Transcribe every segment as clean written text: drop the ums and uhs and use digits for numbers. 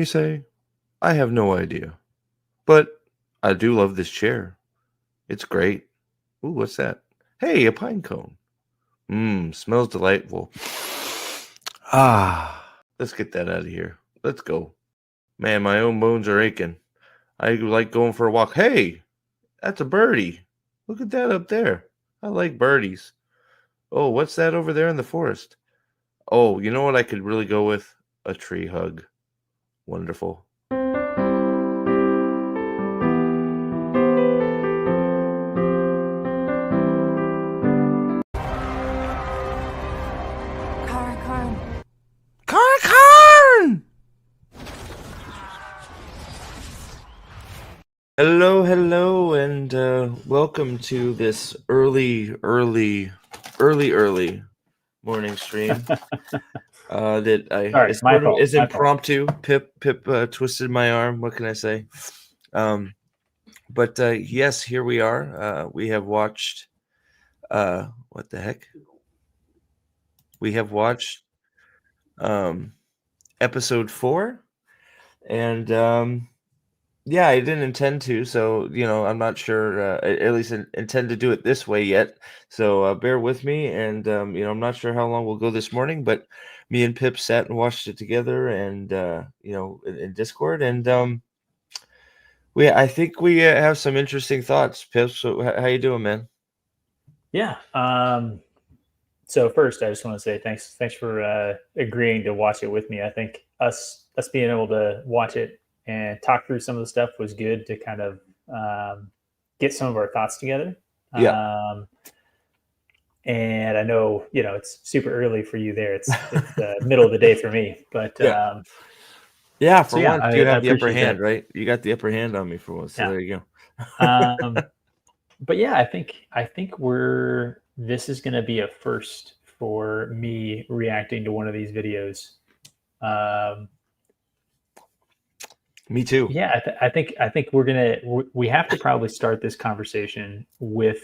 You say, I have no idea. But I do love this chair. It's great. Ooh, what's that? Hey, a pine cone. Smells delightful. Let's get that out of here. Let's go. Man, my own bones are aching. I like going for a walk. Hey, that's a birdie. Look at that up there. I like birdies. Oh, what's that over there in the forest? Oh, you know what I could really go with? A tree hug. Wonderful. Carn! Hello, and welcome to this early morning stream. That I Sorry, it's my sort of fault. is impromptu. Pip twisted my arm. What can I say? But yes, here we are. We have watched. What the heck? We have watched episode 4, and yeah, I didn't intend to, so I'm not sure. At least intend to do it this way yet. So bear with me, and I'm not sure how long we'll go this morning, but me and Pip sat and watched it together, and in Discord, and I think we have some interesting thoughts. Pip, so how you doing, man? Yeah. So first, I just want to say thanks for agreeing to watch it with me. I think us being able to watch it and talk through some of the stuff was good to kind of get some of our thoughts together. Yeah. And I know it's super early for you there. It's the middle of the day for me, but yeah. For so yeah, once, you I have the upper appreciate hand, that. right? You got the upper hand on me for once. So Yeah. there you go. But yeah, I think this is going to be a first for me reacting to one of these videos. Me too. Yeah, I think we have to probably start this conversation with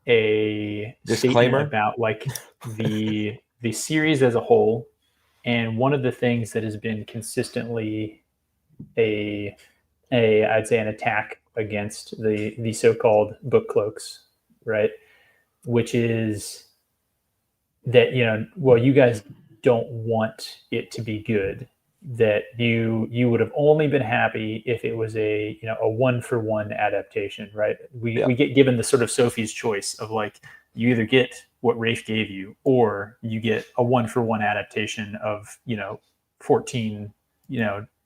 a Disclaimer statement about like the series as a whole, and one of the things that has been consistently a I'd say an attack against the so-called book cloaks, right? Which is that you guys don't want it to be good, that you would have only been happy if it was a a 1-for-1 adaptation, right? We get given the sort of Sophie's choice of like, you either get what Rafe gave you or you get a 1-for-1 adaptation of 14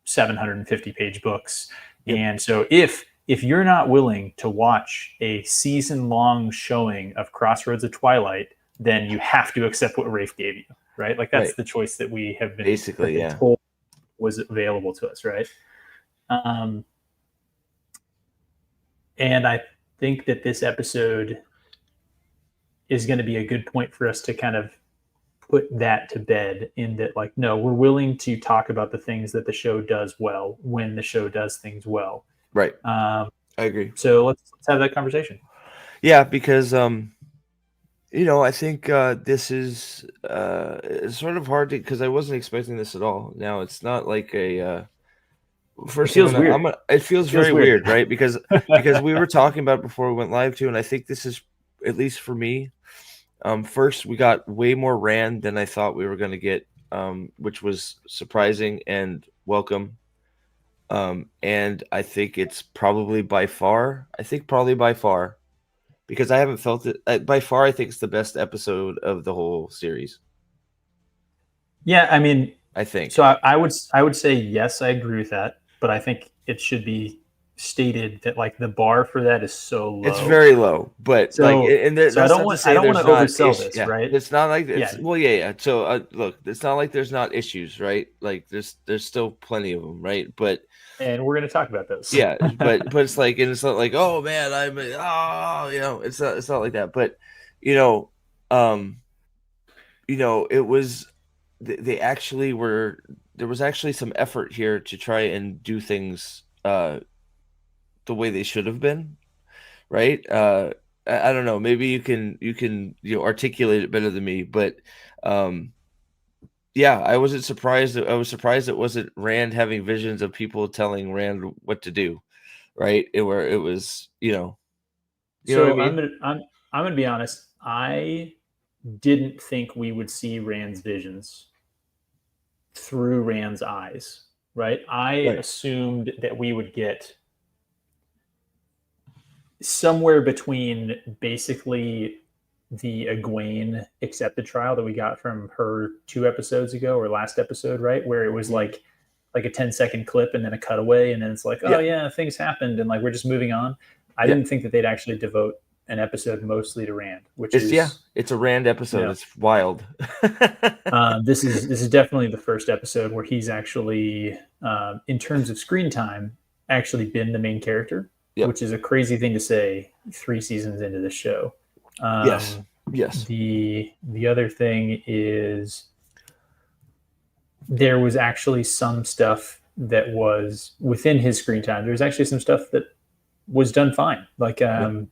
750 page books. And so if you're not willing to watch a season-long showing of Crossroads of Twilight, then you have to accept what Rafe gave you, right? Like that's the choice that we have been basically told was available to us, right? And I think that this episode is going to be a good point for us to kind of put that to bed, in that like, no, we're willing to talk about the things that the show does well when the show does things well. Right. I agree. So let's have that conversation. Yeah, because I think this is it's sort of hard to, because I wasn't expecting this at all. Now it's not like a first. It feels weird. It feels very weird, right? Because we were talking about it before we went live too, and I think this is, at least for me, first we got way more Rand than I thought we were going to get, which was surprising and welcome. And I think it's probably by far, because I haven't felt it by far, I think it's the best episode of the whole series. Yeah, I mean, I think so. I would say yes, I agree with that, but I think it should be stated that like the bar for that is so low. It's very low, but so, like, and so I don't want to oversell this, yeah, right? It's not like it's yeah. So look, it's not like there's not issues, right? Like there's still plenty of them, right? But and we're going to talk about those. Yeah, but it's like, and it's not like, oh man, it's not like that. But it was, they actually were, there was actually some effort here to try and do things the way they should have been, right? I don't know, maybe you can articulate it better than me, but Yeah, I wasn't surprised. I was surprised it wasn't Rand having visions of people telling Rand what to do, right? Where it was, you know what I So mean? I'm gonna be honest. I didn't think we would see Rand's visions through Rand's eyes. Right. I Right. assumed that we would get somewhere between basically the Egwene accepted trial that we got from her 2 episodes ago or last episode, right? Where it was Mhm. like a 10-second clip and then a cutaway, and then it's like, oh Yeah, yeah, things happened, and like we're just moving on. I yeah. didn't think that they'd actually devote an episode mostly to Rand, which is It's a Rand you episode. know It's wild. this is definitely the first episode where he's actually, in terms of screen time, actually been the main character, Yep. which is a crazy thing to say 3 seasons into the show. Yes. Um, Yes. the other thing is there was actually some stuff that was within his screen time. There was actually some stuff that was done fine, like Yeah. and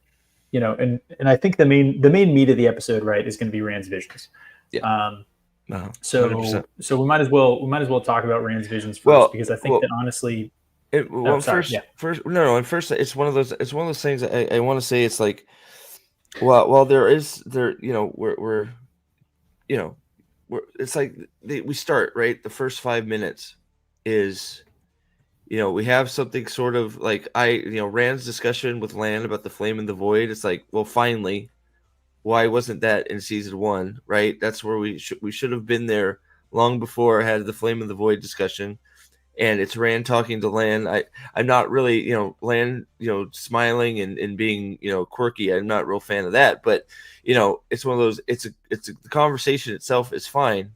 I think the main meat of the episode, right, is going to be Rand's visions. Yeah. Um, 100%. so we might as well talk about Rand's visions first, Well, because I think that well, honestly. Oh, well, sorry. Yeah. first, no, no. And first, it's one of those things. I want to say it's like, well, we're, you know, it's like we start right. The first 5 minutes is, we have something sort of like Rand's discussion with Lan about the flame in the void. It's like, well, finally, why wasn't that in season one? Right. That's where we should have been there long before I had the flame in the void discussion. And it's Rand talking to Lan. I'm not really, Lan, smiling and being, quirky. I'm not a real fan of that, but it's one of those. The conversation itself is fine,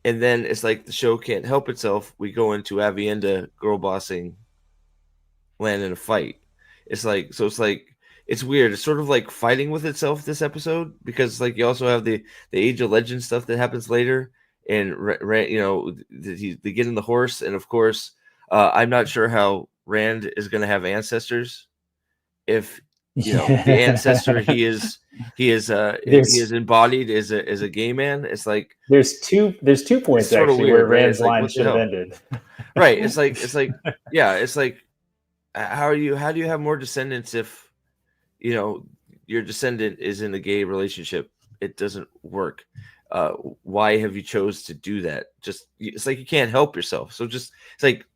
and then it's like the show can't help itself. We go into Avienda girl bossing Lan in a fight. It's weird. It's sort of like fighting with itself this episode, because like you also have the Age of Legends stuff that happens later, and they get in the horse, and of course, I'm not sure how Rand is going to have ancestors if the ancestor Yeah. he is there's embodied as a gay man. It's like there's two it's points sort of actually where weird, right? Rand's It's like line what the should have hell, ended. right? It's like yeah, it's like how do you have more descendants if you know your descendant is in a gay relationship? It doesn't work. uh why have you chose to do that? Just it's like you can't help yourself, so just it's like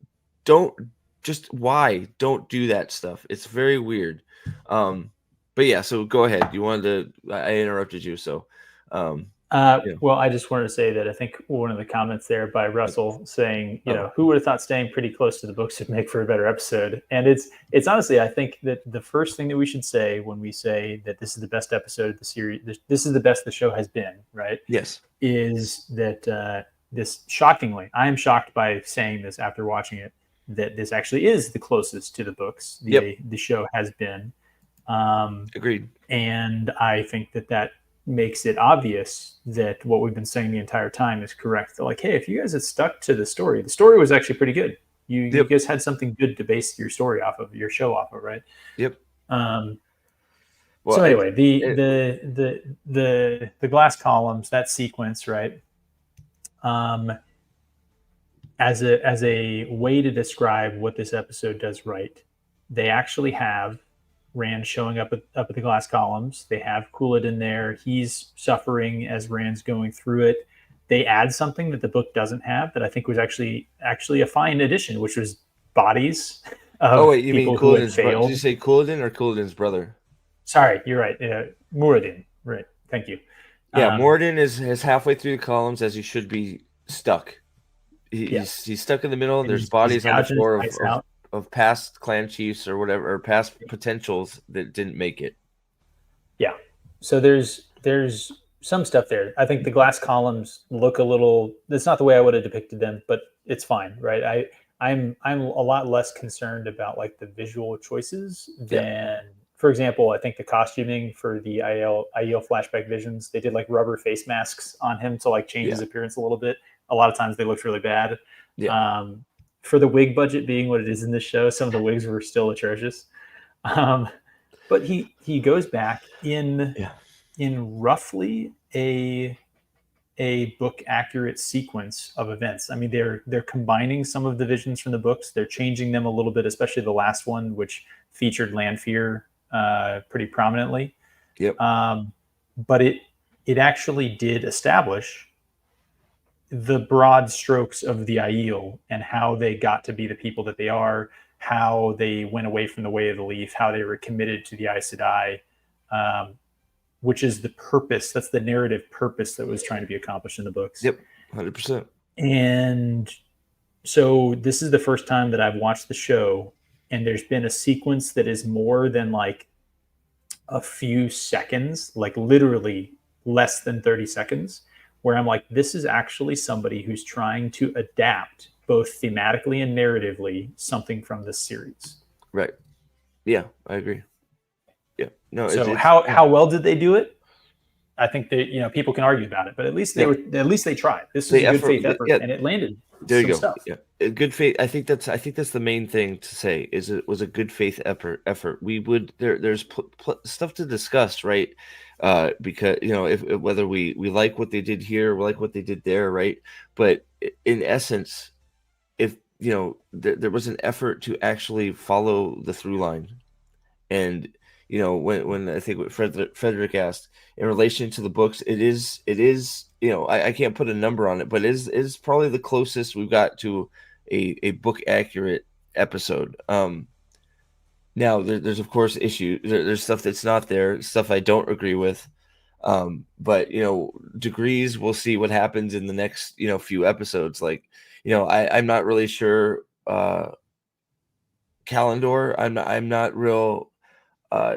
don't just why don't do that stuff. It's very weird. But yeah, so go ahead. You wanted to I interrupted you, so um yeah. Well, I just wanted to say that I think one of the comments there by Russell saying, Oh, who would have thought staying pretty close to the books would make for a better episode? And it's honestly, I think that the first thing that we should say when we say that this is the best episode of the series, this is the best the show has been, right? yes. Is that this shockingly, I am shocked by saying this after watching it, that this actually is the closest to the books Yep. the show has been. Um, Agreed. and I think that makes it obvious that what we've been saying the entire time is correct. They're like, hey, if you guys had stuck to the story was actually pretty good. You Yep. guys had something good to base your story off of, your show off of, right? Yep. Um, Well, so anyway, the glass columns, that sequence, right? Um, as a way to describe what this episode does right, they actually have Rand showing up at the glass columns. They have Coolid in there. He's suffering as Rand's going through it. They add something that the book doesn't have that I think was actually a fine addition, which was bodies oh of wait, you mean people who had Couladin's brother? Did you failed. say Couladin or Couladin's brother? Sorry, you're right. Muradin. Right. Thank you. Yeah, Um, Moradin is halfway through the columns as he should be stuck. yeah, He's stuck in the middle. and There's he's bodies on the gouging his floor eyes out. of past clan chiefs or whatever, or past potentials that didn't make it. Yeah. So there's some stuff there. I think the glass columns look a little. That's not the way I would have depicted them, but it's fine, right? I'm a lot less concerned about like the visual choices Yeah, than, for example, I think the costuming for the IEL flashback visions, they did like rubber face masks on him to like change yeah, his appearance a little bit. A lot of times they looked really bad. yeah. Um, for the wig budget being what it is in this show, some of the wigs were still atrocious. Um, but he goes back Yeah. in roughly a book accurate sequence of events. I mean, they're combining some of the visions from the books. They're changing them a little bit, especially the last one, which featured Lanfear pretty prominently. Yep. But it actually did establish the broad strokes of the Aiel and how they got to be the people that they are, how they went away from the way of the leaf, how they were committed to the Aes Sedai, which is the purpose. That's the narrative purpose that was trying to be accomplished in the books. Yep. 100%. And so this is the first time that I've watched the show, and there's been a sequence that is more than like a few seconds, like literally less than 30 seconds, where I'm like, this is actually somebody who's trying to adapt both thematically and narratively something from this series. Right. Yeah, I agree. Yeah. No. So how well did they do it? I think that people can argue about it, but at least they tried. This is a good faith effort, and it landed. There you go. Stuff. Yeah, good faith. I think that's the main thing to say. Is it was a good faith effort. We would there's stuff to discuss, right? Because if whether we like what they did here, we like what they did there, right? But in essence, if there was an effort to actually follow the through line, and when I think what Frederick asked in relation to the books, it is I can't put a number on it, but it is probably the closest we've got to a book accurate episode. Now there's of course issues. There's stuff that's not there, stuff I don't agree with. But degrees, we'll see what happens in the next few episodes. Like I'm not really sure. Calendar, I'm not real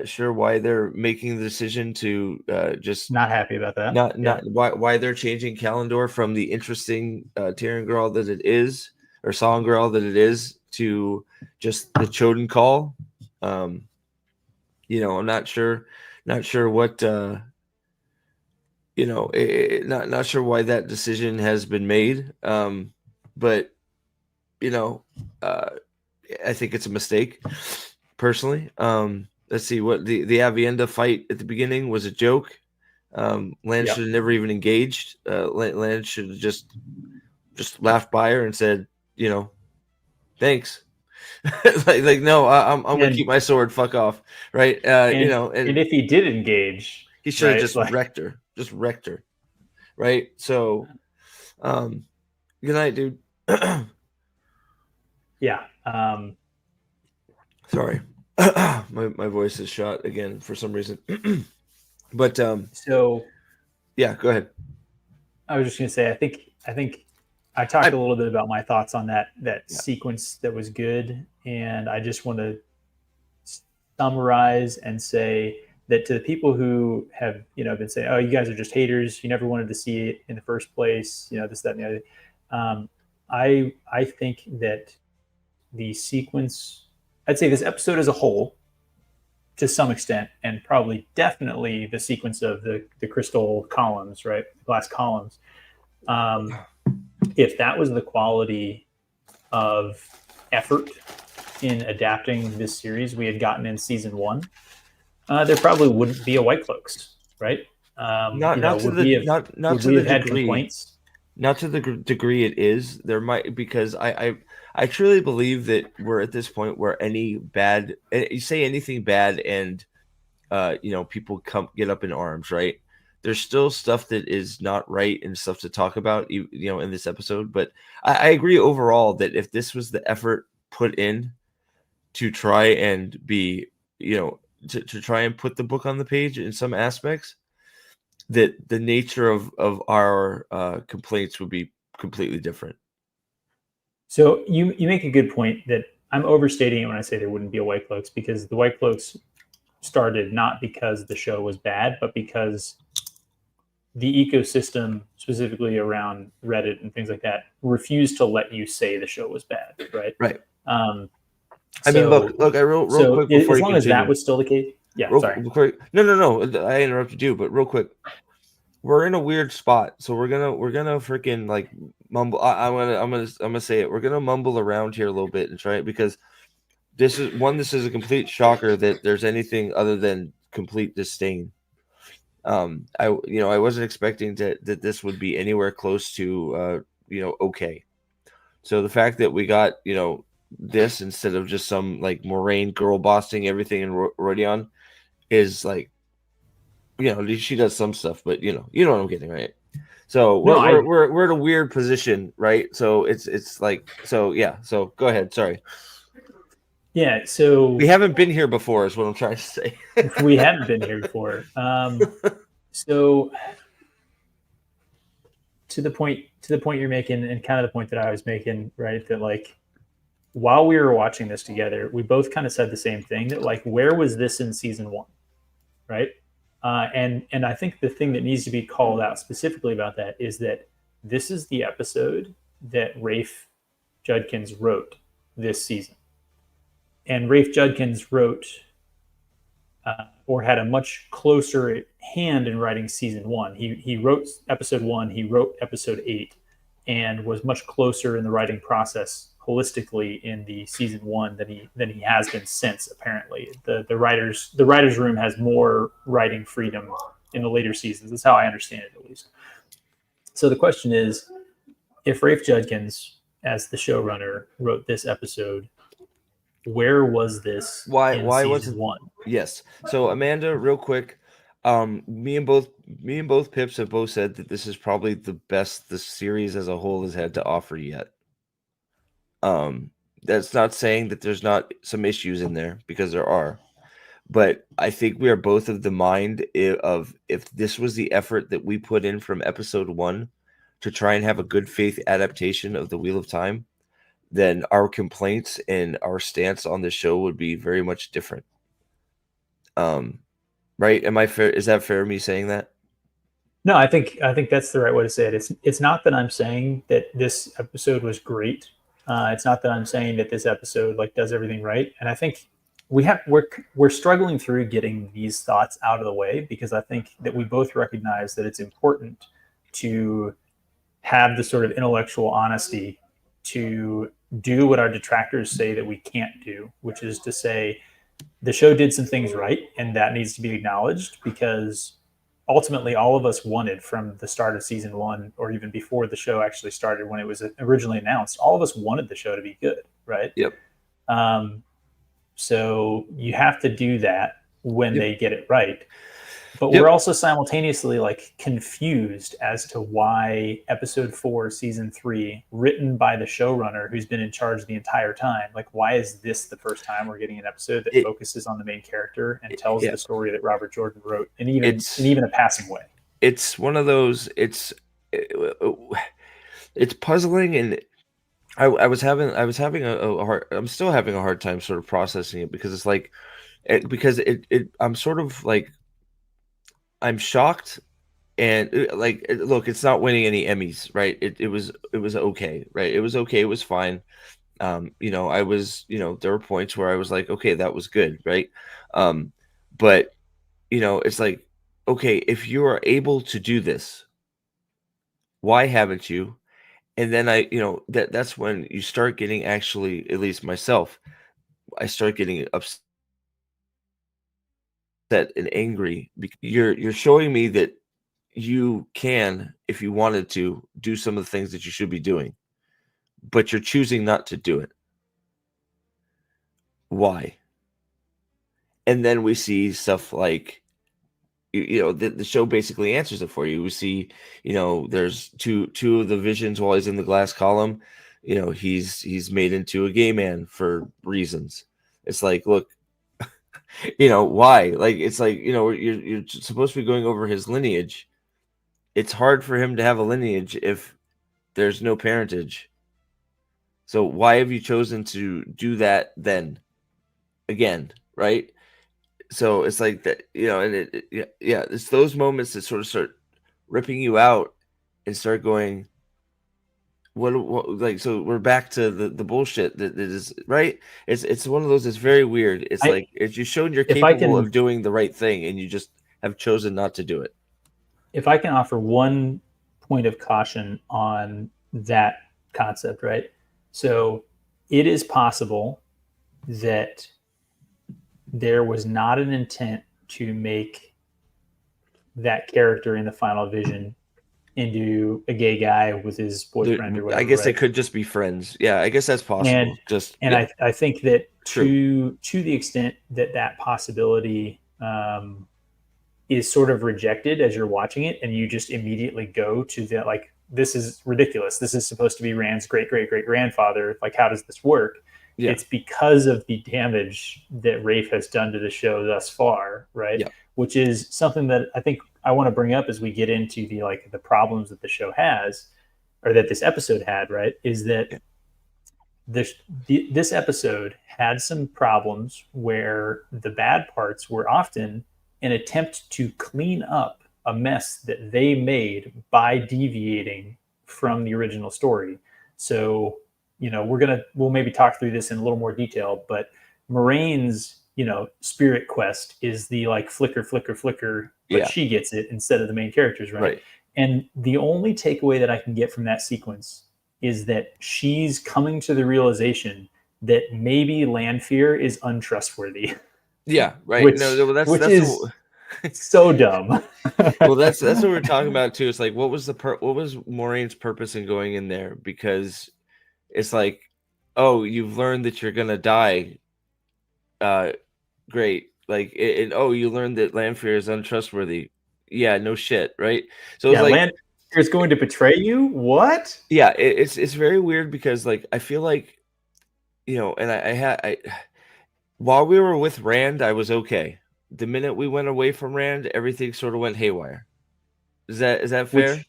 sure why they're making the decision to just not happy about that. Not why they're changing Calendar from the interesting Tyrion girl that it is, or song girl that it is, to just the Choden call. I'm not sure what not sure why that decision has been made. But I think it's a mistake personally. Let's see, what the Avienda fight at the beginning was a joke. Lan should have never even engaged. Lan should have just laughed by her and said, thanks. like no, I'm gonna keep my sword. Fuck off, right? And if he did engage, he should have just wrecked her, right? So, good night, dude. Yeah. Sorry. my voice is shot again for some reason. But so yeah, go ahead. I was just gonna say, I think I talked a little bit about my thoughts on that sequence that was good, and I just want to summarize and say that to the people who have been saying, oh, you guys are just haters, you never wanted to see it in the first place, this, that, and the other. I think that the sequence, I'd say this episode as a whole, to some extent, and probably definitely the sequence of the crystal columns, right, the glass columns, if that was the quality of effort in adapting this series we had gotten in season 1, there probably wouldn't be a Whitecloaks, right? Not to the degree. Complaints? Not to the degree it is. There might, because I truly believe that we're at this point where you say anything bad and people get up in arms, right? There's still stuff that is not right and stuff to talk about, in this episode. But I agree overall that if this was the effort put in to try and be, to try and put the book on the page in some aspects, that the nature of our complaints would be completely different. So you make a good point that I'm overstating it when I say there wouldn't be a Whitecloaks, because the Whitecloaks started not because the show was bad, but because the ecosystem, specifically around Reddit and things like that, refused to let you say the show was bad, right? Right. I mean, look. I real quick before as long as that was still the case. Yeah. Sorry. No. I interrupted you, but real quick, we're in a weird spot, so we're gonna freaking like mumble. I'm gonna say it. We're gonna mumble around here a little bit and try it, because this is a complete shocker that there's anything other than complete disdain. I wasn't expecting that this would be anywhere close to okay. So the fact that we got this instead of just some like Moraine girl bossing everything in Rodion is like she does some stuff, but you know what I'm getting, right? So No, we're in a weird position, right? So it's like so yeah. So go ahead. Sorry, yeah. we So haven't been here before, is what I'm trying to say. we hadn't been here before. So to the point you're making, and kind of the point that I was making, right? That like while we were watching this together, we both kind of said the same thing. That like, where was this in season one, right? And I think the thing that needs to be called out specifically about that is that this is the episode that Rafe Judkins wrote this season, and Rafe Judkins wrote or had a much closer hand in writing season one. He wrote episode one, he wrote episode 8, and was much closer in the writing process holistically in the season one than he has been since. Apparently, the writers room has more writing freedom in the later seasons. That's how I understand it, at least. So the question is, if Rafe Judkins, as the showrunner, wrote this episode, where was this why in why season wasn't one? yes? So Amanda, real quick, me and both Pips have both said that this is probably the best the series as a whole has had to offer yet. Um, that's not saying that there's not some issues in there, because there are. But I think we are both of the mind of if this was the effort that we put in from episode one to try and have a good faith adaptation of the Wheel of Time, then our complaints and our stance on the show would be very much different. Um, right? Am I fair? Is that fair? Me saying that? No, I think that's the right way to say it. It's not that I'm saying that this episode was great. It's not that I'm saying that this episode like does everything right. And I think we're struggling through getting these thoughts out of the way, because I think that we both recognize that it's important to have the sort of intellectual honesty to do what our detractors say that we can't do, which is to say the show did some things right, and that needs to be acknowledged, because ultimately all of us wanted from the start of season one, or even before the show actually started when it was originally announced, all of us wanted the show to be good, right? Yep. um, so you have to do that when Yep. they get it right. But we're Yep. also simultaneously like confused as to why episode 4 season 3, written by the showrunner who's been in charge the entire time, like why is this the first time we're getting an episode that It, focuses on the main character and tells yeah. the story that Robert Jordan wrote, and even in It's even a passing way? it's one of those. It's puzzling, and I was having a hard. I'm still having a hard time sort of processing it, because it's like because I'm sort of like I'm shocked. And look, it's not winning any Emmys, right? It was okay, right? It was okay. It was fine. I was, there were points where I was like, okay, that was good, right? Um, but it's like, okay, if you are able to do this, why haven't you? And then that's when you start getting, actually, at least myself, I start getting upset and angry, because you're showing me that you can, if you wanted to, do some of the things that you should be doing, but you're choosing not to do it. Why? And then we see stuff like, the show basically answers it for you. We see, there's two of the visions while he's in the glass column. He's made into a gay man for reasons. It's like, look, why? Like, it's like, you're supposed to be going over his lineage. It's hard for him to have a lineage if there's no parentage. So why have you chosen to do that then again, right? So it's like that, and yeah, it's those moments that sort of start ripping you out and start going, what like, so we're back to the bullshit that is, right? It's one of those. It's very weird. It's I like, it's you showed you're if I capable can of doing the right thing, and you just have chosen not to do it. if I can offer one point of caution on that concept, right? So it is possible that there was not an intent to make that character in the final vision into a gay guy with his boyfriend or I whatever, guess they right? could just be friends. Yeah, I guess that's And possible. Just and yeah, I think that true. to the extent that that possibility is sort of rejected as you're watching it, and you just immediately go to the like, this is ridiculous. This is supposed to be Rand's great great great grandfather. Like, how does this work? Yeah, It's because of the damage that Rafe has done to the show thus far, right? yeah, Which is something that I think I want to bring up as we get into the problems that the show has, or that this episode had, right? Is that yeah, this this episode had some problems where the bad parts were often an attempt to clean up a mess that they made by deviating from the original story. So, we'll maybe talk through this in a little more detail, but Moraine's, spirit quest is the like flicker, flicker, flicker, but yeah. she gets it instead of the main characters, right? Right. And the only takeaway that I can get from that sequence is that she's coming to the realization that maybe Lanfear is untrustworthy, Yeah. Right. No. which Well, which that's is so dumb. well, that's what we're talking about too. It's like, what was what was Maureen's purpose in going in there? Because it's like, oh, you've learned that you're gonna die. Uh, great. Like, and oh, you learned that Lanfear is untrustworthy. Yeah, no shit, right? So it's Yeah, like, Lanfear is going to betray you. What? yeah, it's very weird because like I feel like and I had I while we were with Rand, I was okay. The minute we went away from Rand, everything sort of went haywire. Is that fair?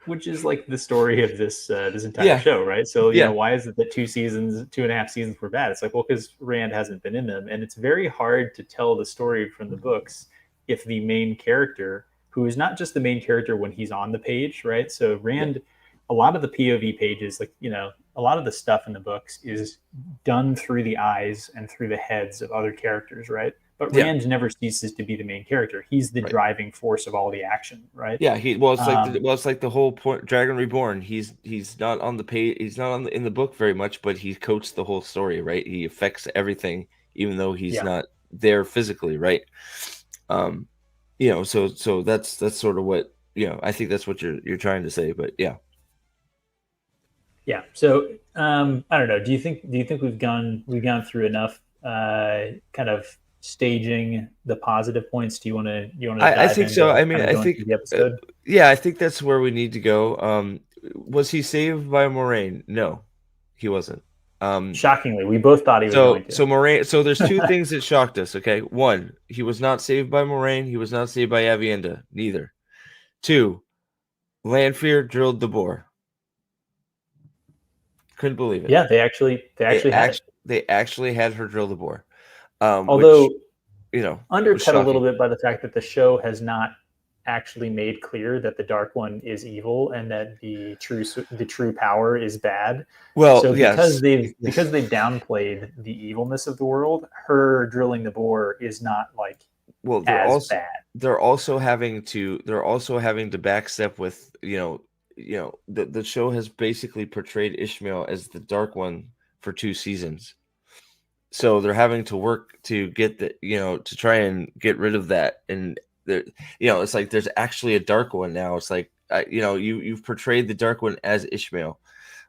Which is like the story of this entire Yeah, show, right? So yeah, why is it that 2 seasons, 2.5 seasons were bad? It's like, well, because Rand hasn't been in them, and it's very hard to tell the story from the books if the main character, who is not just the main character when he's on the page, right? So yeah, Rand, a lot of the POV pages, like a lot of the stuff in the books is done through the eyes and through the heads of other characters, right? But yeah. Rand never ceases to be the main character. He's the Right. driving force of all the action, right? Yeah, Um, it's like the whole point. Dragon Reborn. He's not on the page. He's not in the book very much, but he coats the whole story. Right. He affects everything, even though he's yeah, not there physically. Right. Um, so that's sort of what I think that's what you're trying to say. But yeah, yeah. So I don't know. Do you think we've gone through enough kind of staging the positive points? Do you want to I dive think so. into I mean, kind of I going think through the episode? yeah, I think that's where we need to go. Was he saved by Moraine? No, he wasn't. Um, Shockingly, we both thought he was going So to. so Moraine. So there's two things that shocked us. Okay, one, he was not saved by Moraine. He was not saved by Avienda. Neither. Two, Lanfear drilled the bore. Couldn't believe it. Yeah, they actually had it. They actually had her drill the bore. Which Although was undercut a little shocking. bit by the fact that the show has not actually made clear that the Dark One is evil and that the true power is bad. Well, So because yes, they downplayed the evilness of the world, her drilling the bore is not like well, as bad. they're also having to backstep with the show has basically portrayed Ishmael as the Dark One for 2 seasons. So they're having to work to get to try and get rid of that. And there it's like there's actually a Dark One now. It's like you've portrayed the Dark One as Ishmael.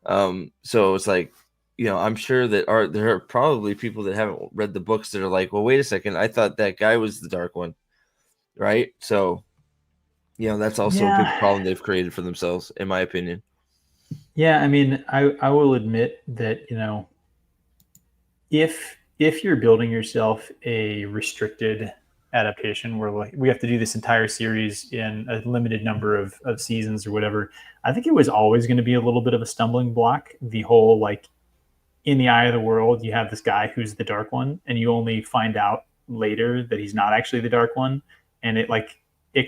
So it's like I'm sure that there are probably people that haven't read the books that are like, well, wait a second, I thought that guy was the Dark One, right? So that's also a big Yeah, problem they've created for themselves, in my opinion. yeah. I mean, I will admit that if you're building yourself a restricted adaptation where like we have to do this entire series in a limited number of seasons or whatever, I think it was always going to be a little bit of a stumbling block. The whole like, in the eye of the world, you have this guy who's the Dark One, and you only find out later that he's not actually the Dark One, and it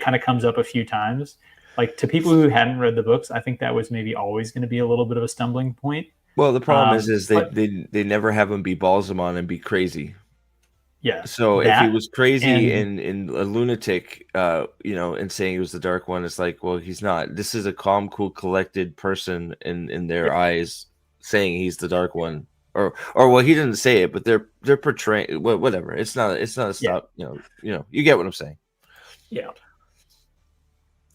kind of comes up a few times. Like, to people who hadn't read the books, I think that was maybe always going to be a little bit of a stumbling point. Well, the problem is But they never have him be Balsamon and be crazy. yeah, So if he that was crazy and and a lunatic, and saying he was the Dark One, it's like, well, he's not. This is a calm, cool, collected person in their yeah, eyes, saying he's the Dark One, or well, he didn't say it, but they're portraying whatever. It's not a yeah, stop. You get what I'm saying. yeah.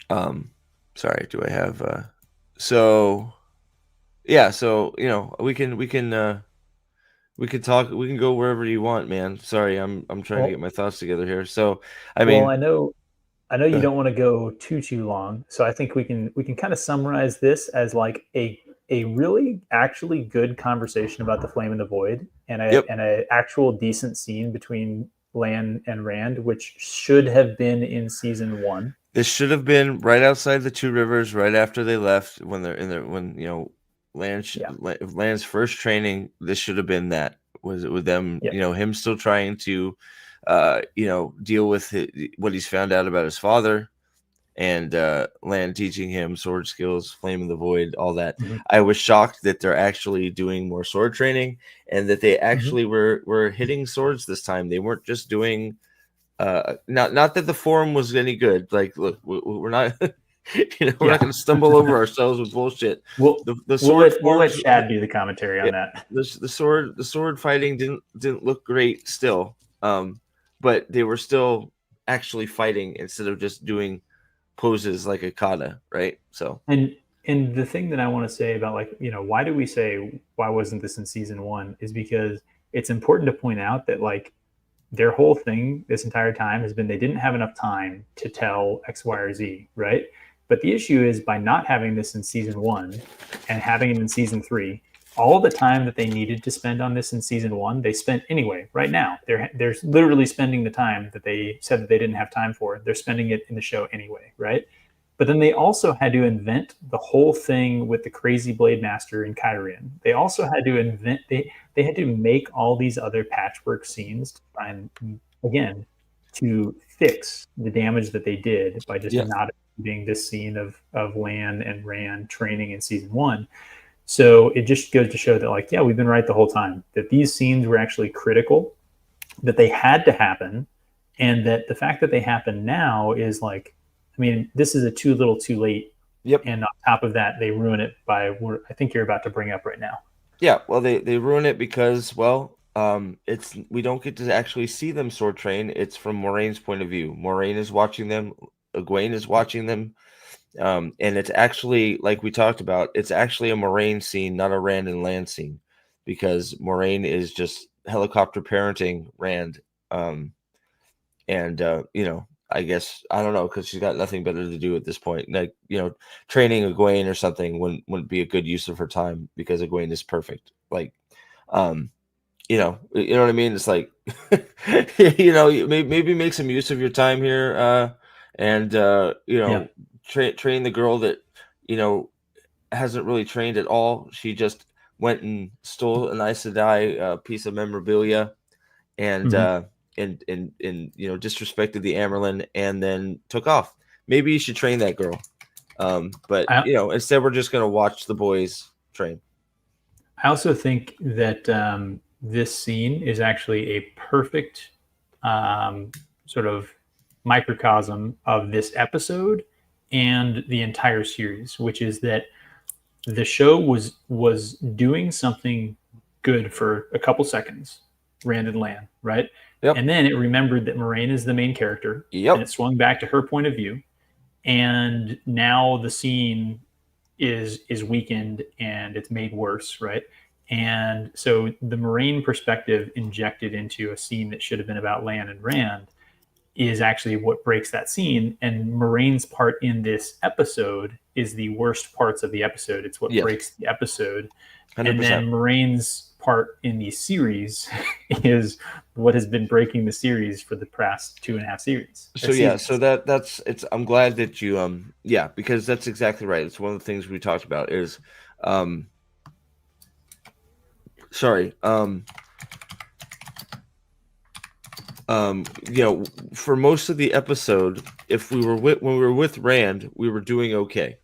Um, sorry, do I have so yeah, so we can talk, we can go wherever you want, man. Sorry, I'm trying to get Well, my thoughts together here. So, I well, mean, I know you uh, don't want to go too long, so I think we can kind of summarize this as like a really actually good conversation about the flame in the void yep, and a actual decent scene between Lan and Rand, which should have been in season one. this should have been right outside the two rivers, right after they left, when they're in there, when Yeah, Land's first training. This should have been that, was it, with them, yeah, him still trying to, deal with what he's found out about his father, and Land teaching him sword skills, Flame in the Void, all that. hmm I was shocked that they're actually doing more sword training, and that they hmm actually were hitting swords this time. They weren't just doing, not that the form was any good. Like, look, we're not, we're not yeah. going to stumble over ourselves with bullshit. we'll The sword we'll let forms, Chad do the commentary yeah, on that. the sword fighting didn't look great still. But they were still actually fighting instead of just doing poses like a kata, right? So, And the thing that I want to say about, like, why do we say why wasn't this in season one is because it's important to point out that, like, their whole thing this entire time has been they didn't have enough time to tell X, Y, or Z, right? But the issue is, by not having this in season one and having it in season three, all the time that they needed to spend on this in season one, they spent anyway. Right now, they're literally spending the time that they said that they didn't have time for. They're spending it in the show anyway, right? But then they also had to invent the whole thing with the crazy Blade Master and Kyrian. They also had to invent they had to make all these other patchwork scenes to try and, again, to fix the damage that they did by just yeah, not being this scene of Lan and Rand training in season one. So it just goes to show that, like, yeah, we've been right the whole time, that these scenes were actually critical, that they had to happen, and that the fact that they happen now is like, I mean, this is a too little too late. yep, And on top of that, they ruin it by what I think you're about to bring up right now. yeah. Well, they ruin it because, well, it's, we don't get to actually see them sword train. It's from Moraine's point of view. Moraine is watching them. Egwene is watching them. And it's actually, like we talked about, it's actually a Moraine scene, not a Rand and Land scene, because Moraine is just helicopter parenting Rand. Um, and I guess, I don't know, because she's got nothing better to do at this point. Like, training Egwene or something wouldn't be a good use of her time, because Egwene is perfect. Like, um, you know what I mean. It's like, maybe make some use of your time here, and Yeah. train the girl that you know hasn't really trained at all. She just went and stole an Aes Sedai piece of memorabilia, and hmm disrespected the Amerlin, and then took off. Maybe you should train that girl. But I, instead we're just gonna watch the boys train. I also think that this scene is actually a perfect um, sort of microcosm of this episode and the entire series, which is that the show was doing something good for a couple seconds, Rand and Lan, right? Yep. And then it remembered that Moraine is the main character, and Yep. it swung back to her point of view. And now the scene is weakened and it's made worse, right? And so the Moraine perspective injected into a scene that should have been about Lan and Rand is actually what breaks that scene. And Moraine's part in this episode is the worst parts of the episode. It's what Yes. breaks the episode. Hundred And then percent. Moraine's part in the series is what has been breaking the series for the past two and a half series So yeah, so seasons. that's it's. I'm glad that you yeah, because that's exactly right. It's one of the things we talked about is, um sorry, for most of the episode, if we were with when we were with Rand, we were doing okay.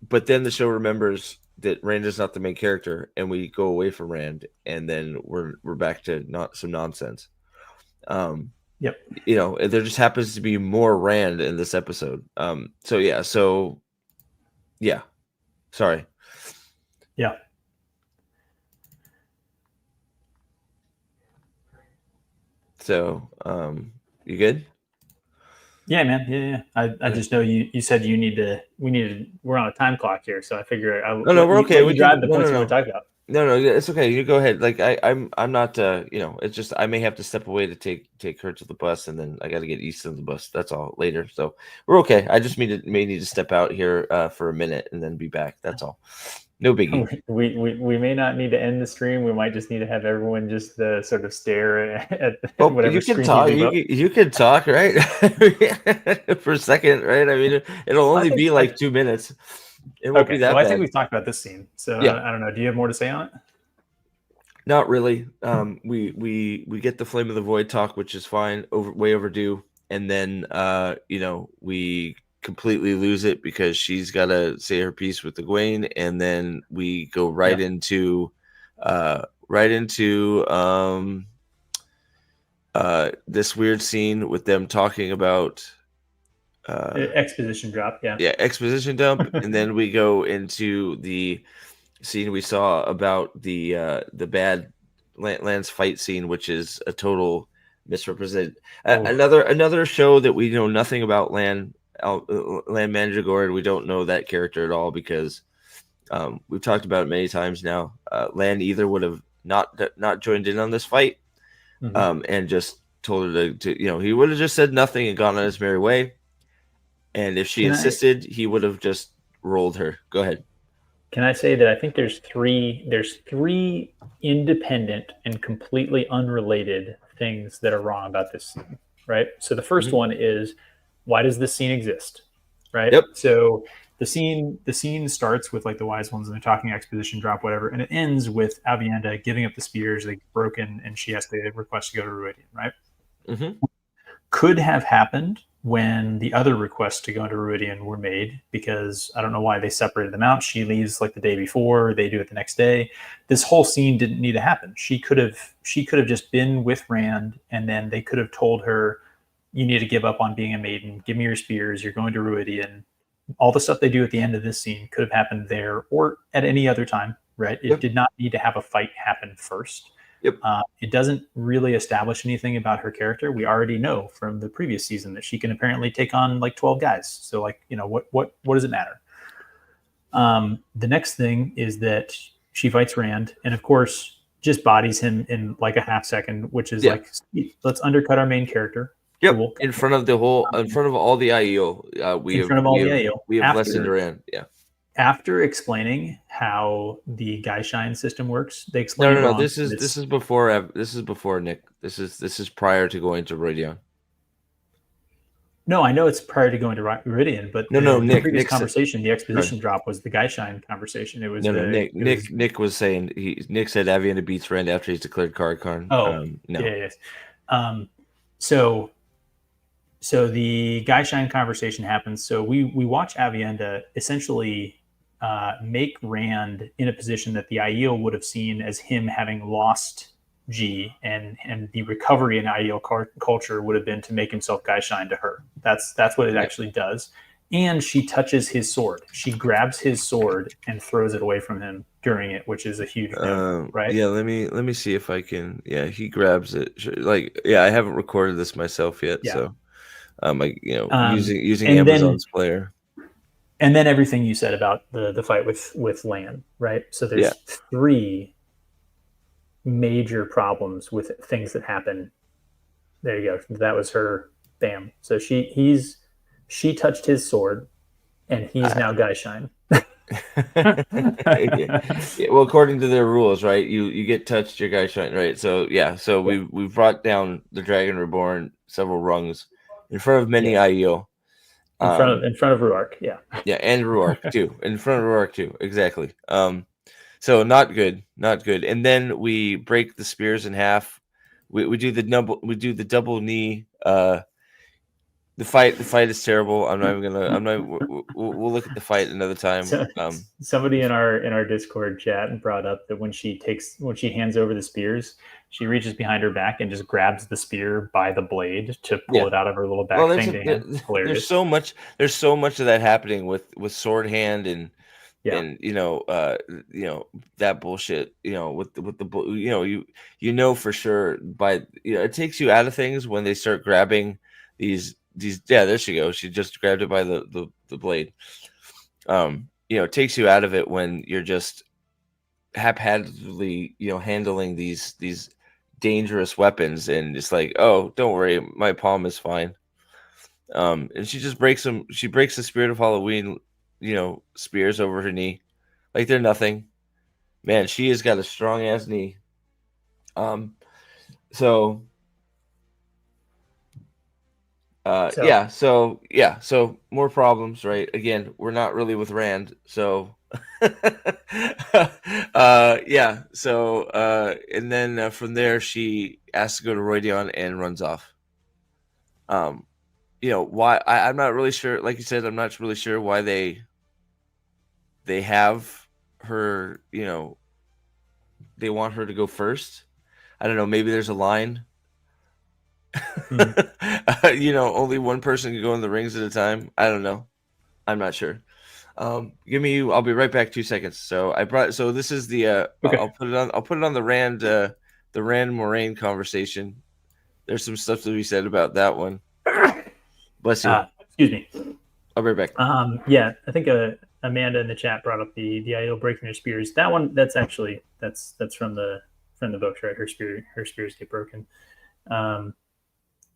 But then the show remembers that Rand is not the main character, and we go away from Rand, and then we're back to not some nonsense. Um, Yep. there just happens to be more Rand in this episode. Yeah, sorry. Yeah. So, you good? Yeah, man. Yeah. I just know you said we're on a time clock here, so I figure I'll No, no, we're okay. let We you can. drive the No, no, points you want no. to talk about. No, no, it's okay. You go ahead. Like I'm not. It's just I may have to step away to take her to the bus, and then I got to get East on the bus. That's all later. So we're okay. I just may need to step out here for a minute and then be back. That's all. No biggie. We may not need to end the stream. We might just need to have everyone just sort of stare at Well, whatever you can screen you talk. leave up. You can talk, right? For a second, right? I mean, it'll I only think be like 2 minutes. It won't be okay. Well, that I think bad. we've talked about this scene, so Yeah. I don't know. Do you have more to say on it? Not really. We get the Flame of the Void talk, which is fine, way overdue, and then we completely lose it because she's got to say her piece with Egwene, and then we go right Yeah. into uh right into this weird scene with them talking about Exposition drop. Yeah. exposition dump, and then we go into the scene we saw about the bad Lance fight scene, which is a total misrepresent. Oh. Another show that we know nothing about Land Mandragora. We don't know that character at all because we've talked about it many times now. Land either would have not joined in on this fight, and just told her to he would have just said nothing and gone on his merry way. And if she Can I insisted, he would have just rolled her. Go ahead. can I say that I think there's three independent and completely unrelated things that are wrong about this scene, right? So the first Mhm. one is, why does this scene exist, right? Yep. So the scene starts with like the wise ones and they're talking exposition drop whatever, and it ends with Avienda giving up the spears, they get broken, and she has to request to go to Ruidian, right? Mm-hmm. Could have happened when the other requests to go into Ruidian were made, because I don't know why they separated them out. She leaves like the day before, they do it the next day. This whole scene didn't need to happen. She could have just been with Rand, and then they could have told her, you need to give up on being a maiden, give me your spears, you're going to Ruidian. All the stuff they do at the end of this scene could have happened there or at any other time, right? It Yep. did not need to have a fight happen first. Yep. It doesn't really establish anything about her character. We already know from the previous season that she can apparently take on like 12 guys. So like, what does it matter? The next thing is that she fights Rand, and of course just bodies him in like a half second, which is Yeah. like, let's undercut our main character. Yep. Cool. In front of all the IEO, In front of all the AO. we have lessened Duran. Yeah. After explaining how the guy shine system works, they explain No, it no, no. wrong. This is before Nick. This is prior to going to Rodion. No, I know it's prior to going to Iridian, but No, the Nick. previous Nick said, conversation, the sorry. exposition drop was the guy shine conversation. It was No, no. the Nick. it was Nick was saying Nick said Avienda beats Rand after he's declared Karn. oh No. yeah, yes. So the guy shine conversation happens. So we watch Avienda essentially make Rand in a position that the IEO would have seen as him having lost G, and the recovery in IEO culture would have been to make himself guy shine to her. That's what it actually does. And she touches his sword. She grabs his sword and throws it away from him during it, which is a huge no-no, right? Yeah, let me see if I can. Yeah, he grabs it. Like, yeah, I haven't recorded this myself yet, Yeah. so using and Amazon's player. then everything you said about the fight with Lan, right? So there's three major problems with things that happen. There you go. That was her. Bam. So she touched his sword, and he's now guy shine. Yeah. Well, according to their rules, right? You get touched, your guy shine, right? So yeah, so we've brought down the Dragon Reborn several rungs in front of many IEO. In front of Ruark, yeah. Yeah, and Ruark too. In front of Ruark too, exactly. So not good. And then we break the spears in half. We do the double knee. The fight is terrible. We'll look at the fight another time. Somebody in our Discord chat brought up that when she hands over the spears, she reaches behind her back and just grabs the spear by the blade to pull it out of her little back thing. There's so much of that happening with sword hand and that bullshit, with the for sure, by it takes you out of things when they start grabbing these these. Yeah, there she goes. She just grabbed it by the blade. Takes you out of it when you're just haphazardly, handling these dangerous weapons, and it's like, oh, don't worry, my palm is fine. And she just breaks them. She breaks the Spirit of Halloween, spears over her knee, like they're nothing. Man, she has got a strong ass knee. Um, so So so more problems, right? Again, we're not really with Rand, so and then from there she asks to go to Roydion and runs off. Um, why I'm not really sure. Like you said, I'm not really sure why they have her. They want her to go first. I don't know. Maybe there's a line. hmm. Only one person can go in the rings at a time. I don't know. I'm not sure. I'll be right back 2 seconds. So this is the Okay. I'll put it on the Rand Moraine conversation. There's some stuff to be said about that one. Bless you. Excuse me. I'll be right back. Yeah, I think Amanda in the chat brought up the idea of breaking her spears. That one, that's from the books, right? Her spears get broken.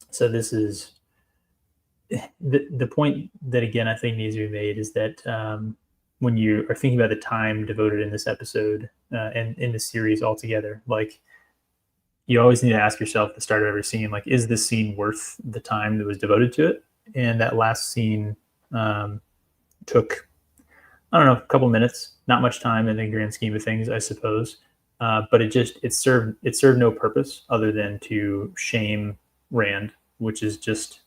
So this is the point that, again, I think needs to be made is that when you are thinking about the time devoted in this episode and in the series altogether, like, you always need to ask yourself at the start of every scene, like, is this scene worth the time that was devoted to it? And that last scene took, I don't know, a couple minutes, not much time in the grand scheme of things, I suppose. But it served no purpose other than to shame Rand, which is just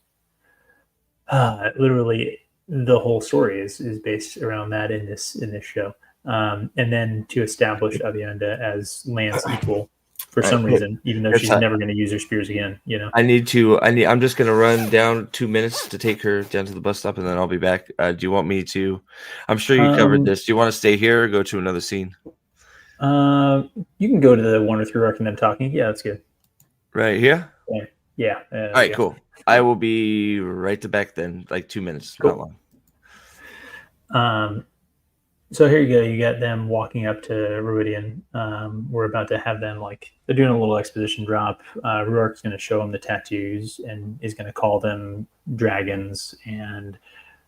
literally the whole story is based around that in this show. And then to establish Avienda as Lan's equal for some reason, even though she's never going to use her spears again. I'm just gonna run down 2 minutes to take her down to the bus stop, and then I'll be back. Do you want me to? I'm sure you covered this. Do you want to stay here or go to another scene? You can go to the 1 or 3 arc and them talking. Yeah, that's good. Right here. Yeah. All right, cool. I will be right back then, like 2 minutes, cool. Not long. So here you go. You got them walking up to Ruidian. We're about to have them, like, they're doing a little exposition drop. Ruark's going to show them the tattoos and is going to call them dragons, and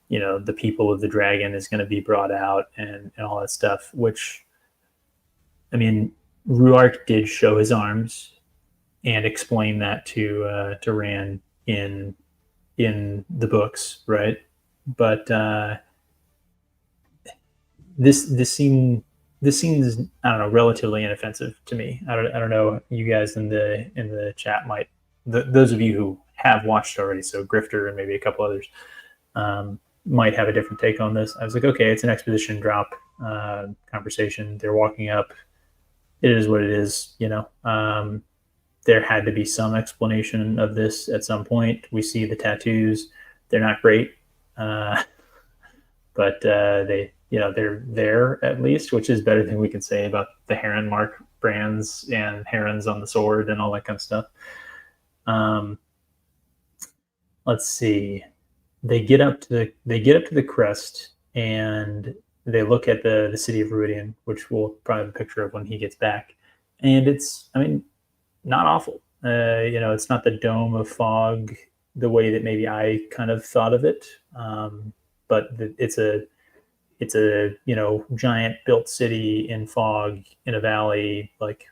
the people of the dragon is going to be brought out and all that stuff. Which, I mean, Ruark did show his arms and explain that to Rand in the books, right? But this scene is, I don't know, relatively inoffensive to me. I don't know, you guys in the chat might, those of you who have watched already, so Grifter and maybe a couple others, might have a different take on this. I was like, okay, it's an exposition drop conversation. They're walking up. It is what it is, there had to be some explanation of this at some point. We see the tattoos. They're not great, but they're there at least, which is better than we can say about the Heron Mark brands and herons on the sword and all that kind of stuff. Let's see. They get up to the crest and they look at the city of Ruidian, which we'll probably have a picture of when he gets back. And it's, I mean, not awful. It's not the dome of fog the way that maybe I kind of thought of it. But it's a giant built city in fog in a valley. Like,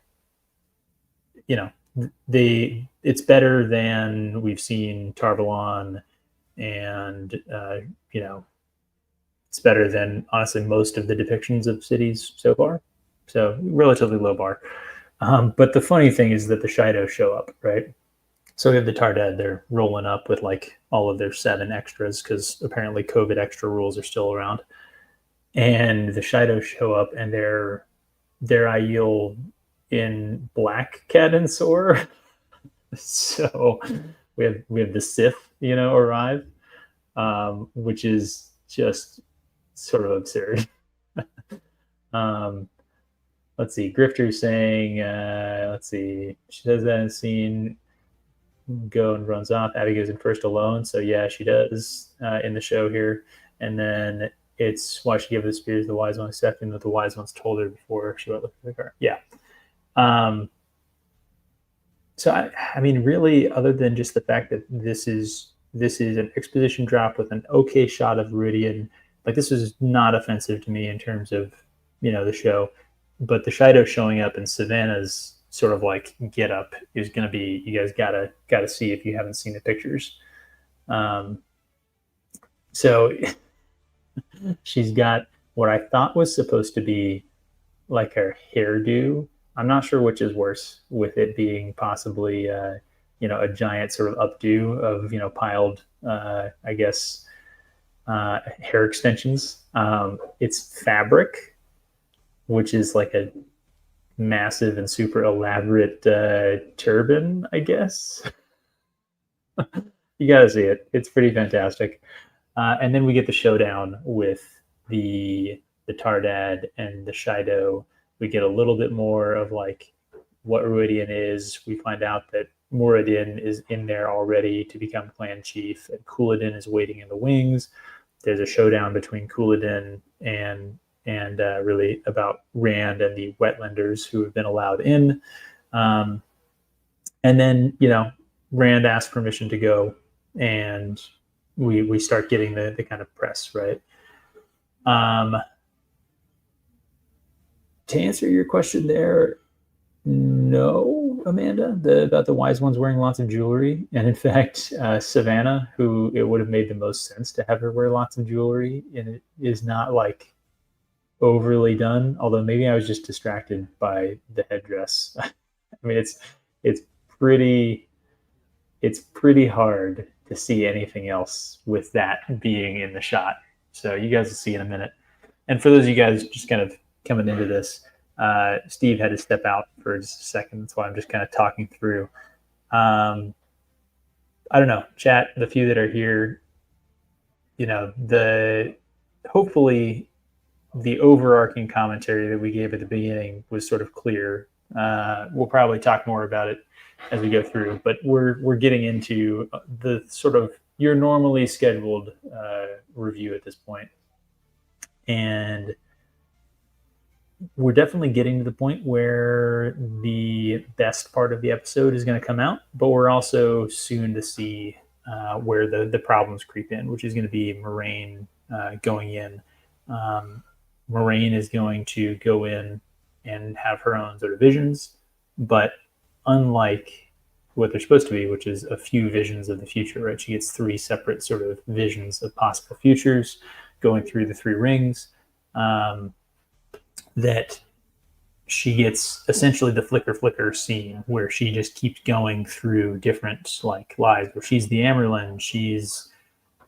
it's better than we've seen Tarvalon, and it's better than, honestly, most of the depictions of cities so far. So relatively low bar. But the funny thing is that the Shido show up, right? So we have the Tardad, they're rolling up with like all of their 7 extras because apparently COVID extra rules are still around. And the Shido show up and they're Aiel in black Cadansor. So we have the Sith, arrive, which is just sort of absurd. Let's see. Grifter saying, let's see. She says that in a scene. go and runs off. Abby goes in first alone. So yeah, she does in the show here. And then it's why she gave the spears to the wise one, accepting that the wise ones told her before she went looking for the car. Yeah. So I mean, really, other than just the fact that this is an exposition drop with an okay shot of Viridian, like this is not offensive to me in terms of the show, but the Shido showing up and Savannah's sort of like get up is going to be, you guys gotta see if you haven't seen the pictures. So she's got what I thought was supposed to be like her hairdo. I'm not sure which is worse, with it being possibly a giant sort of updo of piled I guess hair extensions. It's fabric, which is like a massive and super elaborate turban, I guess. You gotta see it. It's pretty fantastic. And then we get the showdown with the Tardad and the Shido. We get a little bit more of like what Ruidian is. We find out that Muradin is in there already to become clan chief, and Couladin is waiting in the wings. There's a showdown between Couladin and really about Rand and the Wetlanders who have been allowed in. And then Rand asks permission to go, and we start getting the kind of press, right? To answer your question there, no, Amanda, about the wise ones wearing lots of jewelry. And in fact, Savannah, who it would have made the most sense to have her wear lots of jewelry, and it is not like overly done, although maybe I was just distracted by the headdress. I mean, it's pretty hard to see anything else with that being in the shot. So you guys will see in a minute. And for those of you guys just kind of coming into this, Steve had to step out for just a second. That's why I'm just kind of talking through. I don't know, chat, the few that are here, hopefully the overarching commentary that we gave at the beginning was sort of clear. We'll probably talk more about it as we go through, but we're getting into the sort of your normally scheduled review at this point. And we're definitely getting to the point where the best part of the episode is going to come out, but we're also soon to see where the problems creep in, which is going to be Moraine going in. Moraine is going to go in and have her own sort of visions, but unlike what they're supposed to be, which is a few visions of the future, right? She gets 3 separate sort of visions of possible futures going through the 3 rings. That she gets essentially the flicker scene where she just keeps going through different like lives where she's the Amerlin, she's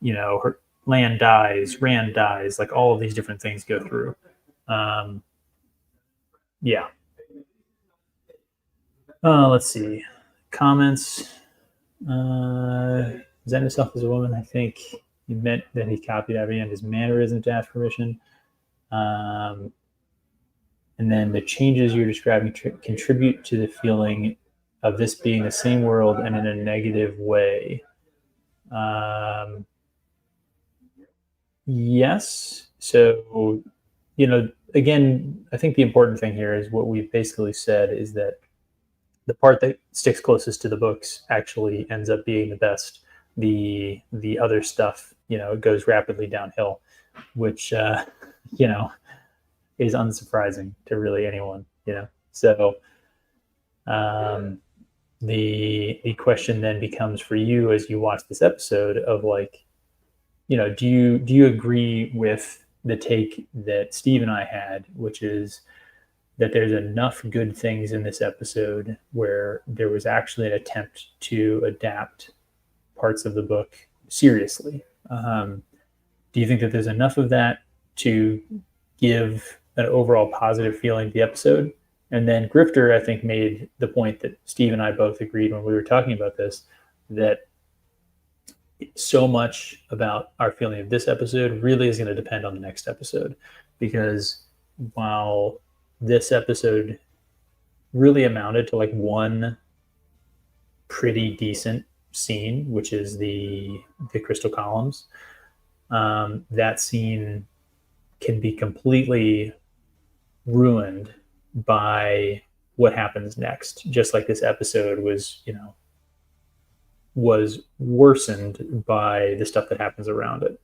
her Land dies, Rand dies, like all of these different things go through. Yeah. Let's see. Comments. Present himself as a woman. I think he meant that he copied Abby and his mannerism to ask permission. And then the changes you're describing contribute to the feeling of this being the same world and in a negative way. Yes. So, again, I think the important thing here is what we've basically said is that the part that sticks closest to the books actually ends up being the best. The other stuff, goes rapidly downhill, which, is unsurprising to really anyone, So the question then becomes for you as you watch this episode of like, do you agree with the take that Steve and I had, which is that there's enough good things in this episode where there was actually an attempt to adapt parts of the book seriously? Do you think that there's enough of that to give an overall positive feeling to the episode? And then Grifter, I think, made the point that Steve and I both agreed when we were talking about this, that so much about our feeling of this episode really is going to depend on the next episode. Because while this episode really amounted to like one pretty decent scene, which is the crystal columns. That scene can be completely ruined by what happens next. Just like this episode was, was worsened by the stuff that happens around it.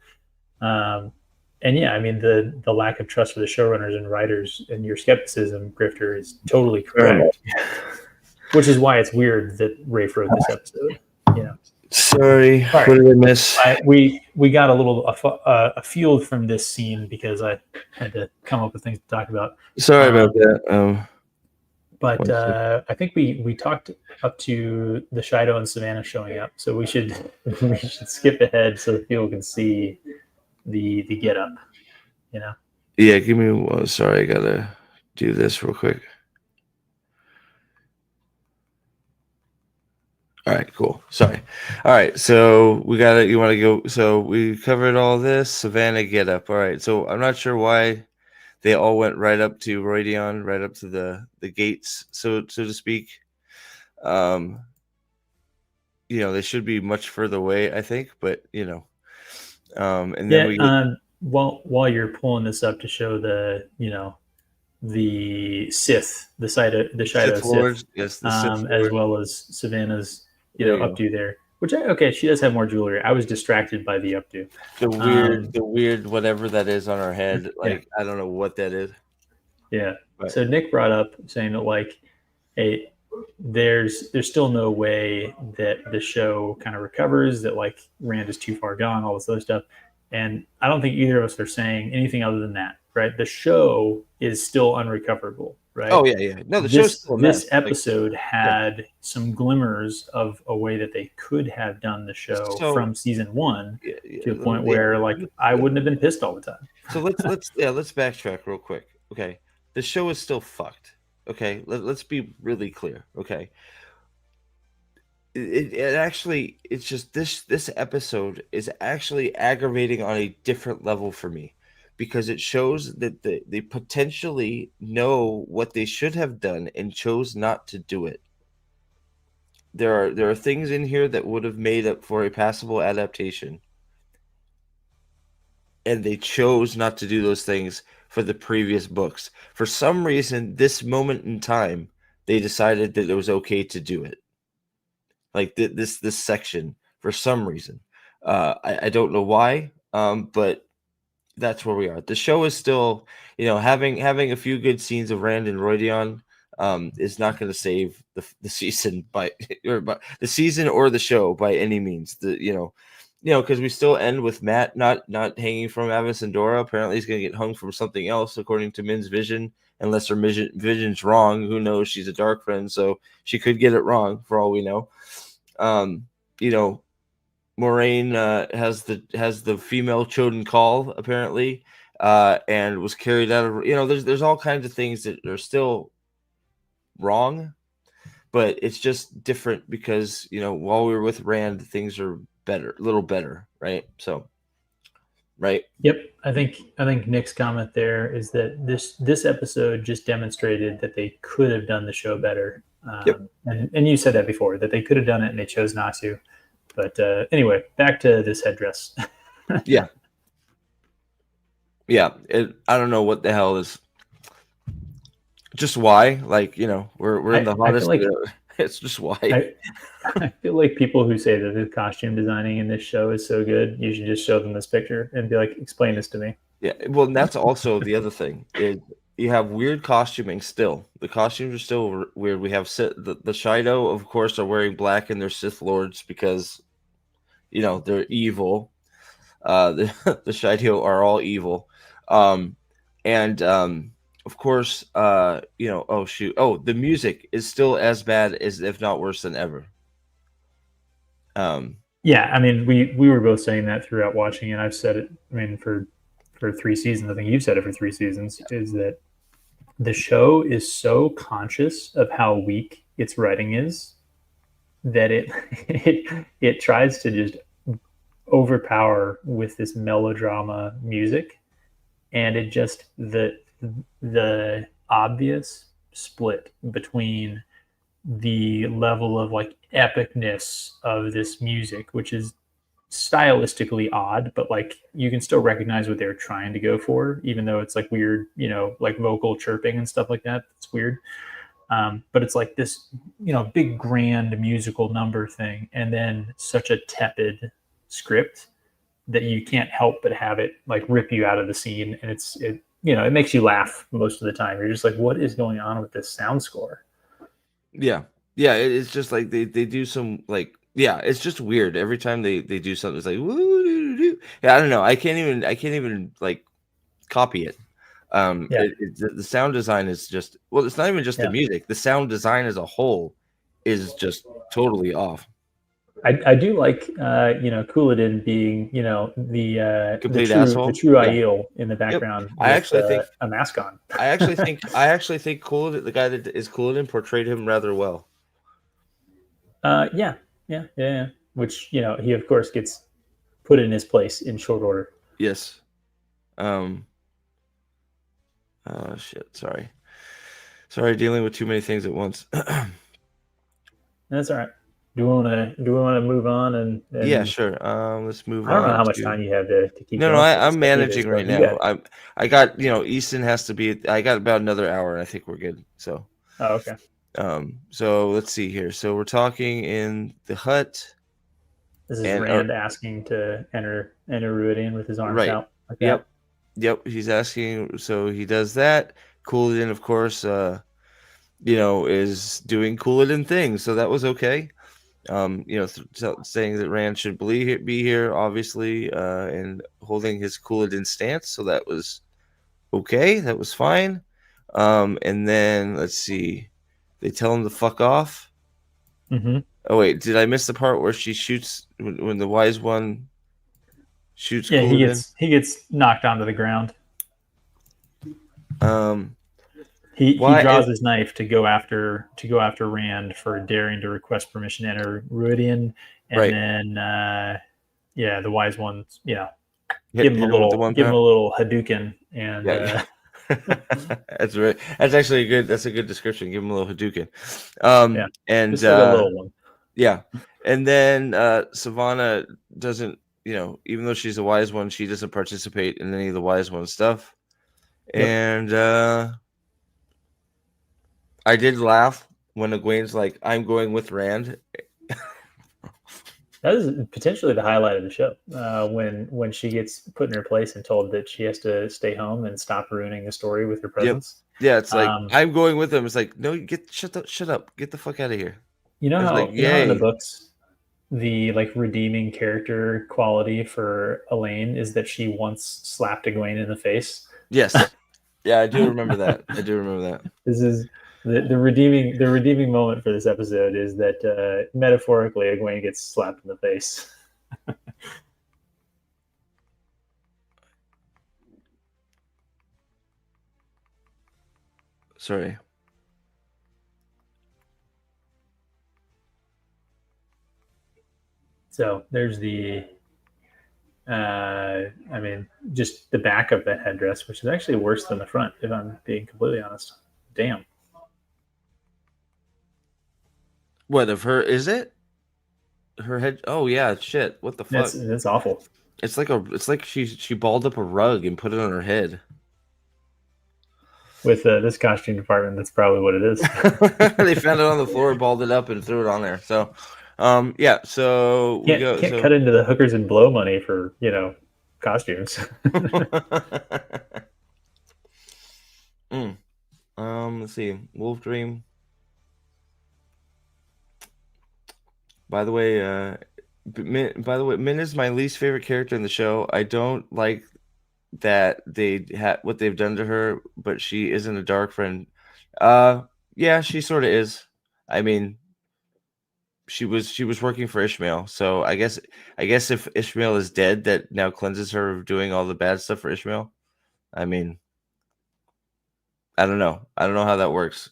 And yeah, I mean the lack of trust for the showrunners and writers and your skepticism, Grifter, is totally correct. Which is why it's weird that Rafe wrote this episode. Sorry, All right. what did I miss? We got a little afield from this scene because I had to come up with things to talk about. Sorry about that. But I think we talked up to the Shido and Savannah showing up, so we should skip ahead so that people can see the get up. Yeah, give me one. Sorry, I gotta do this real quick. All right, cool. Sorry. All right, so we got it. You want to go? So we covered all this. Savannah get up. All right. So I'm not sure why they all went right up to Roydion, right up to the gates, so to speak. They should be much further away, I think, but and then we get, while you're pulling this up to show the Sith, the Shido Sith Lords, yes, the Sith Lord. as well as Savannah's updo there. Which she does have more jewelry. I was distracted by the updo. The weird whatever that is on her head. Like I don't know what that is. Yeah. But. So Nick brought up saying that hey, there's still no way that the show kind of recovers, that Rand is too far gone, all this other stuff. And I don't think either of us are saying anything other than that, right? The show is still unrecoverable, right? Oh yeah. No, this episode had some glimmers of a way that they could have done the show from season 1 to the point where I wouldn't have been pissed all the time. So let's backtrack real quick. Okay, the show is still fucked. Okay, let's be really clear. Okay. It's just this episode is actually aggravating on a different level for me, because it shows that they potentially know what they should have done and chose not to do it. There are things in here that would have made up for a passable adaptation, and they chose not to do those things for the previous books. For some reason, this moment in time, they decided that it was okay to do it. Like this section, for some reason, I don't know why, but that's where we are. The show is still, having a few good scenes of Rand and Roydion is not going to save the season by the season or the show by any means. Because we still end with Matt not hanging from Avasandora. Apparently, he's going to get hung from something else, according to Min's vision. Unless her vision's wrong, who knows? She's a dark friend, so she could get it wrong for all we know. Moraine has the female Choden call apparently, and was carried out of. There's all kinds of things that are still wrong, but it's just different because while we were with Rand, things are better, a little better, right? So, right. Yep, I think Nick's comment there is that this episode just demonstrated that they could have done the show better. Yep. And you said that before, that they could have done it and they chose not to. But anyway, back to this headdress. Yeah. I don't know what the hell is. Just why? We're in the hottest. It's just why. I feel like people who say that the costume designing in this show is so good, you should just show them this picture and be like, explain this to me. Yeah, well, that's also the other thing. You have weird costuming still. The costumes are still weird. We have the Shido, of course, are wearing black and they're Sith Lords because, they're evil. The Shido are all evil. Of course, oh, shoot. Oh, the music is still as bad as, if not worse than ever. Yeah, I mean, we were both saying that throughout watching it. I've said it, I mean, for 3 seasons. I think you've said it for 3 seasons, is that the show is so conscious of how weak its writing is that it tries to just overpower with this melodrama music, and it just the obvious split between the level of like epicness of this music, which is stylistically odd, but like you can still recognize what they're trying to go for, even though it's like weird, like vocal chirping and stuff like that. It's weird. But it's like this, big grand musical number thing, and then such a tepid script that you can't help but have it like rip you out of the scene, and it makes you laugh most of the time. You're just like, what is going on with this sound score? Yeah, it's just like they do some like it's just weird every time they do something. It's like woo. Yeah, I don't know. I can't even like copy it. Yeah, The sound design is just it's not even just the yeah. music. The sound design as a whole is just totally off. I do like Couladin being the Complete true asshole. Yeah. Aiel in the Yep. background I with actually think a mask on. I actually think Coolidge, the guy that is Coolidge, portrayed him rather well. Yeah. Which he of course gets put in his place in short order. Yes. Oh shit. Sorry, dealing with too many things at once. That's all right. Do we want to move on Yeah, and sure. Let's move I don't know on how much to. time you have to keep No, going for this I'm stuff either. managing So right you now. got I got Easton has to be. I got about another hour, and I think we're good. So, oh okay. so let's see here. So we're talking in the hut, This is and Rand asking to enter Ruidian with his arms right. out like that. Yep, He's asking, so he does that. Coolidge, of course, is doing Coolidge things, so that was okay. Saying that Rand should be here, obviously, and holding his Coolidge stance, so that was okay. That was fine. And then let's see, they tell him to fuck off. Mm-hmm. Oh wait, did I miss the part where she shoots when the wise one shoots Yeah, he Coolidge? gets he gets knocked onto the ground. Um, He why? draws his knife to go after Rand for daring to request permission to enter Ruidian, and Right. then the wise ones, Hit him with the one give him a pound. little Hadouken, and Yeah. That's right. That's actually a good. That's a good description. Give him a little Hadouken. yeah, And just like a little one. yeah, and then Savannah doesn't. Even though she's a wise one, she doesn't participate in any of the wise one stuff. Yep. And I did laugh when Egwene's like, "I'm going with Rand." That is potentially the highlight of the show when she gets put in her place and told that she has to stay home and stop ruining the story with her Yep. presence. Yeah, it's like Um, I'm going with him. It's like, no, shut up, get the fuck out of here. I was like, you know how in the yay, books the like redeeming character quality for Elaine is that she once slapped Egwene in the face. yes, yeah, I do remember that. This is the redeeming moment for this episode is that metaphorically Egwene gets slapped in the face. Sorry. So there's just the back of that headdress, which is actually worse than the front, if I'm being completely honest. Damn. What of her? Is it her head? Oh yeah, shit. What the fuck? That's awful. It's like she balled up a rug and put it on her head. With this costume department, that's probably what it is. They found it on the floor, balled it up, and threw it on there. So, yeah. So we go. Can't So, cut into the hookers and blow money for costumes. let's see. Wolf Dream. By the way, Min is my least favorite character in the show. I don't like that they had what they've done to her, but she isn't a dark friend. Yeah, she sort of is. I mean, she was working for Ishmael, so I guess if Ishmael is dead, that now cleanses her of doing all the bad stuff for Ishmael. I mean, I don't know. I don't know how that works.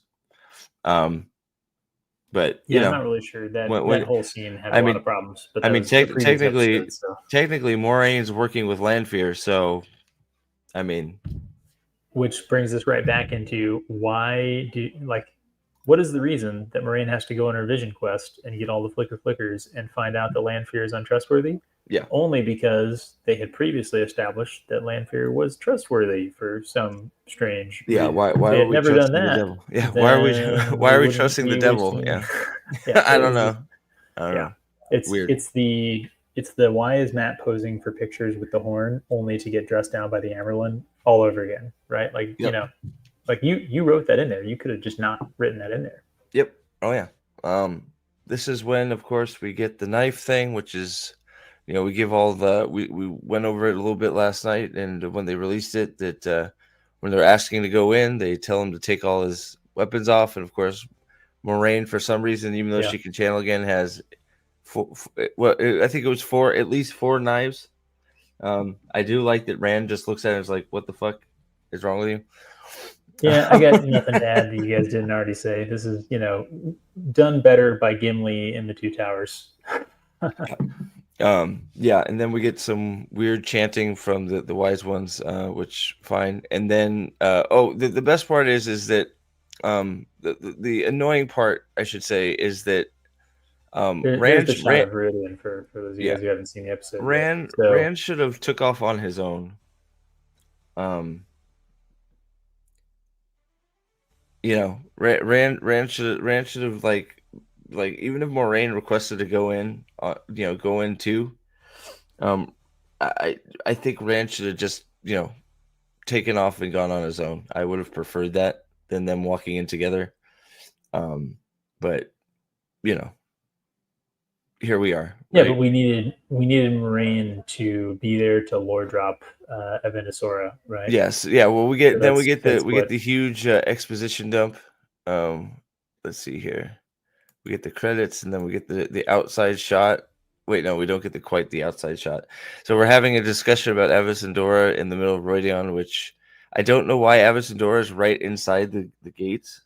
But Yeah, I'm not really sure that whole scene had I a lot mean, of problems. But I that mean, was the previous episode. So, technically, Moraine's working with Lanfear, so I mean, which brings us right back into why do like what is the reason that Moraine has to go on her vision quest and get all the flickers and find out that Lanfear is untrustworthy? Yeah. Only because they had previously established that Lanfear was trustworthy for some strange Yeah. reason. If Why they are had we never done trusting the that, devil? Yeah. then Why we are we wouldn't trusting the be devil? wasting. Yeah. Yeah, I it don't was know. just I don't yeah. know. It's Weird. it's the it's the why is Matt posing for pictures with the horn only to get dressed down by the Amerlin all over again, right? Like Yep. like you wrote that in there. You could have just not written that in there. Yep. Oh yeah. This is when, of course, we get the knife thing, which is, we give all we went over it a little bit last night, and when they released it, that when they're asking to go in, they tell him to take all his weapons off, and of course, Moraine, for some reason, even though Yeah. she can channel again, has well, I think it was at least four knives. I do like that Rand just looks at it and is like, "What the fuck is wrong with you?" Yeah, I got nothing to add that you guys didn't already say. This is, done better by Gimli in the Two Towers. Yeah, and then we get some weird chanting from the wise ones, which fine. And then the best part is that the annoying part, I should say, is that There's the shot of Rudian for those of you yeah, guys who haven't seen the episode yet. So Rand should have took off on his own. Rand should have like even if Moraine requested to go in, go in too. I think Rand should have just taken off and gone on his own. I would have preferred that than them walking in together. But here we are. yeah, Right? but we needed Moraine to be there to lore drop Avendasora, right? Yes. Yeah. Well, we get So we get what the huge exposition dump. Let's see here. We get the credits, and then we get the outside shot. Wait, no, we don't get quite the outside shot. So we're having a discussion about Avasandora in the middle of Roydion, which I don't know why Avasandora is right inside the gates.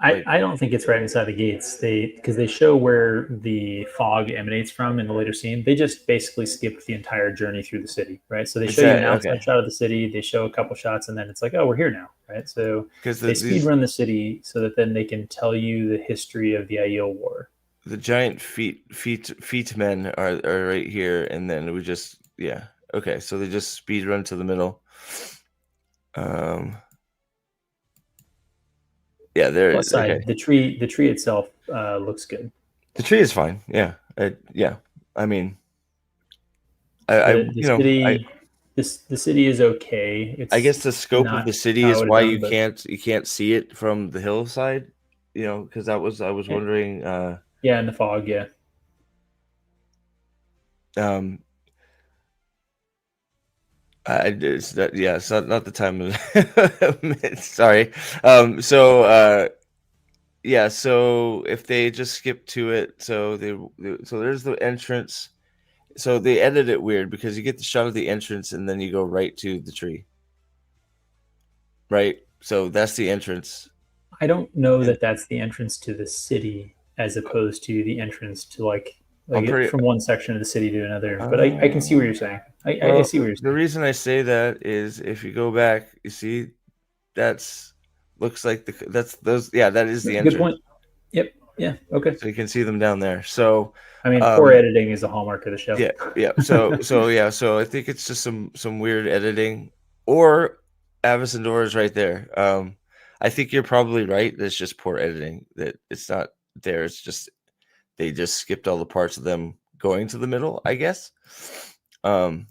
I don't think it's right inside the gates. Because they show where the fog emanates from in the later scene. They just basically skip the entire journey through the city, right? So they show you an outside shot of the city. They show a couple shots, and then it's like, oh, we're here now, right? So they speed run the city so that then they can tell you the history of the Aiel War. The giant feet men are right here, and then we just okay. So they just speed run to the middle. Yeah, there. Plus side, okay. The tree itself looks good. The tree is fine. Yeah, yeah. I mean, the city is okay. I guess the scope of the city is why you can't see it from the hillside. Because I was wondering. Yeah, in the fog. Yeah. It's not the time. Sorry. So if they just skip to it, so there's the entrance. So they edit it weird because you get the shot of the entrance and then you go right to the tree. Right. So that's the entrance. I don't know that that's the entrance to the city as opposed to the entrance to from one section of the city to another. But I can see what you're saying. I see what you're saying. The reason I say that is if you go back, you see, looks like that is the entrance. Good point. Yep. Yeah. Okay. So you can see them down there. So I mean, poor editing is a hallmark of the show. Yeah. Yeah. So I think it's just some weird editing, or Avasandora is right there. I think you're probably right. That's just poor editing. That it's not there. It's just they just skipped all the parts of them going to the middle, I guess. But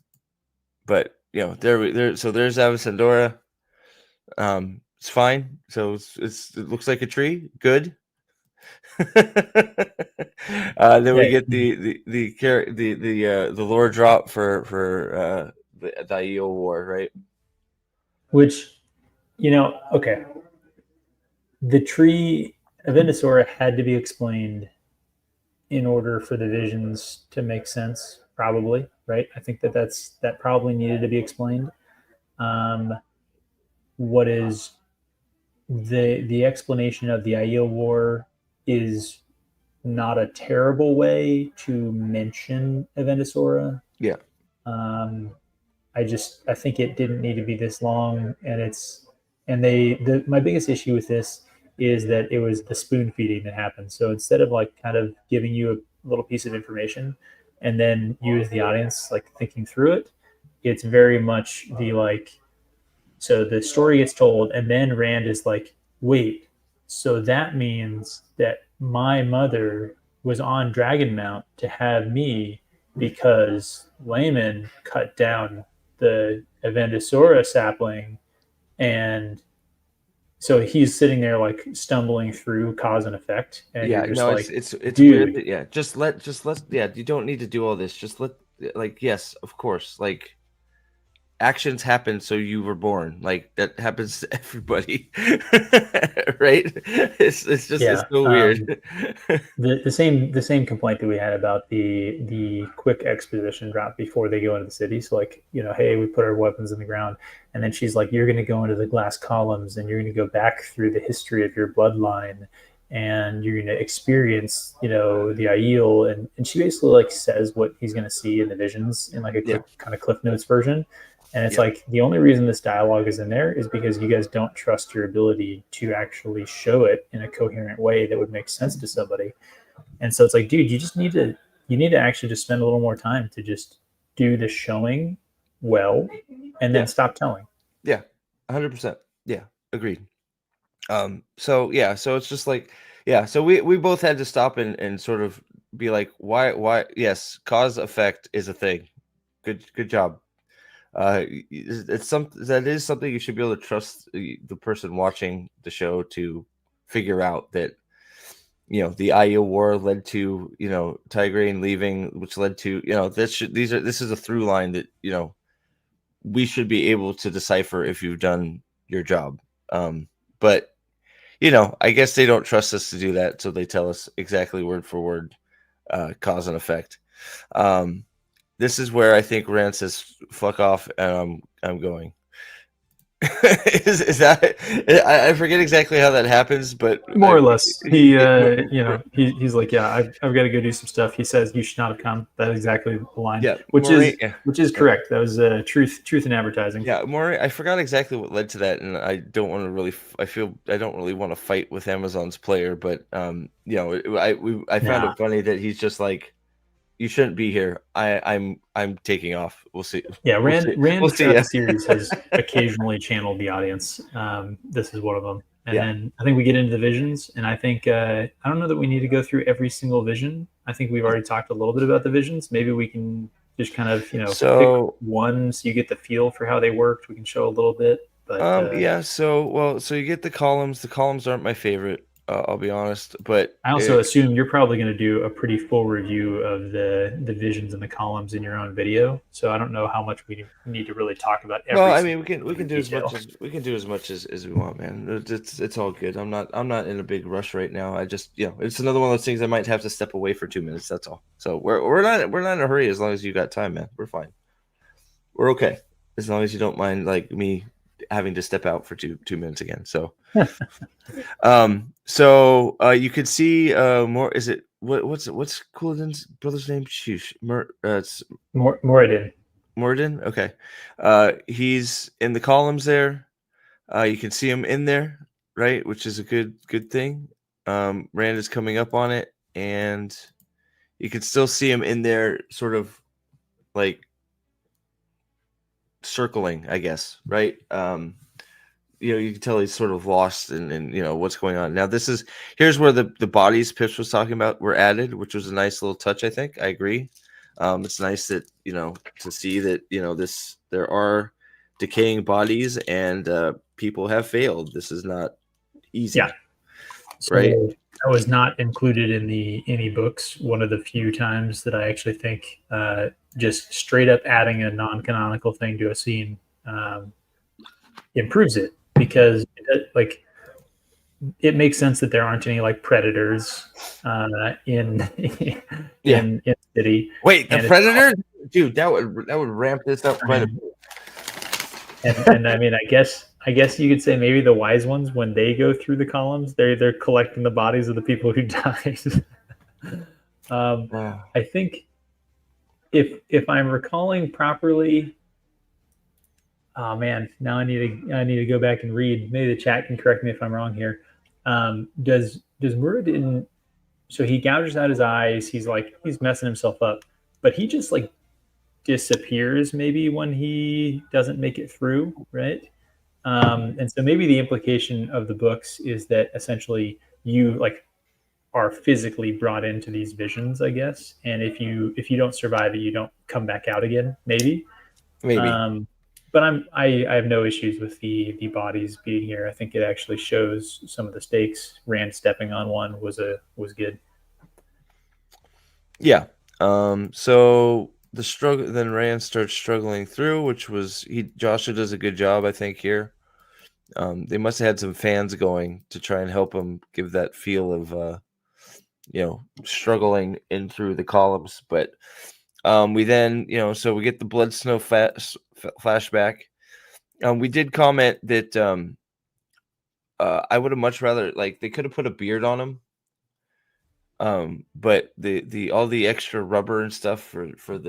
there. So there's Avasandora. It's fine. So it looks like a tree. Good. Then we get the lore drop for the Aiel War, right? Which, okay. The tree Avendasora had to be explained in order for the visions to make sense, probably, right? I think that probably needed to be explained. What is the explanation of the Aiel War is not a terrible way to mention Avendasora. Yeah. I think it didn't need to be this long, and my biggest issue with this is that it was the spoon feeding that happened. So instead of like kind of giving you a little piece of information and then you as the audience like thinking through it, it's very much the like, so the story gets told and then Rand is like, wait, so that means that my mother was on Dragonmount to have me because Layman cut down the Avendosora sapling, and so he's sitting there like stumbling through cause and effect, and you're Yeah, just no, like, it's weird dude, that yeah, just let yeah, you don't need to do all this. Just let like yes, of course. Like actions happen so you were born. Like that happens to everybody. Right? It's just it's yeah. so weird. The same complaint that we had about the quick exposition drop before they go into the city. So like, hey, we put our weapons in the ground, and then she's like, you're going to go into the glass columns, and you're going to go back through the history of your bloodline, and you're going to experience, the Aiel, and she basically like says what he's going to see in the visions in like a Yeah. quick kind of Cliff Notes version. And it's Yep. like the only reason this dialogue is in there is because you guys don't trust your ability to actually show it in a coherent way that would make sense to somebody. And so it's like, dude, you need to actually just spend a little more time to just do the showing well, and then Yeah. stop telling. Yeah. 100%. Yeah. Agreed. So yeah, so it's just like yeah, so we both had to stop and sort of be like, why yes, cause effect is a thing. Good job. It's something that is something you should be able to trust the person watching the show to figure out that the Aiel War led to Tigraine leaving, which led to this is a through line that we should be able to decipher if you've done your job. But I guess they don't trust us to do that, so they tell us exactly word for word cause and effect. This is where I think Rand says "fuck off" and I'm going. is that I forget exactly how that happens, but More or less, he's like, yeah, I've got to go do some stuff. He says, you should not have come. That's exactly the line, yeah, which Moraine, is yeah, which is yeah, correct. That was truth in advertising. yeah, Moraine. I forgot exactly what led to that, and I don't want to really. I feel I don't really want to fight with Amazon's player, but I found Nah, it funny that he's just like, you shouldn't be here. I'm taking off. We'll see. yeah. We'll Rand see. We'll Rand see throughout ya. the series has occasionally channeled the audience. This is one of them. And Yeah. then I think we get into the visions, and I think I don't know that we need to go through every single vision. I think we've already talked a little bit about the visions. Maybe we can just kind of pick So one so you get the feel for how they worked. We can show a little bit, but yeah, so you get the columns. The columns aren't my favorite, I'll be honest, but I also assume you're probably going to do a pretty full review of the visions and the columns in your own video. So I don't know how much we need to really talk about well, every I single mean, we can do as much detail. as we want, man. It's all good. I'm not in a big rush right now. I just it's another one of those things I might have to step away for 2 minutes. That's all. So we're not in a hurry as long as you got time, man. We're fine. We're okay as long as you don't mind like me having to step out for 2 minutes again. So you could see more. Is it what's Couladin's brother's name? Sheesh, it's Moradin. Morden. Okay, he's in the columns there. You can see him in there, right? Which is a good thing. Rand is coming up on it, and you can still see him in there, sort of like circling, I guess, right? You can tell he's sort of lost in what's going on. Now here's where the bodies Pips was talking about were added, which was a nice little touch. I think I agree. It's nice that to see that there are decaying bodies and people have failed. This is not easy, Yeah. So right? that was not included in the any books. One of the few times that I actually think just straight up adding a non-canonical thing to a scene improves it, because it makes sense that there aren't any like predators in Yeah. in the city. Wait, the And predator, dude, that would ramp this up quite a bit. and I mean, I guess you could say maybe the wise ones, when they go through the columns, they're collecting the bodies of the people who died. I think if I'm recalling properly, oh man, now I need to go back and read. Maybe the chat can correct me if I'm wrong here. Does Muradin? So he gouges out his eyes. He's messing himself up, but he just like disappears maybe when he doesn't make it through, right? And so maybe the implication of the books is that essentially you like are physically brought into these visions, I guess. And if you don't survive it, you don't come back out again, maybe. Maybe. But I have no issues with the bodies being here. I think it actually shows some of the stakes. Rand stepping on one was good. Yeah. So the struggle, then Rand starts struggling through, which was Joshua does a good job, I think, here. They must have had some fans going to try and help him give that feel of struggling in through the columns. But we then, so we get the Blood Snow flashback. We did comment that I would have much rather, like, they could have put a beard on him. But the all the extra rubber and stuff for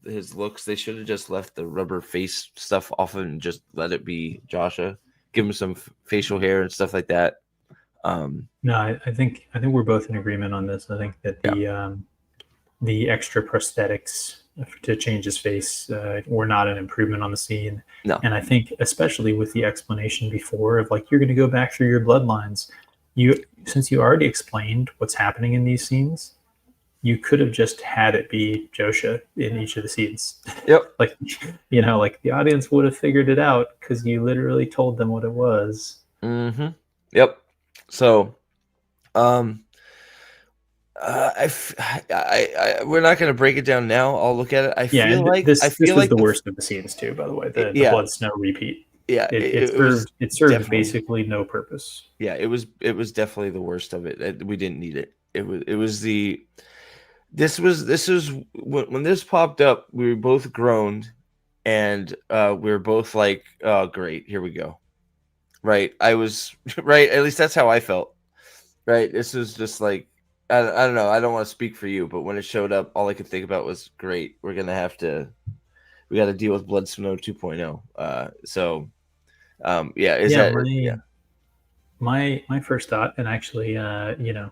his looks, they should have just left the rubber face stuff off and just let it be Joshua. Give him some facial hair and stuff like that. No, I think we're both in agreement on this. I think that the extra prosthetics to change his face were not an improvement on the scene. No. And I think especially with the explanation before of like you're going to go back through your bloodlines, since you already explained what's happening in these scenes, you could have just had it be Joshua in each of the scenes. Yep. Like like the audience would have figured it out because you literally told them what it was. Mm-hmm. Yep. So, we're not going to break it down now. I'll look at it. I feel like this was like the worst of the scenes too. By the way, the Blood Snow repeat. Yeah, it served basically no purpose. Yeah, it was definitely the worst of it. We didn't need it. This was when this popped up, we were both groaned, and we were both like, "Oh, great, here we go." Right? I was right. At least that's how I felt. Right? This was just like I don't know. I don't want to speak for you, but when it showed up, all I could think about was, "Great, we got to deal with Blood Snow 2.0." So. My first thought, and actually,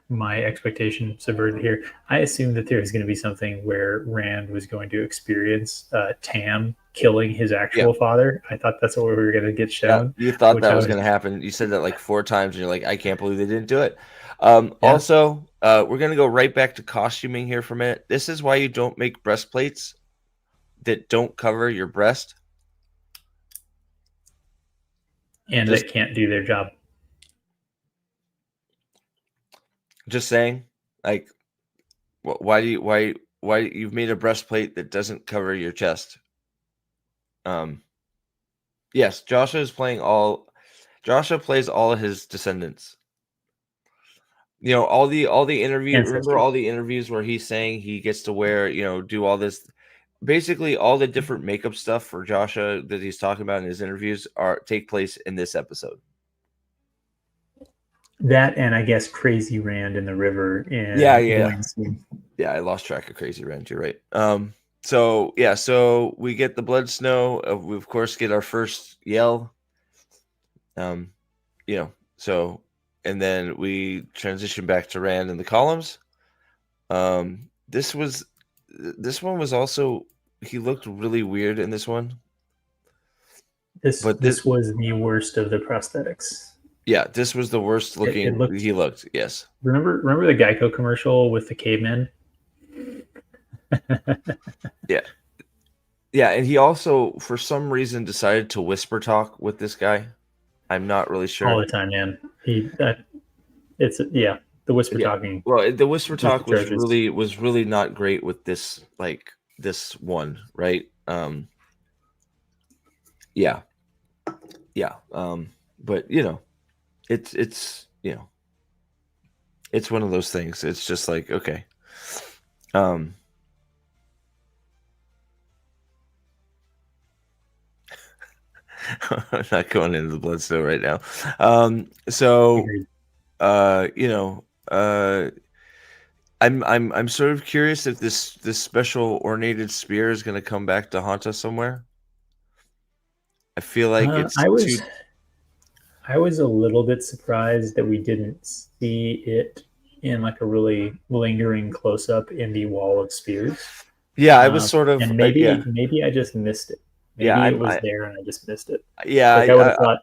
my expectation subverted here. I assumed that there was going to be something where Rand was going to experience Tam killing his actual father. I thought that's what we were going to get shown. Yeah, you thought that was going to happen. You said that like 4 times, and you're like, I can't believe they didn't do it. Also, we're going to go right back to costuming here for a minute. This is why you don't make breastplates that don't cover your breast. And that can't do their job. Just saying, like, why you've made a breastplate that doesn't cover your chest? Yes, Joshua plays all of his descendants. All the interviews. Remember all the interviews where he's saying he gets to wear, do all this. Basically, all the different makeup stuff for Joshua that he's talking about in his interviews take place in this episode. That, and I guess Crazy Rand in the river. I lost track of Crazy Rand. You're right. So we get the Blood Snow. We of course get our first yell. So, and then we transition back to Rand in the columns. This one was also, he looked really weird in this one. This was the worst of the prosthetics. Yeah, this was the worst looking he looked. Yes. Remember the Geico commercial with the caveman? Yeah. Yeah, and he also, for some reason, decided to whisper talk with this guy. I'm not really sure. All the time, man. The whisper talking. Well, the whisper talk was really not great with this, like this one, right? Yeah. But it's it's one of those things. It's just like, okay. I'm not going into the Blood Snow right now. I'm sort of curious if this special ornated spear is going to come back to haunt us somewhere. I feel like I was a little bit surprised that we didn't see it in like a really lingering close up in the wall of spears. Yeah, I was sort of And yeah, maybe I just missed it. yeah. Maybe it was there and I just missed it. Yeah, Like I would have thought,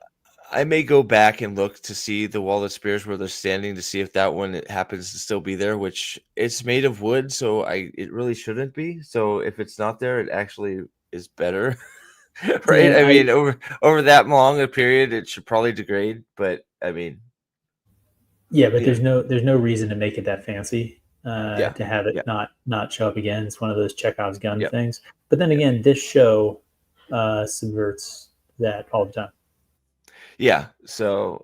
I may go back and look to see the wall of spears where they're standing to see if that one it happens to still be there. Which it's made of wood, so it really shouldn't be. So if it's not there, it actually is better, right? yeah, I I mean, over that long a period, it should probably degrade. But I mean, yeah, but you know, there's no reason to make it that fancy. yeah, To have it yeah, not show up again. It's one of those Chekhov's gun yeah, things. But then yeah. again, this show subverts that all the time. Yeah. So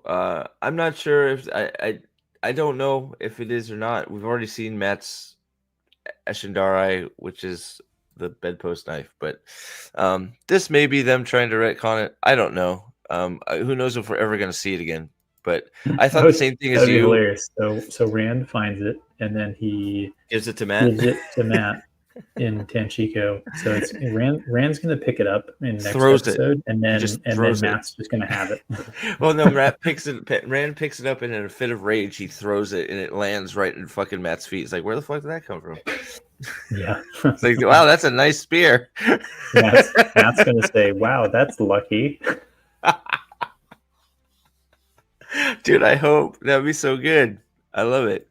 I'm not sure if I don't know if it is or not. We've already seen Matt's Eshendari, which is the bedpost knife, but this may be them trying to retcon it. I don't know. Who knows if we're ever going to see it again? But I thought the same thing That as would be you. hilarious. So Rand finds it and then he Gives it to Matt. gives it to Matt in Tanchico. So it's Rand's gonna pick it up in next Throws it. episode, He just and then throws it. Matt's just gonna have it. Well, no, Rand picks it up, and in a fit of rage, he throws it, and it lands right in fucking Matt's feet. It's like, where the fuck did that come from? Yeah. It's like, wow, that's a nice spear. Matt's gonna say, "Wow, that's lucky." Dude, I hope that'd be so good. I love it.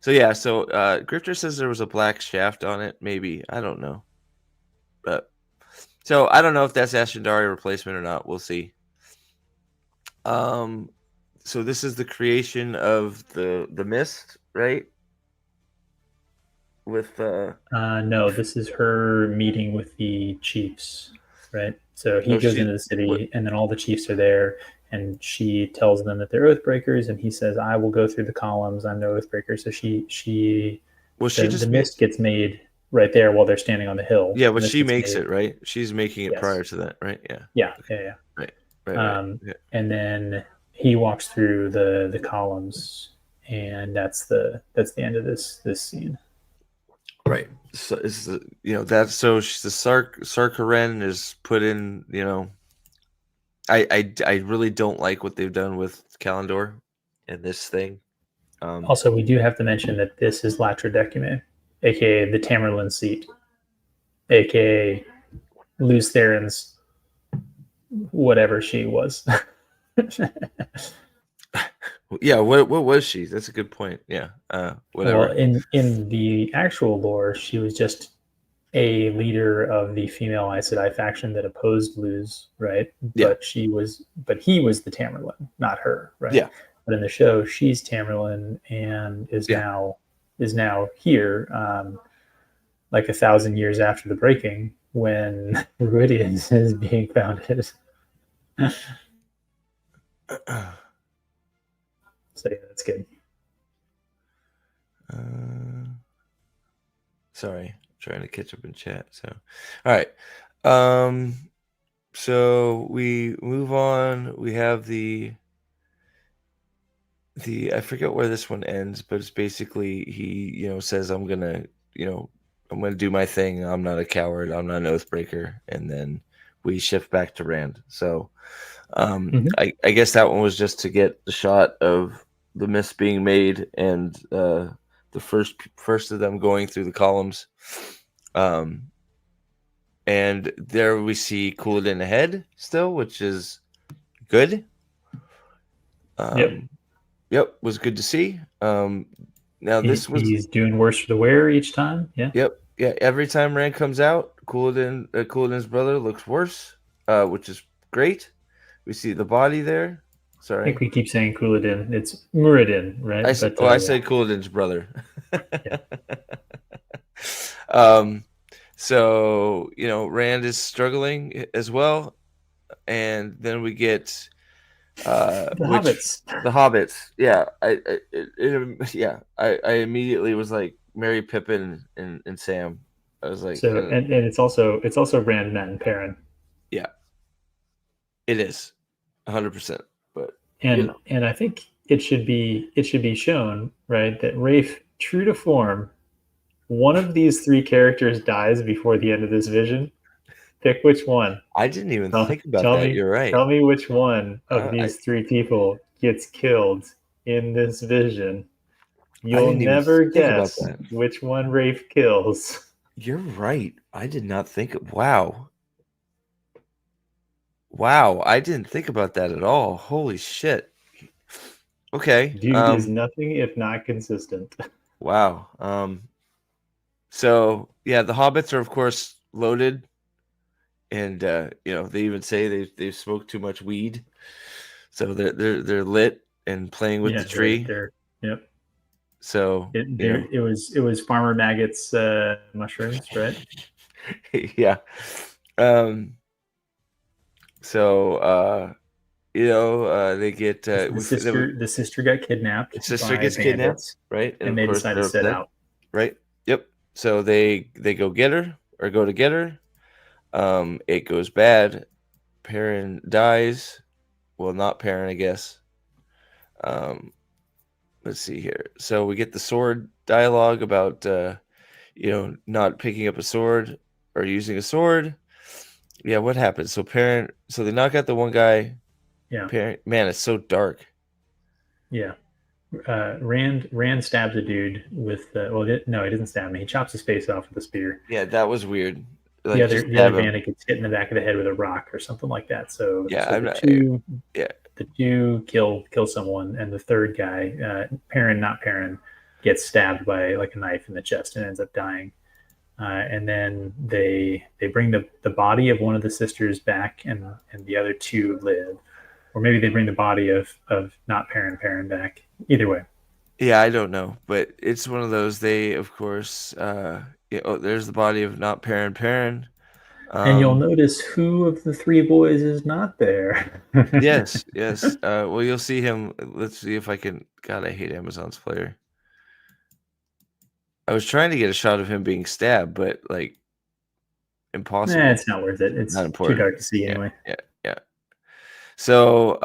So yeah, so Grifter says there was a black shaft on it. Maybe, I don't know, but so I don't know if that's Ashendari replacement or not. We'll see. So this is the creation of the mist, right? With No, this is her meeting with the chiefs, right? So he no, goes she into the what city, and then all the chiefs are there, and she tells them that they're oath breakers, and he says, "I will go through the columns. I'm no oath breaker." So she the just made. mist gets made right there while they're standing on the hill. Yeah, The but mist she gets makes made. it, right? She's making it Yes. prior to that, right? Yeah. Yeah. Okay. Yeah. Yeah. Right. Right. Yeah. And then he walks through the columns, and that's the end of this scene. Right. So is the that's so the Sarkaren is put in. I really don't like what they've done with Kalendor and this thing. Also, we do have to mention that this is Latrodecime, aka the Tamerlane seat, aka Luz Theron's whatever she was. Yeah, what was she? That's a good point. Yeah. Well, Whatever. in the actual lore, she was just a leader of the female Aes Sedai faction that opposed Luz, right? Yeah. But he was the Tamerlane, not her, right? Yeah. But in the show, she's Tamerlane and is Yeah. now here, like 1,000 years after the breaking, when Ruidians is being founded. So yeah, that's good. Sorry, trying to catch up in chat. So, all right. So we move on. We have the I forget where this one ends, but it's basically he says I'm gonna do my thing. I'm not a coward. I'm not an oathbreaker. And then we shift back to Rand. So I guess that one was just to get the shot of the mist being made and the first of them going through the columns. And there we see Couladin ahead still, which is good. Yep, was good to see. Now he's doing worse for the wear each time. Yeah. Yep. Yeah. Every time Rand comes out, Couladin's brother looks worse, which is great. We see the body there. Sorry. I think we keep saying Couladin. It's Muradin, right? I say Couladin's brother. Yeah. So Rand is struggling as well, and then we get Hobbits. The Hobbits. Yeah, I immediately was like Mary, Pippin, and Sam. I was like, so and it's also Rand, Matt, and Perrin. Yeah, it is 100%. But and I think it should be shown, right, that Rafe, true to form, one of these three characters dies before the end of this vision. Pick which one. I didn't even Tell, think about tell that. me, You're right. tell me which one of I these three people gets killed in this vision. I You'll didn't even never think about guess that. which one Rafe kills. You're right. I did not think. Wow. Wow. I didn't think about that at all. Holy shit. Okay. Dude is nothing if not consistent. Wow. So yeah, the hobbits are of course loaded, and they even say they've smoked too much weed, so they're lit and playing with Yeah, the tree. they're yep. So It was Farmer Maggot's mushrooms, right? yeah. Um. So they get The sister got kidnapped his sister by gets kidnapped, bandits, right? And and of they course decide to they're set upset, out. right? Yep. So they go get her or go to get her. It goes bad. Perrin dies. Well, not Perrin, I guess. Um, let's see here. So we get the sword dialogue about not picking up a sword or using a sword. Yeah, what happens? So Perrin, so they knock out the one guy. Yeah, Perrin, man, it's so dark. yeah. Rand stabs a dude with no, he doesn't stab him. He chops his face off with a spear. Yeah, that was weird. The Like other just the other stab him. bandit gets hit in the back of the head with a rock or something like that. So Yeah, so I'm the not. two Yeah, the two kill someone, and the third guy, Perrin, not Perrin, gets stabbed by like a knife in the chest and ends up dying. And then they bring the body of one of the sisters back, and the other two live, or maybe they bring the body of not Perrin back. Either way, yeah, I don't know, but it's one of those. They, of course, there's the body of not Perrin. and you'll Um, notice who of the three boys is not there. yes, yes. Well, you'll see him. Let's see if I can. God, I hate Amazon's player. I was trying to get a shot of him being stabbed, but like impossible. It's not worth it. Not It's too important. dark to see Yeah, anyway. yeah, yeah. So,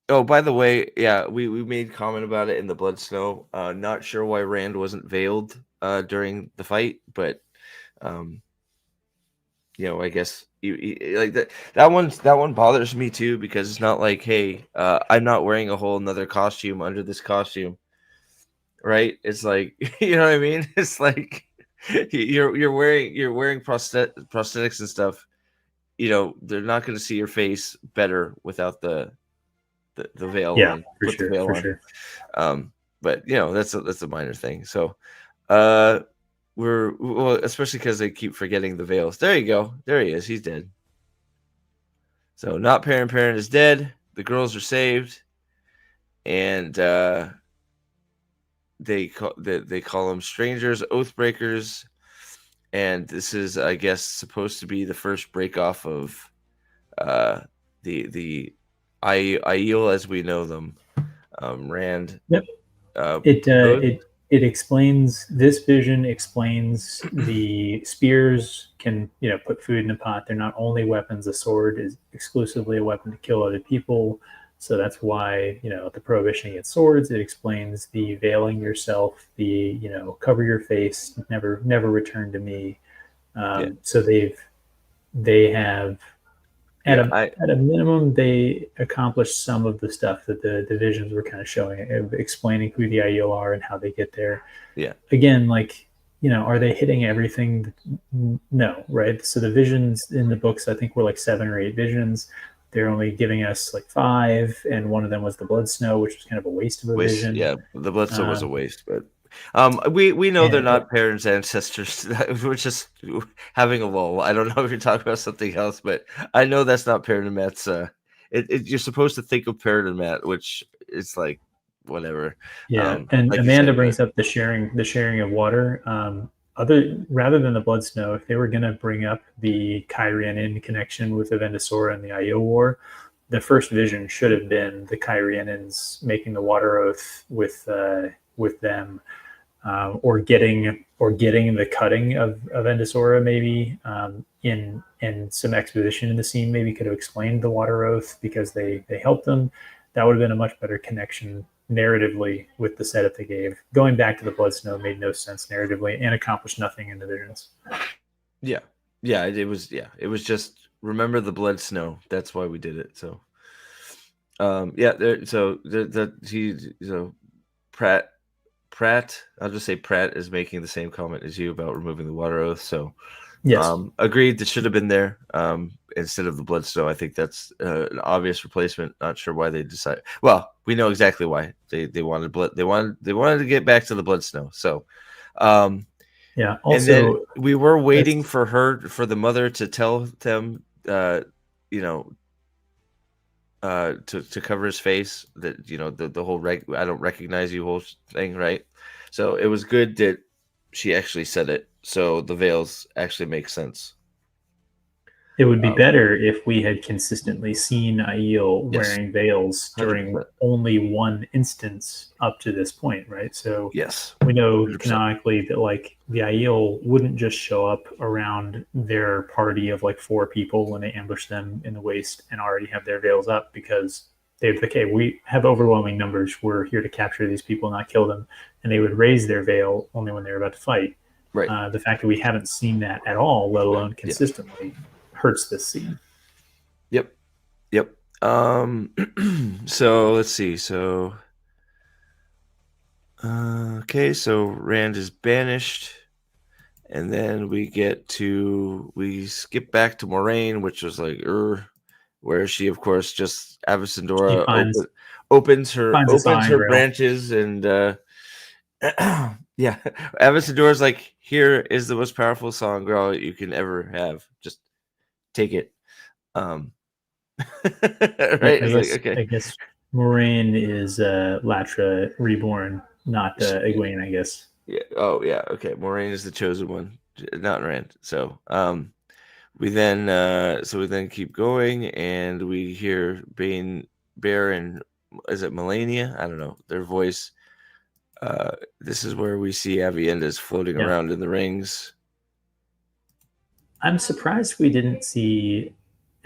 oh, by the way, yeah, we made comment about it in the Blood Snow. Not sure why Rand wasn't veiled during the fight, but um, I guess like that one bothers me too because it's not like, hey, I'm not wearing a whole another costume under this costume, right? It's like you know what I mean. It's like you're wearing prosthetics and stuff. They're not going to see your face better without the veil Yeah, on. for Put the sure, veil for on. sure. But that's a minor thing. So, uh, especially because they keep forgetting the veils. There you go. There he is. He's dead. So not Perrin is dead. The girls are saved, and they call them strangers, oath breakers, and this is, I guess, supposed to be the first break off of uh, the Aiel as we know them. Rand. Yep. Uh, It uh, Road? it it explains this vision explains the spears can put food in a pot. They're not only weapons. A sword is exclusively a weapon to kill other people. So that's why the prohibition against swords. It explains the veiling yourself, the cover your face, never return to me. Yeah, So they have at yeah, a at a minimum, they accomplished some of the stuff that the divisions were kind of showing, explaining who the IEL are and how they get there. yeah, Again, like are they hitting everything? No, right? So the visions in the books, I think, were like 7 or 8 visions. They're only giving us like 5, and one of them was the blood snow, which was kind of a waste of a waste. vision. Yeah, the Bloodstone was a Um, waste, but we know they're and not parents' ancestors. We're just having a lull. I don't know if you're talking about something else, but I know that's not Perrin and Matt's. You're supposed to think of Perrin and Matt, which is like whatever. Yeah, and Like you Amanda said, but brings up the sharing of water. Other Rather than the blood snow, if they were going to bring up the Kyrian in connection with the Vendosora and the Aiel War, the first vision should have been the Kyrianins making the water oath with them, or getting the cutting of Endosora maybe in some exposition in the scene maybe could have explained the water oath because they helped them. That would have been a much better connection narratively with the setup they gave. Going back to the blood snow made no sense narratively and accomplished nothing in the visions. yeah, Yeah, it was just remember the blood snow. That's why we did it. So yeah, so Pratt Pratt, I'll just say Pratt is making the same comment as you about removing the water oath. So Yes. agreed, that should have been there instead of the blood snow. I think that's an obvious replacement. Not sure why they decided. Well, we know exactly why they wanted blood. They wanted to get back to the blood snow. So, um, Yeah. and then Also, we were waiting that's for the mother to tell them, you know, to cover his face, that the whole I don't recognize you whole thing, right? So it was good that she actually said it, so the veils actually make sense. it would be um, better if we had consistently seen Aiel yes, wearing veils during 100%. only one instance up to this point, right? So Yes, we know 100%. canonically that like the Aiel wouldn't just show up around their party of like four people when they ambush them in the waste and already have their veils up because they'd be, okay, we have overwhelming numbers. We're here to capture these people, not kill them. And they would raise their veil only when they're about to fight. Right. The fact that we haven't seen that at all, let alone Yeah. consistently, hurts this scene. Yep. Yep. So let's see. So okay, so Rand is banished. And then we skip back to Moraine, which was like, where she, of course, just She Avicendora finds a opens sawing her rail. branches, and yeah, Avicendora's like, here is the most powerful song girl you can ever have. Just take it. Um, right? Yeah, It's like, okay, I guess Moraine is Latra reborn, not Egwene. I guess. yeah. Oh, yeah. Okay, Moraine is the chosen one, not Rand. So, we then keep going, and we hear Bear, and is it Melania? I don't know their voice. This is where we see Aviendha's floating Yeah, around in the rings. I'm surprised we didn't see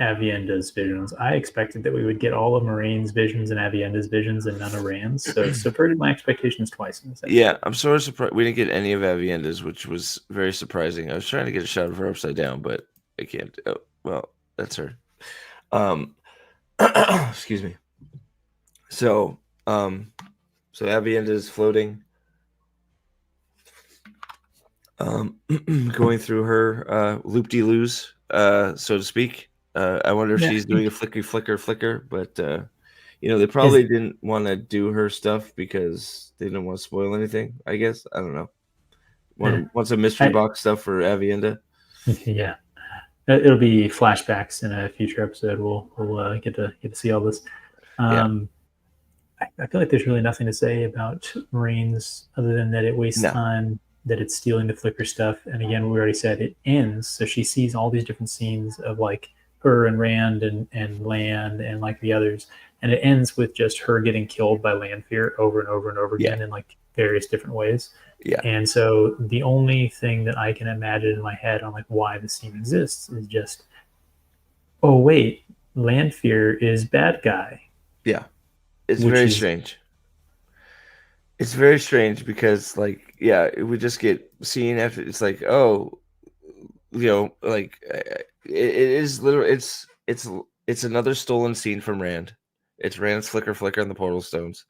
Avienda's visions. I expected that we would get all of Moraine's visions and Avienda's visions and none of Rand's. So subverted my expectations twice in this Yeah, episode. I'm sort of surprised we didn't get any of Aviendha's, which was very surprising. I was trying to get a shot of her upside down, but I can't. Oh, well, that's her. Um, excuse me. So, so Aviendha is floating, going through her loop-de-loos, so to speak. I wonder if Yeah, she's doing a flicker, but they is probably didn't want to do her stuff because they didn't want to spoil anything. I guess, I don't know. eh, Want some mystery I, box stuff for Avienda? yeah. It'll be flashbacks in a future episode. We'll get to see all this. Yeah. Um, I feel like there's really nothing to say about Marines other than that it wastes No. time, that it's stealing the flicker stuff. And again, we already said it ends. So she sees all these different scenes of like her and Rand and Land and like the others. And it ends with just her getting killed by Landfear over and over and over Yeah. again in like various different ways. Yeah. And so the only thing that I can imagine in my head on like why the scene exists is just, oh wait, Landfear is bad guy, Yeah. It's which very is strange. It's very strange because, like, yeah, we just get scene after. It's like, oh, like it is literally. It's another stolen scene from Rand. It's Rand's flicker on the portal stones.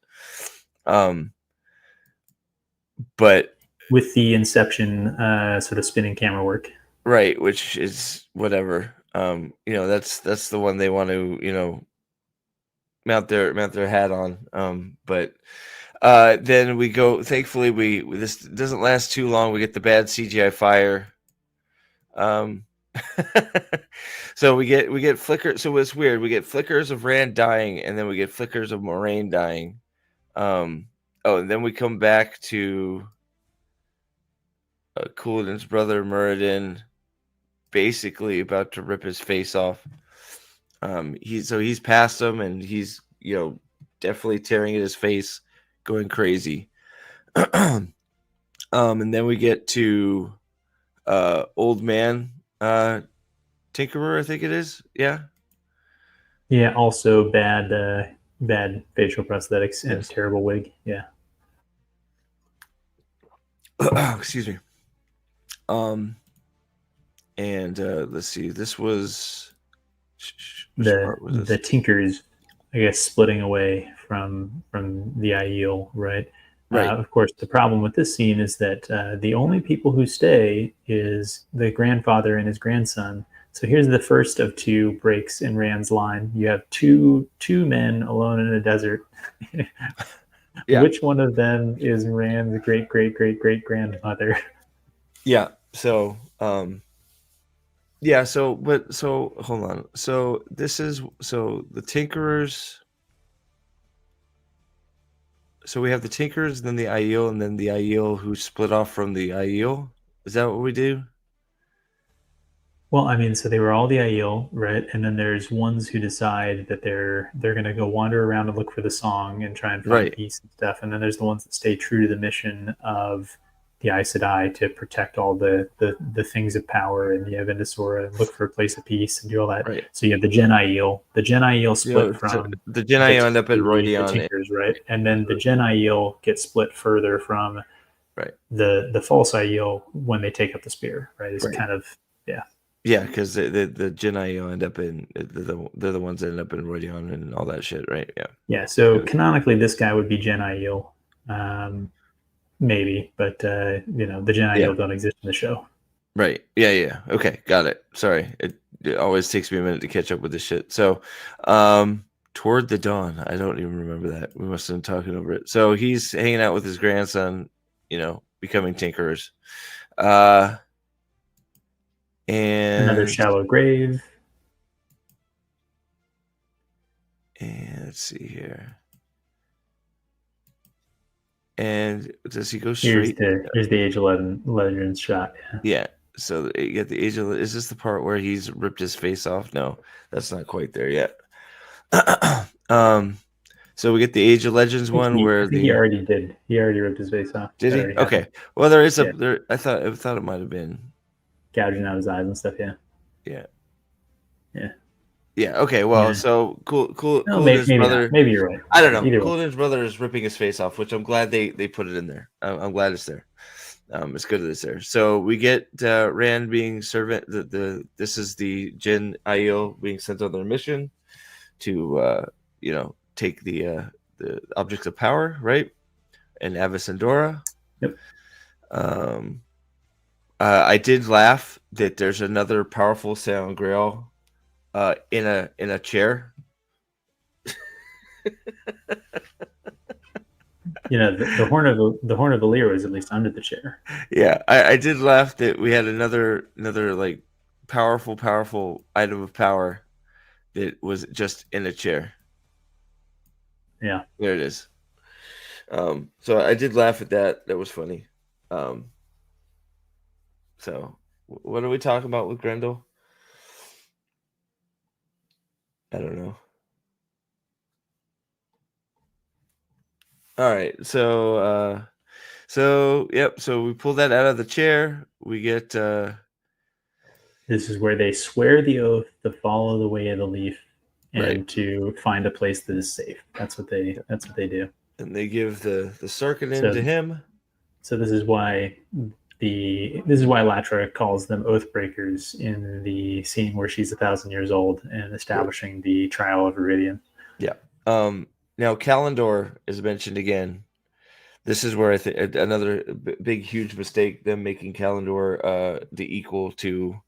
But with the Inception sort of spinning camera work. right, which is whatever. That's the one they want to mount their hat on. But then we go. Thankfully, this doesn't last too long. We get the bad CGI fire. Um, so we get flicker. So it's weird. We get flickers of Rand dying, and then we get flickers of Moraine dying. And then we come back to Couladin's brother Muradin, basically about to rip his face off. He's past him, and he's definitely tearing at his face, going crazy. And then we get to old man Tinkerer, I think it is. Yeah. Yeah, also bad facial prosthetics and Yes. terrible wig. Yeah. Excuse me. Um And let's see, this was which The part was the this? Tinkers, I guess, splitting away from the Aiel, right? Right. Of course, the problem with this scene is that the only people who stay is the grandfather and his grandson. So here's the first of two breaks in Rand's line. You have two men alone in a desert. Yeah. Which one of them is Rand's great great great great grandmother? Yeah. So yeah, so hold on. So this is so the Tinkerers. So we have the Tinkers, then the Aiel, and then the Aiel who split off from the Aiel. Is that what we do? Well, I mean, so they were all the Aiel, right? And then there's ones who decide that they're going to go wander around and look for the song and try and find Right. peace and stuff. And then there's the ones that stay true to the mission of the Aes Sedai to protect all the things of power and the Avendasora and look for a place of peace and do all that. Right. So you have the Gen Aiel. The Gen Aiel You know, split from the Jedi end up at the Roidion. Tinkers, right? And then the Gen Aiel get split further from Right. the false Aiel when they take up the spear, right? It's Right. kind of yeah. Yeah, because the Jedi end up in they're the ones that end up in Roidion and all that shit, right? Yeah. Yeah, so canonically, this guy would be Gen Aiel, maybe, but the Gen Aiel don't exist in the show. Right. Yeah. Yeah. Okay. Got it. Sorry. It always takes me a minute to catch up with this shit. So, toward the dawn. I don't even remember that. We must have been talking over it. So he's hanging out with his grandson. Becoming tinkerers. Another And shallow grave. let's see here. And does he go Here's straight? the Age 11 Legends shot. Yeah. So you get the Age of. Is this the part where he's ripped his face off? No, that's not quite there yet. So we get the Age of Legends one where I think he already did. He already ripped his face off. Did he? Already Okay. happened. Well, there is Yeah. there. I thought it might have been. Gouging out his eyes and stuff. Yeah. Yeah. Yeah. Yeah. Okay. Well, Yeah. so cool. No, His maybe brother. not. Maybe you're right. I don't know. Either way. Coolidge's brother is ripping his face off, which I'm glad they put it in there. I'm glad it's there. It's good that it's there. So we get Rand being servant. This is the Jin Aiel being sent on their mission to take the objects of power, right? And Avacendora. Yep. I did laugh that there's another powerful Sound Grail in a chair. The horn of Valyr was at least under the chair. Yeah, I did laugh that we had another like powerful item of power that was just in a chair. Yeah, there it is. So I did laugh at that. That was funny. So what are we talking about with Grendel? I don't know. All right, so yep. So we pull that out of the chair. We get. This is where they swear the oath to follow the way of the leaf and to find a place that is safe. That's what they do. And they give the Sarkhanen to him. So this is why Latra calls them oath breakers in the scene where she's 1,000 years old and establishing the trial of Iridian. Yeah. Now Kalendor is mentioned again. This is where I think another big, huge mistake, them making Kalendor the equal to,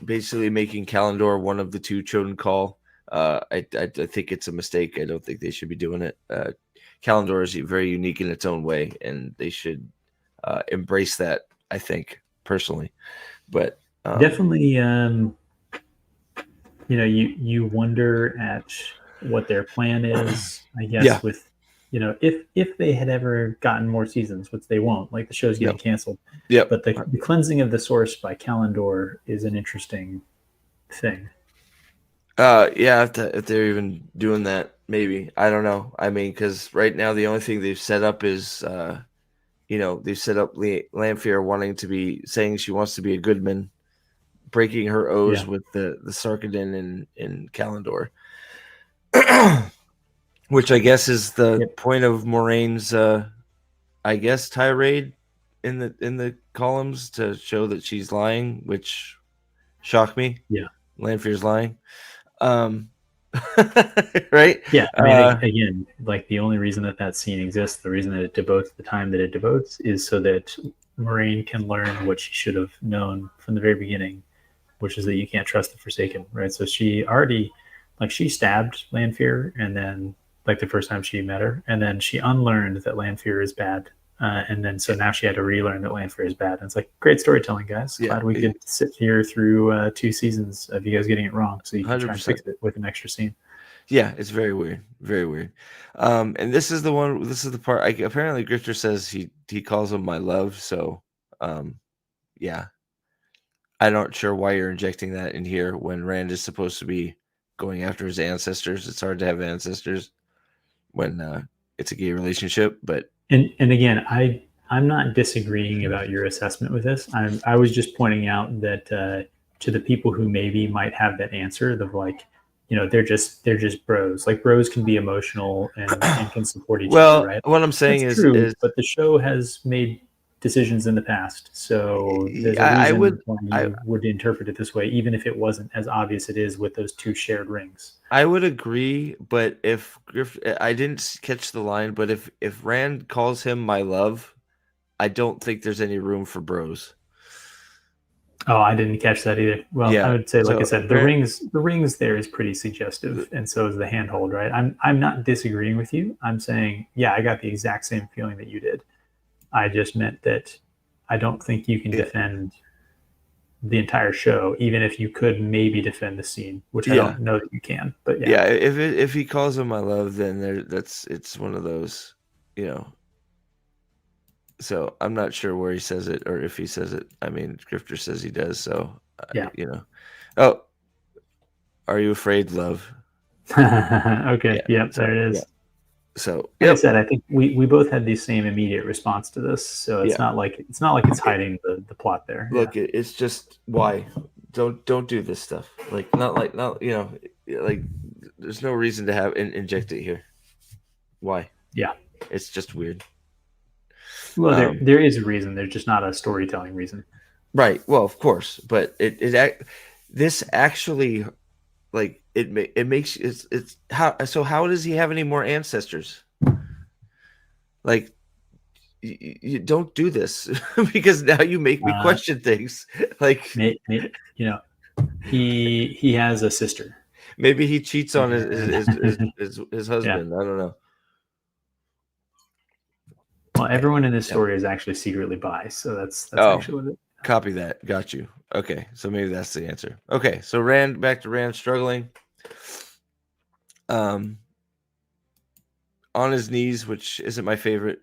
basically making Kalendor one of the two chosen call. I think it's a mistake. I don't think they should be doing it. Kalendor is very unique in its own way, and they should embrace that, I think, personally. But definitely, you wonder at what their plan is, I guess, with if they had ever gotten more seasons, which they won't, like the show's getting canceled. Yeah. But the cleansing of the source by Kalendor is an interesting thing. Yeah, if they're even doing that, maybe. I don't know. I mean, because right now the only thing they've set up is they've set up Lanfear wanting to be saying she wants to be a Goodman, breaking her oaths with the Sarkhanen in Kalendor. Which I guess is the point of Moraine's, tirade, in the columns to show that she's lying, which shocked me. Yeah. Lanfear's lying. Um, right? Yeah, I mean, again, like the only reason that that scene exists, the reason that it devotes the time that it devotes, is so that Moraine can learn what she should have known from the very beginning, which is that you can't trust the Forsaken, right? So she already, like, she stabbed Lanfear, and then, like, the first time she met her, and then she unlearned that Lanfear is bad. And then so now she had to relearn that Lanfear is bad. And it's like great storytelling, guys. Yeah, Glad we could sit here through 2 seasons of you guys getting it wrong, so you can try and 100%. fix it with an extra scene. Yeah, it's very weird, very weird. And this is the one. This is the part. Apparently, Grifter says he calls him my love. So, yeah, I'm not sure why you're injecting that in here when Rand is supposed to be going after his ancestors. It's hard to have ancestors when it's a gay relationship, but And again, I'm not disagreeing about your assessment with this. I was just pointing out that to the people who maybe might have that answer, of like, they're just bros. Like bros can be emotional and can support each other, well, right? what I'm saying That's true, is but the show has made decisions in the past, so there's a I reason would why I you would interpret it this way, even if it wasn't as obvious it is with those two shared rings. I would agree, but if I didn't catch the line, but if Rand calls him my love, I don't think there's any room for bros. Oh, I didn't catch that either. Well, I Yeah. would say, like I So said, the rings there is pretty suggestive, and so is the handhold, right? I'm not disagreeing with you. I'm saying, yeah, I got the exact same feeling that you did. I just meant that I don't think you can yeah, defend the entire show, even if you could maybe defend the scene, which I yeah, don't know that you can. But yeah, yeah. If he calls him my love, then it's one of those, you know. So I'm not sure where he says it or if he says it. I mean, Grifter says he does. So yeah. you know. Oh, are you afraid, love? Okay, Yeah. yep, So there it yeah. is. So Like I yep. said, I think we both had the same immediate response to this, so Yeah. it's not like it's hiding the plot there. Yeah. Look, it's just why don't do this stuff. Not like there's no reason to have inject it here. Why? Yeah. It's just weird. Well, there is a reason. There's just not a storytelling reason. Right. Well, of course, but this actually like it makes it's how so how does he have any more ancestors? Like you don't do this because now you make me Uh, question things. Like you know, he has a sister. maybe he cheats on his Yeah. husband. I don't know. Well, everyone in this Yep. story is actually secretly bi, so that's Oh, actually what it. copy that. Got you. Okay, so maybe that's the answer. Okay, so Rand back to Rand struggling. Um, on his knees, which isn't my favorite.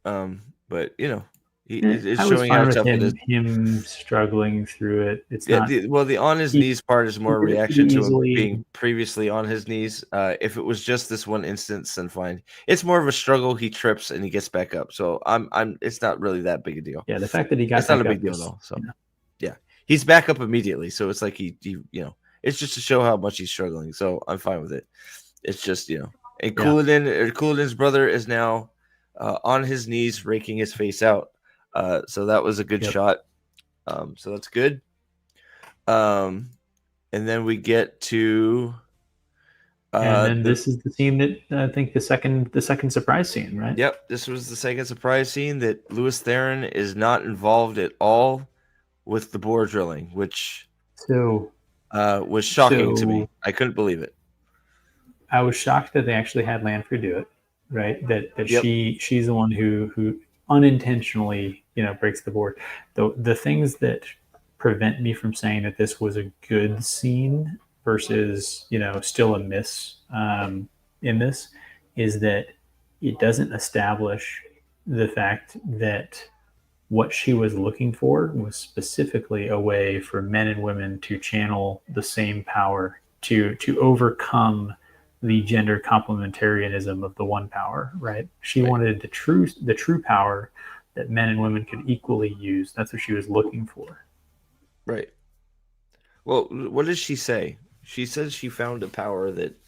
But it's I was showing how fine with tough it is. him struggling through it. It's Yeah, not the on his he knees part is more a pretty reaction to him easily. being previously on his knees. If it was just this one instance, then fine. It's more of a struggle. He trips and he gets back up. So I'm. It's not really that big a deal. Yeah, the fact that he got It's not a back big up deal was, though. So yeah, he's back up immediately. So it's like he it's just to show how much he's struggling. So I'm fine with it. It's just and yeah, Couladin's brother is now on his knees, raking his face out. So that was a good yep. shot. So that's good. And then we get to And then this is the scene that I think the second surprise scene, right? yep, this was the second surprise scene that Lewis Theron is not involved at all with the bore drilling, which So was shocking to me. so I couldn't believe it. I was shocked that they actually had Lanford do it, right? That Yep. she's the one who unintentionally breaks the board. The things that prevent me from saying that this was a good scene versus still a miss in this is that it doesn't establish the fact that what she was looking for was specifically a way for men and women to channel the same power to overcome the gender complementarianism of the one power, right? She Right. wanted the true power that men and women could equally use. That's what she was looking for. Right. Well, what does she say? She says she found a power that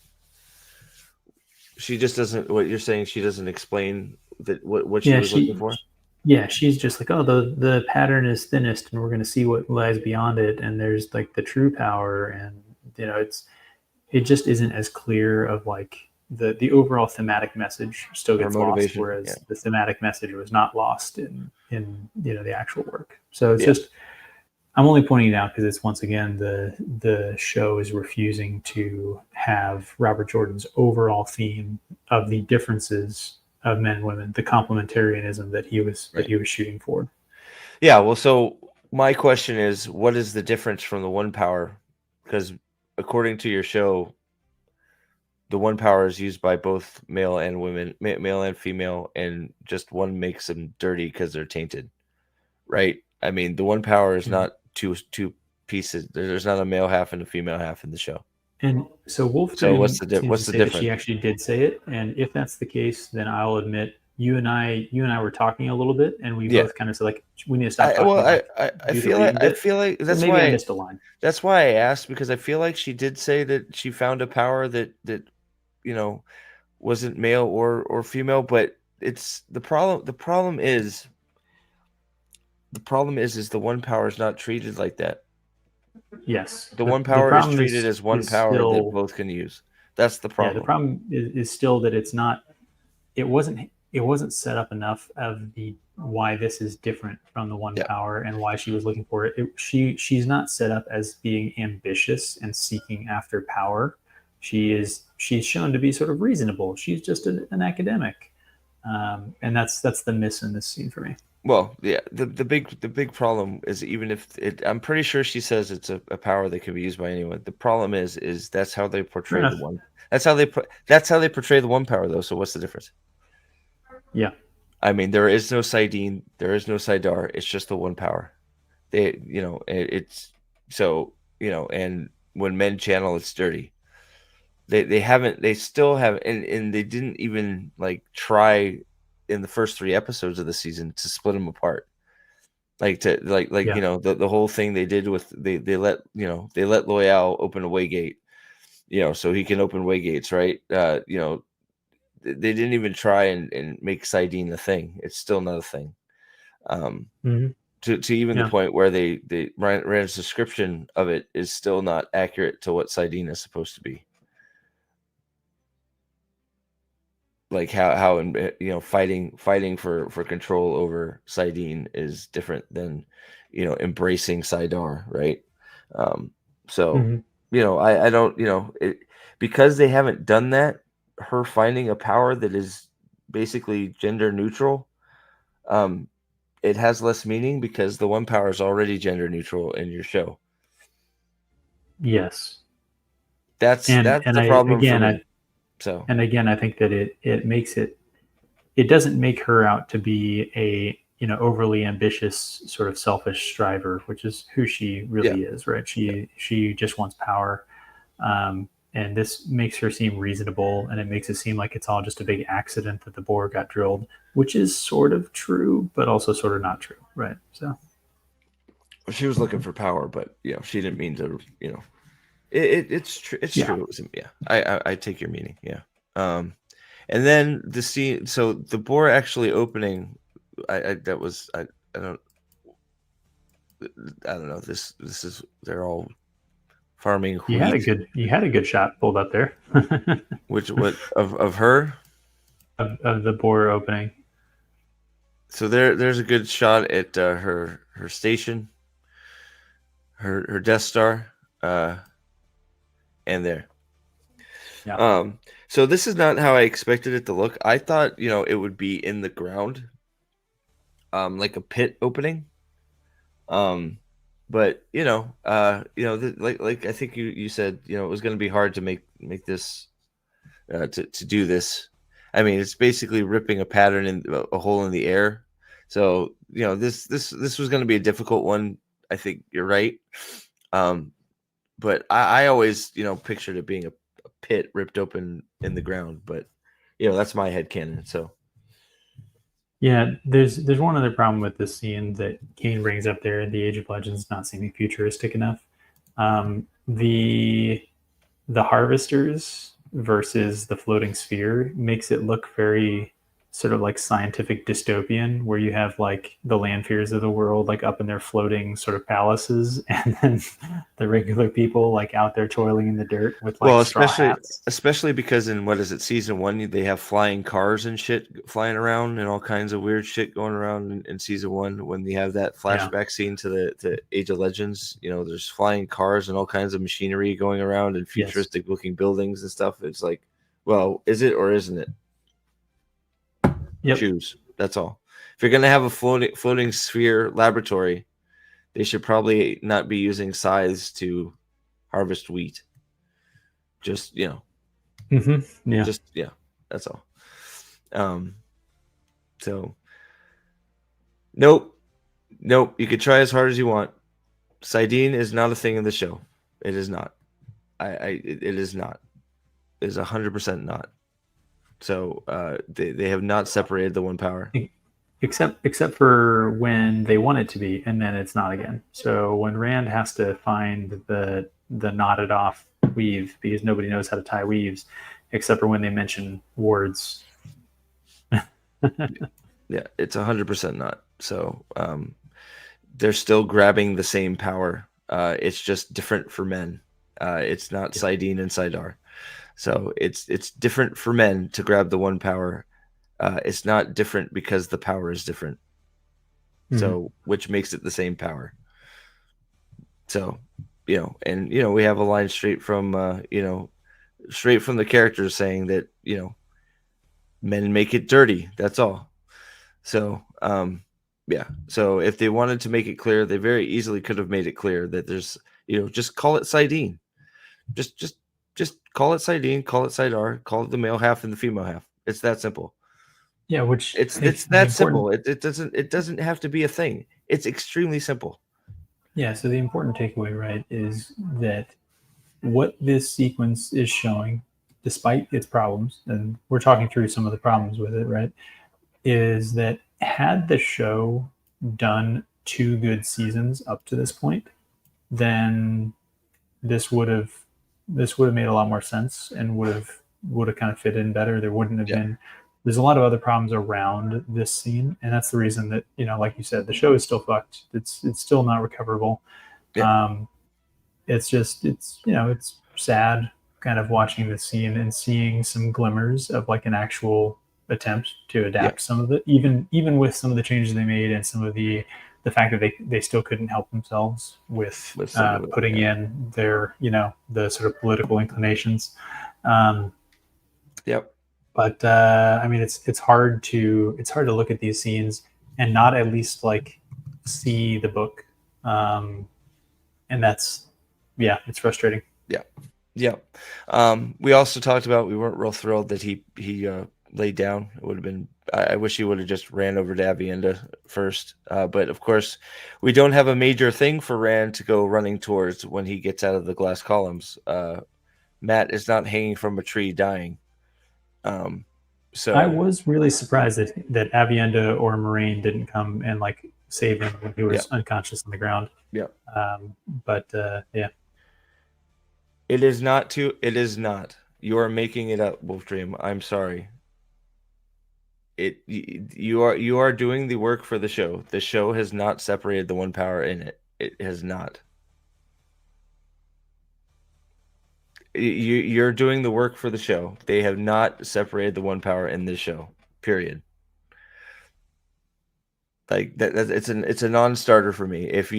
she just doesn't. What you're saying, she doesn't explain that what she Yeah, was looking she for. Yeah, she's just like, oh, the pattern is thinnest, and we're going to see what lies beyond it, and there's like the true power, and it just isn't as clear of like the overall thematic message still Her gets lost, motivation. Yeah. whereas the thematic message was not lost in the actual work. So it's Yeah. just, I'm only pointing it out because it's, once again, the show is refusing to have Robert Jordan's overall theme of the differences of men and women, the complementarianism that Right. he was shooting for. Yeah. Well, so my question is, what is the difference from the one power? Because according to your show, the one power is used by both male and women, male and female, and just one makes them dirty because they're tainted, right? I mean, the one power is Mhm. not two pieces. There's not a male half and a female half in the show. And so So Wolfgang seems to what's the say that she difference? actually did say it. And if that's the case, then I'll admit you and I were talking a little bit, and we Yeah. both kind of said like we need to stop Well, talking and like I do the feel reading bit. I feel like So maybe I missed a line. that's why I asked, because I feel like she did say that she found a power that you know wasn't male or female, but it's the problem is the one power is not treated like that. Yes, The one the power is problem treated as one is power that still, both can use. That's the yeah, the problem. problem is still that it's not, it wasn't set up enough of the why this is different from the one Yeah. power and why she was looking for it. She's not set up as being ambitious and seeking after power. She's shown to be sort of reasonable. She's just an academic, and that's the miss in this scene for me. Well, yeah, the big problem is, even if it, I'm pretty sure she says it's a power that can be used by anyone. The problem is that's how they Fair portray the enough. one. That's how they portray the one power though. So what's the difference? Yeah. I mean, there is no Sidene, there is no Sidar. It's just the one power. They, it's so and when men channel, it's dirty. They haven't, they still have, and they didn't even like try in the first 3 episodes of the season to split them apart. Like to Yeah. the whole thing they did with they let they let Loyal open a way gate, so he can open way gates, right? They didn't even try and make Sidene a thing. It's still not a thing. Um, Hmm. to even the Yeah. point where Rand's description of it is still not accurate to what Sidene is supposed to be. Like how fighting for control over Sidene is different than embracing Sidar, right? Um, so Hmm. I don't it, because they haven't done that. Her finding a power that is basically gender neutral, um, it has less meaning because the one power is already gender neutral in your show. Yes. That's And the I problem for again me. I So and again I think that it makes it, it doesn't make her out to be a overly ambitious sort of selfish striver, which is who she yeah, really is, right? yeah. She just wants power, and this makes her seem reasonable, and it makes it seem like it's all just a big accident that the boar got drilled, which is sort of true, but also sort of not true, right? So She was looking for power, but she didn't mean to. It's true. It's yeah, true. It was, yeah, I take your meaning. Yeah. Um, and then the scene. So the boar actually opening. I that was I don't I don't know. This is they're all farming wheat. you had a good shot pulled up there Which what of her? of the boar opening. So there's a good shot at her station, her Death Star, uh, and there. Yeah, Um, so this is not how I expected it to look. I thought it would be in the ground, like a pit opening. Um, but like I think you said, it was going to be hard to make this to do this. I mean, it's basically ripping a pattern in a hole in the air. So this was going to be a difficult one. I think you're right. Um, but I always pictured it being a pit ripped open in the ground. But that's my head canon. So yeah. There's one other problem with this scene that Kane brings up there. The Age of Legends not seeming futuristic enough. The harvesters versus the floating sphere makes it look very sort of like scientific dystopian where you have like the Lanfears of the world like up in their floating sort of palaces, and then the regular people like out there toiling in the dirt with Well, like straw hats. especially because in what is it, season one, they have flying cars and shit flying around and all kinds of weird shit going around in season one. When they have that Yeah. flashback scene to the Age of Legends, there's flying cars and all kinds of machinery going around and Yes. futuristic looking buildings and stuff. It's like, well, is it or isn't it? Yep. Choose. That's all. If you're gonna have a floating sphere laboratory, they should probably not be using scythes to harvest wheat. Just Yeah. just that's all. So nope. You could try as hard as you want. Sidene is not a thing in the show. It is not. It is not. It is 100% not. So they have not separated the one power. Except for when they want it to be, and then it's not again. So when Rand has to find the knotted off weave because nobody knows how to tie weaves, except for when they mention wards. Yeah, it's 100% not. So they're still grabbing the same power. It's just different for men. It's not Sidene and Sidar. So it's different for men to grab the one power. It's not different because the power is different. So which makes it the same power. So, we have a line straight from the characters saying that, men make it dirty. That's all. So, yeah. So if they wanted to make it clear, they very easily could have made it clear that there's, just call it Sidene. Just call it Sidene, call it Sidar, call it the male half and the female half. It's that simple. Yeah, which It's the that important, simple. It doesn't have to be a thing. It's extremely simple. yeah. So the important takeaway, right, is that what this sequence is showing, despite its problems, and we're talking through some of the problems with it, right, is that had the show done 2 good seasons up to this point, then this would have made a lot more sense and would have kind of fit in better. There wouldn't have been. There's a lot of other problems around this scene, and that's the reason that, like you said, the show is still fucked. It's still not recoverable. Yeah. It's just it's sad kind of watching this scene and seeing some glimmers of like an actual attempt to adapt some of it, even with some of the changes they made and some of the fact that they still couldn't help themselves with putting in their the sort of political inclinations. Yep. But I mean, it's hard to look at these scenes and not at least like see the book, and that's it's frustrating. Yeah. We also talked about we weren't real thrilled that he laid down. It would have been. I wish he would have just ran over to Avienda first. But of course, we don't have a major thing for Rand to go running towards when he gets out of the glass columns. Matt is not hanging from a tree dying. So I was really surprised that Avienda or Moraine didn't come and like save him when he was unconscious on the ground. Yeah. But yeah. It is not. You are making it up, Wolf Dream. I'm sorry. You are doing the work for the show. The show has not separated the one power in it. It has not. You're doing the work for the show. They have not separated the one power in this show. Period. Like that it's a non-starter for me. If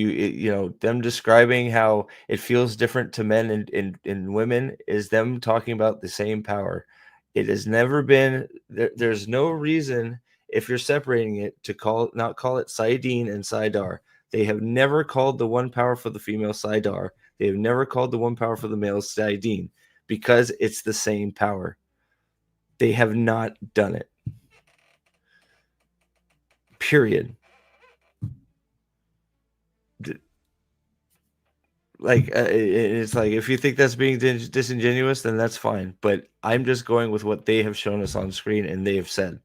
them describing how it feels different to men and women is them talking about the same power. It has never been there's no reason if you're separating it to not call it Sidene and Sidar. They have never called the one power for the female Sidar. They have never called the one power for the male Sidene because it's the same power. They have not done it. Period. Like it's like if you think that's being disingenuous, then that's fine. But I'm just going with what they have shown us on screen, and they have said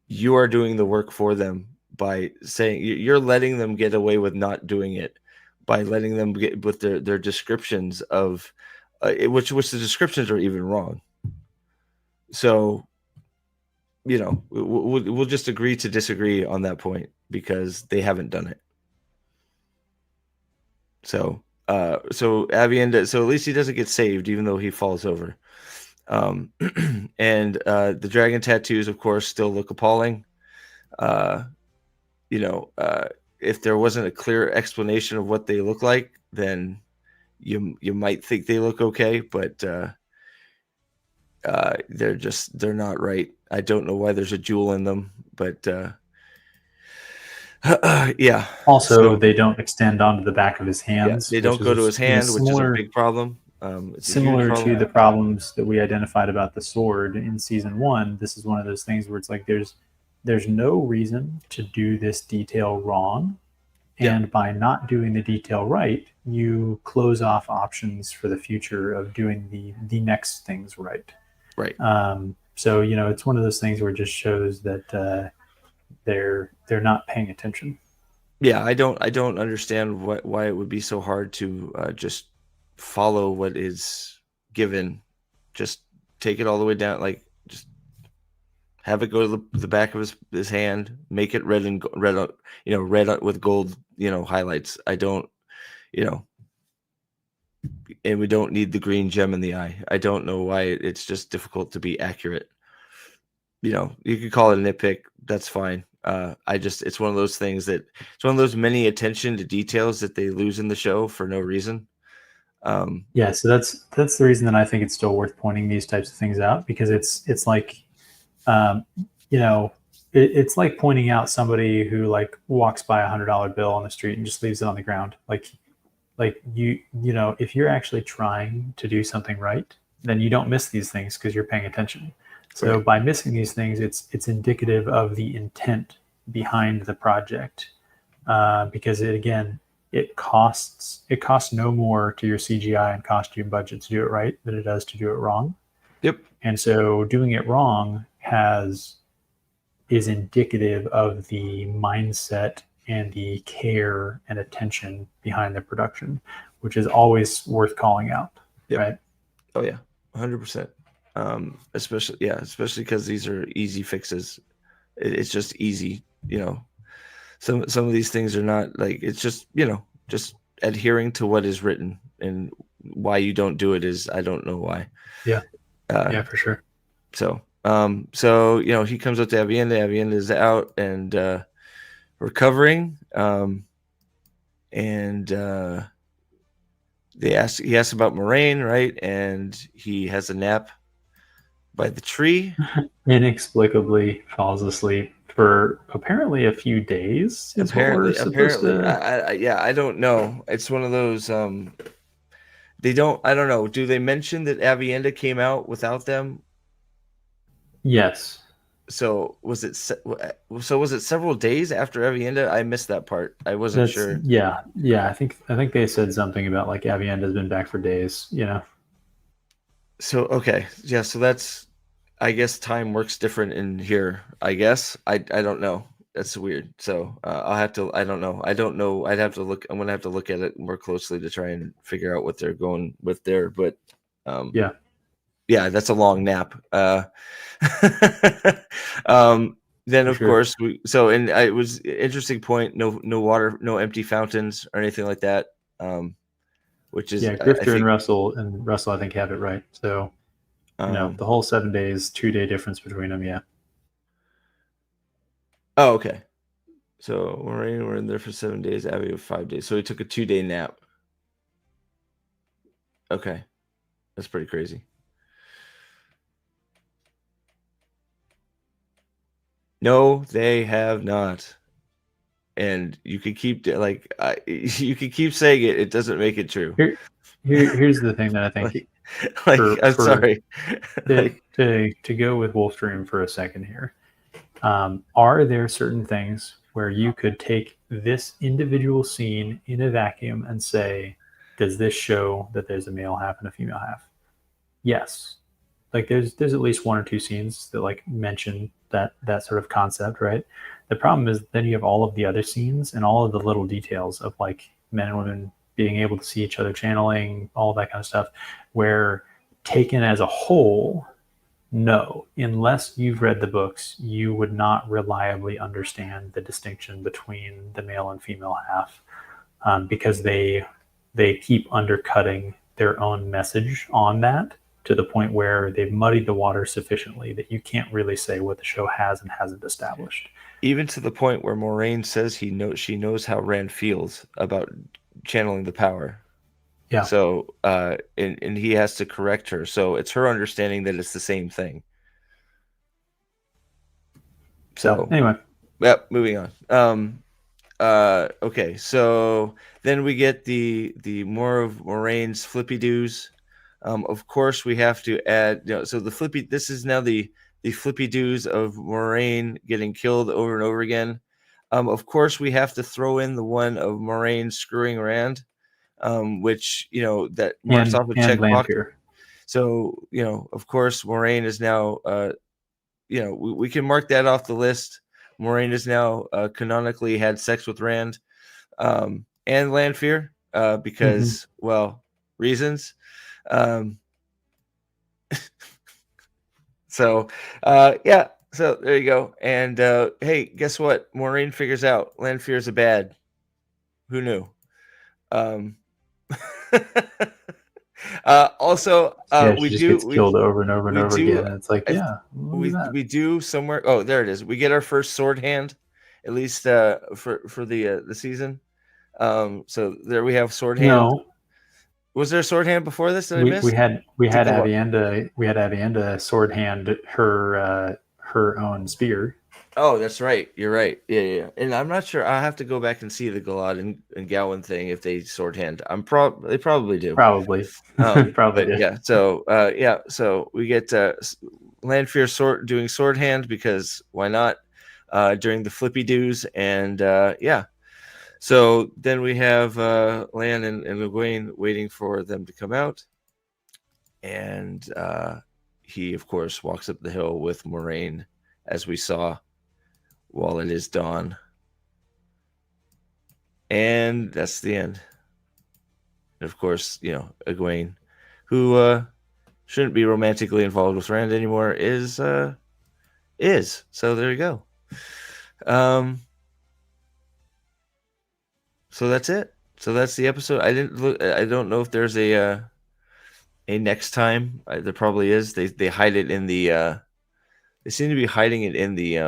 you are doing the work for them by saying you're letting them get away with not doing it by letting them get with their descriptions of which the descriptions are even wrong. So we'll just agree to disagree on that point because they haven't done it. So Avienda, so at least he doesn't get saved, even though he falls over. And the dragon tattoos, of course, still look appalling. Uh, if there wasn't a clear explanation of what they look like, then you might think they look okay, but they're not right. I don't know why there's a jewel in them, but yeah. Also, So they don't extend onto the back of his yeah, hands, they which don't go to is his hand, which is a similar big problem. It's a huge similar problem. to the problems that we identified about the sword in season one. This is one of those things where it's like there's no reason to do this detail wrong, Yeah, and by not doing the detail right, you close off options for the future of doing the next things right. right. So it's one of those things where it just shows that they're not paying attention. Yeah, I don't understand why it would be so hard to just follow what is given. Just take it all the way down, like just have it go to the back of his hand, make it red and red with gold, highlights. I don't, you know, and we don't need the green gem in the eye. I don't know why it's just difficult to be accurate. You could call it a nitpick. That's fine. It's one of those things that it's one of those many attention to details that they lose in the show for no reason. Yeah, so that's the reason that I think it's still worth pointing these types of things out, because it's like, um, you know, it's like pointing out somebody who like walks by $100 bill on the street and just leaves it on the ground. Like if you're actually trying to do something right, then you don't miss these things because you're paying attention. So Right. by missing these things, it's indicative of the intent behind the project, because it costs no more to your CGI and costume budget to do it right than it does to do it wrong. Yep. And so doing it wrong is indicative of the mindset and the care and attention behind the production, which is always worth calling out. Yep. Right. Oh yeah, 100%. Especially because these are easy fixes. It's just easy. Some of these things are not like, it's just adhering to what is written, and why you don't do it is I don't know why. Yeah. Uh, Yeah, for sure. so he comes up to Avienda. Avienda is out and recovering. And he asks about Moraine, right? And he has a nap by the tree. Inexplicably falls asleep for apparently a few days is what we're supposed Apparently, to. I don't know. It's one of those. They don't. I don't know. Do they mention that Avienda came out without them? Yes. So was it? So was it several days after Avienda? I missed that part. I wasn't That's sure. yeah. I think they said something about like Avienda's been back for days. So okay, yeah. So that's. I guess time works different in here. I guess I don't know. That's weird. So I'll have to. I don't know. I don't know. I'd have to look. I'm gonna have to look at it more closely to try and figure out what they're going with there. But Yeah. yeah, that's a long nap. Then For of sure. course and it was interesting point. No water, no empty fountains or anything like that. Which is Yeah, I Grifter think. and Russell I think have it right. So Um, the whole 7 days, 2 day difference between them. Yeah. oh, okay. So we're in there for 7 days. Abby with 5 days. So he took a 2-day nap. Okay, that's pretty crazy. No, they have not. And you could keep you could keep saying it. It doesn't make it true. Here's the thing that I think like for I'm for sorry. to, to go with Wolfstream for a second here. Are there certain things where you could take this individual scene in a vacuum and say, does this show that there's a male half and a female half? Yes. Like there's at least one or two scenes that like mention that sort of concept, right? The problem is then you have all of the other scenes and all of the little details of like men and women being able to see each other channeling, all that kind of stuff, where taken as a whole, No, unless you've read the books, you would not reliably understand the distinction between the male and female half, because they keep undercutting their own message on that to the point where they've muddied the water sufficiently that you can't really say what the show has and hasn't established. Even to the point where Moraine says she knows how Rand feels about channeling the power. Yeah. So, and he has to correct her. So it's her understanding that it's the same thing. So anyway, yep, moving on. Okay, so then we get the more of Moraine's flippy doos. Of course, we have to add, so the flippy. This is now the flippy doos of Moraine getting killed over and over again. Of course, we have to throw in the one of Moraine screwing Rand, which that marks off a and checkbox. Lanfear. So of course, Moraine is now. We can mark that off the list. Moraine has now canonically had sex with Rand and Lanfear because, well, reasons. So, yeah. So there you go. And hey, guess what? Moraine figures out Lanfear's a bad. Who knew? Also, we she just do gets killed over and over and we over do. again. And it's like, yeah, We do somewhere. Oh, there it is. We get our first sword hand, at least for the season. So there we have sword hand. No, Was there a sword hand before this that I we missed? had Take a look. Avienda sword hand her own spear. Oh, that's right. You're right. Yeah. And I'm not sure. I have to go back and see the Galad and Gowan thing if they sword hand. They probably do. Probably. Probably But did. yeah. So So we get Lanfear doing sword hand because why not? During the flippy doos and yeah. So then we have Lan and Egwene waiting for them to come out. And he, of course, walks up the hill with Moraine, as we saw, while it is dawn. And that's the end. And of course, Egwene, who shouldn't be romantically involved with Rand anymore, is. So there you go. So that's it. So that's the episode. I don't know if there's a next time. There probably is. They hide it in the. They seem to be hiding it in the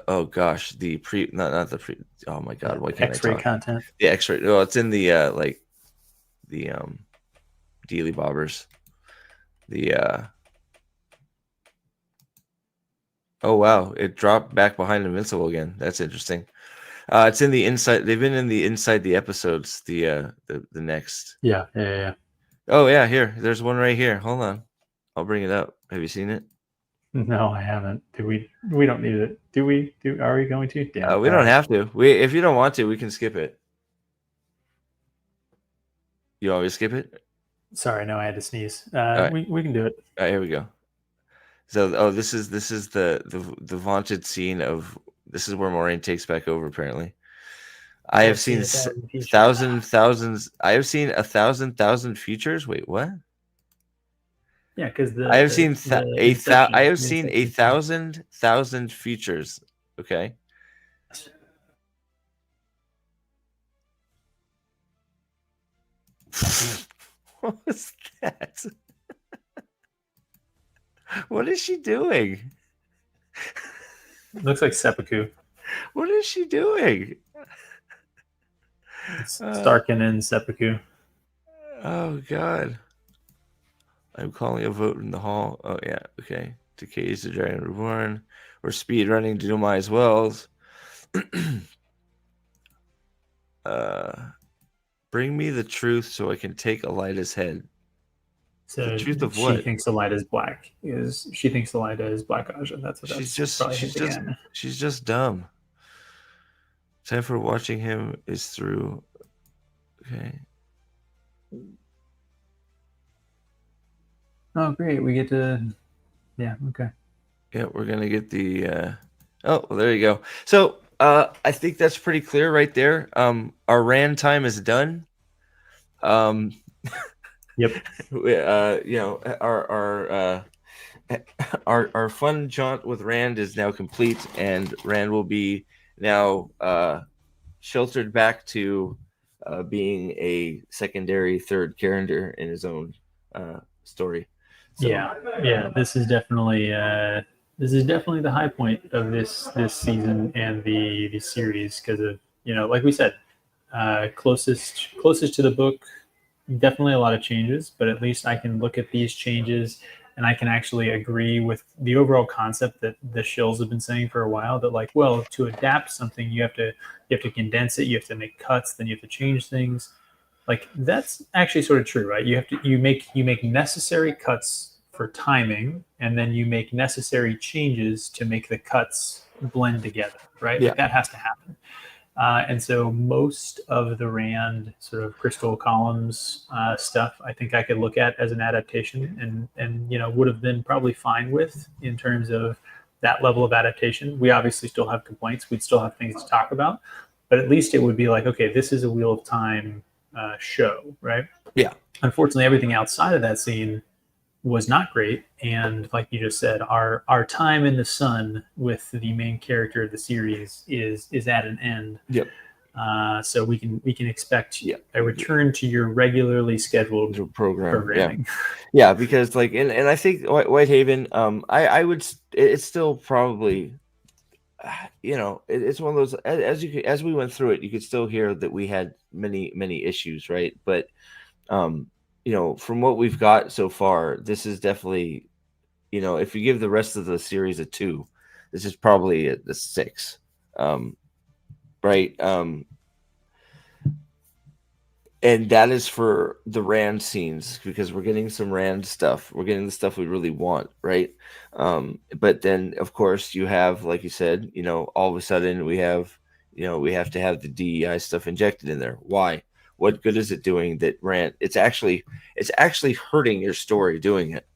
oh gosh, the pre not the pre. Oh my god, why can't X-ray I talk? content. The X-ray. No, it's in the like the Dealey Bobbers. The oh wow, it dropped back behind Invincible again. That's interesting. It's in the inside. They've been in the inside the episodes. The next. Yeah. Oh yeah, here. There's one right here. Hold on, I'll bring it up. Have you seen it? No, I haven't. Do we? We don't need it. Do we? Are we going to? Damn. We don't have to. If you don't want to, we can skip it. You always skip it. Sorry, no, I had to sneeze. Right. We can do it. All right, here we go. So, this is the vaunted scene of this is where Moraine takes back over. Apparently, I have seen thousands. I have seen 1,000 futures. Wait, what? Yeah, because I have seen I have seen 1,000 futures. Okay. What was that? What is she doing? Looks like seppuku. What is she doing? It's Starkin and seppuku. Oh God. I'm calling a vote in the hall. Oh yeah, okay. Decays the Dragon Reborn. We're speed running to do my as wells. Bring me the truth so I can take Elida's head. So the truth of what? She thinks Elida is black. She thinks Elida is Black Aja. That's what she's just dumb. Time for watching him is through. Okay. Oh great, we get to. Yeah. Okay. Yeah, we're gonna get the. Oh, well, there you go. So I think that's pretty clear right there. Our Rand time is done. Yep. You know, our fun jaunt with Rand is now complete, and Rand will be now sheltered back to being a secondary third character in his own story. So Yeah, yeah. This is definitely the high point of this season and the series because of, like we said, closest to the book. Definitely a lot of changes, but at least I can look at these changes and I can actually agree with the overall concept that the shills have been saying for a while, that like, well, to adapt something you have to condense it, you have to make cuts, then you have to change things. Like that's actually sort of true, right? You make necessary cuts for timing, and then you make necessary changes to make the cuts blend together, right? yeah, Like that has to happen. And so most of the Rand sort of Crystal Columns stuff, I think I could look at as an adaptation, and would have been probably fine with in terms of that level of adaptation. We obviously still have complaints. We'd still have things to talk about, but at least it would be like, okay, this is a Wheel of Time show, right? yeah, Unfortunately, everything outside of that scene was not great, and like you just said, our time in the sun with the main character of the series is at an end. yep, So we can expect yeah. a return to your regularly scheduled Program, yeah. programming. Yeah, because like, and I think Whitehaven, I would, it's still probably, it's one of those, as we went through it, you could still hear that we had many issues, right? But um, from what we've got so far, this is definitely, if you give the rest of the series a 2, this is probably the 6, right? And that is for the Rand scenes, because we're getting some Rand stuff. We're getting the stuff we really want, right? But then, of course, you have, like you said, all of a sudden we have to have the DEI stuff injected in there. Why? What good is it doing that Rand? It's actually hurting your story doing it,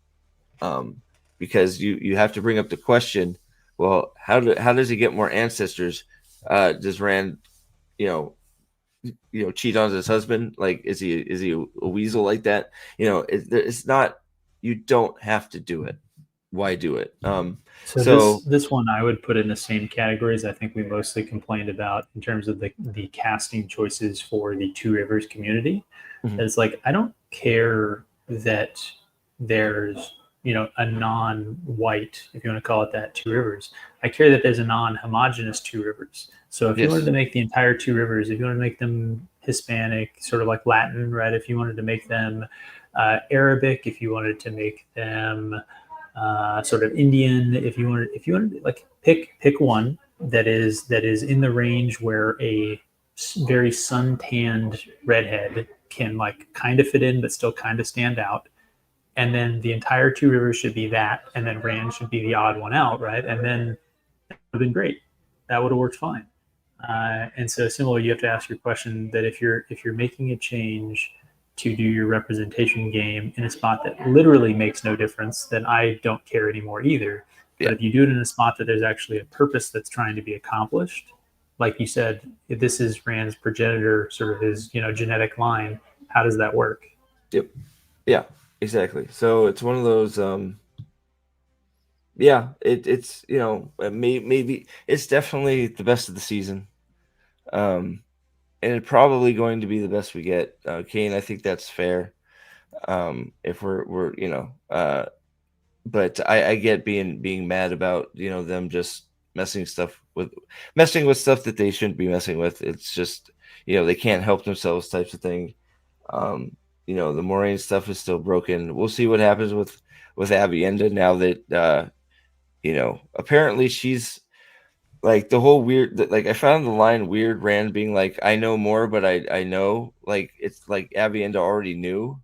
because you have to bring up the question. Well, how does he get more ancestors? Does Rand, you know, cheat on his husband? Like, is he a weasel like that? It's not. You don't have to do it. Why do it? So this So this one I would put in the same categories I think we mostly complained about in terms of the casting choices for the Two Rivers community. mhm, It's like I don't care that there's a non-white, if you want to call it that, Two Rivers. I care that there's a non-homogenous Two Rivers. So if you wanted yes, to make the entire Two Rivers, if you want to make them Hispanic, sort of like Latin, right? If you wanted to make them Arabic, if you wanted to make them sort of Indian. If you wanted like pick one that is in the range where a very sun tanned redhead can like kind of fit in but still kind of stand out, and then the entire Two Rivers should be that, and then Rand should be the odd one out, right? And then that would have been great. That would have worked fine. And so similar, you have to ask your question that if you're making a change to do your representation game in a spot that literally makes no difference, then I don't care anymore either. But yeah, if you do it in a spot that there's actually a purpose that's trying to be accomplished, like you said, if this is Rand's progenitor, sort of his genetic line. How does that work? yep, yeah, exactly. So it's one of those. Yeah, it's maybe it's definitely the best of the season. Um, and it's probably going to be the best we get. Kane, I think that's fair. If we're but I get being mad about them just messing with stuff that they shouldn't be messing with. It's just they can't help themselves types of thing. Um, the Moraine stuff is still broken. We'll see what happens with Avienda now that apparently she's like the whole weird, like I found the line weird, Rand being like, I know more, but I know, like it's like Avienda already knew,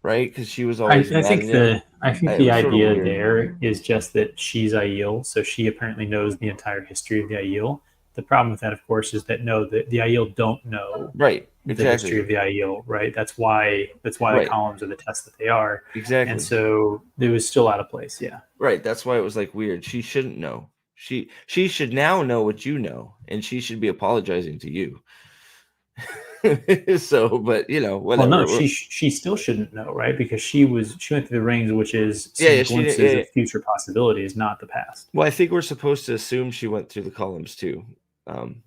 right? Because she was I, always I mad at think him. the I think It the was sort of idea weird. there is just that she's Aiel, so she apparently knows the entire history of the Aiel. The problem with that, of course, is that no, the Aiel don't know Right. the history Exactly. of the Aiel, right? That's why the Right. columns are the tests that they are, and Exactly. so it was still out of place. Yeah, Right. That's why it was like weird. She shouldn't know. She should now know what you know, and she should be apologizing to you. So, but Well, whatever. no, she still shouldn't know, right? Because she went through the rings, which is Yeah, seeing yeah, she glimpses yeah, of future possibilities, not the past. well, I think we're supposed to assume she went through the columns too. Um,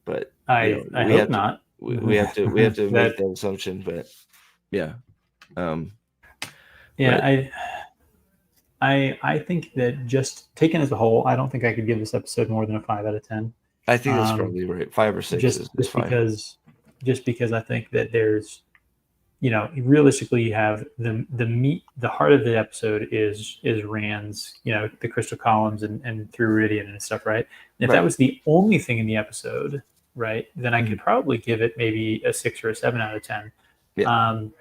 but I we hope have to not. we have to That make that assumption, but yeah. Um, yeah, but I think that just taken as a whole, I don't think I could give this episode more than a 5 out of 10. I think that's Um, probably right. 5 or 6 just is just fine. because I think that there's realistically you have the meat, the heart of the episode is Rand's, the crystal columns and through Iridian and stuff, right? And if that Right. was the only thing in the episode, right, then I could Mhm. probably give it maybe a 6 or a 7 out of 10. Yeah. Um,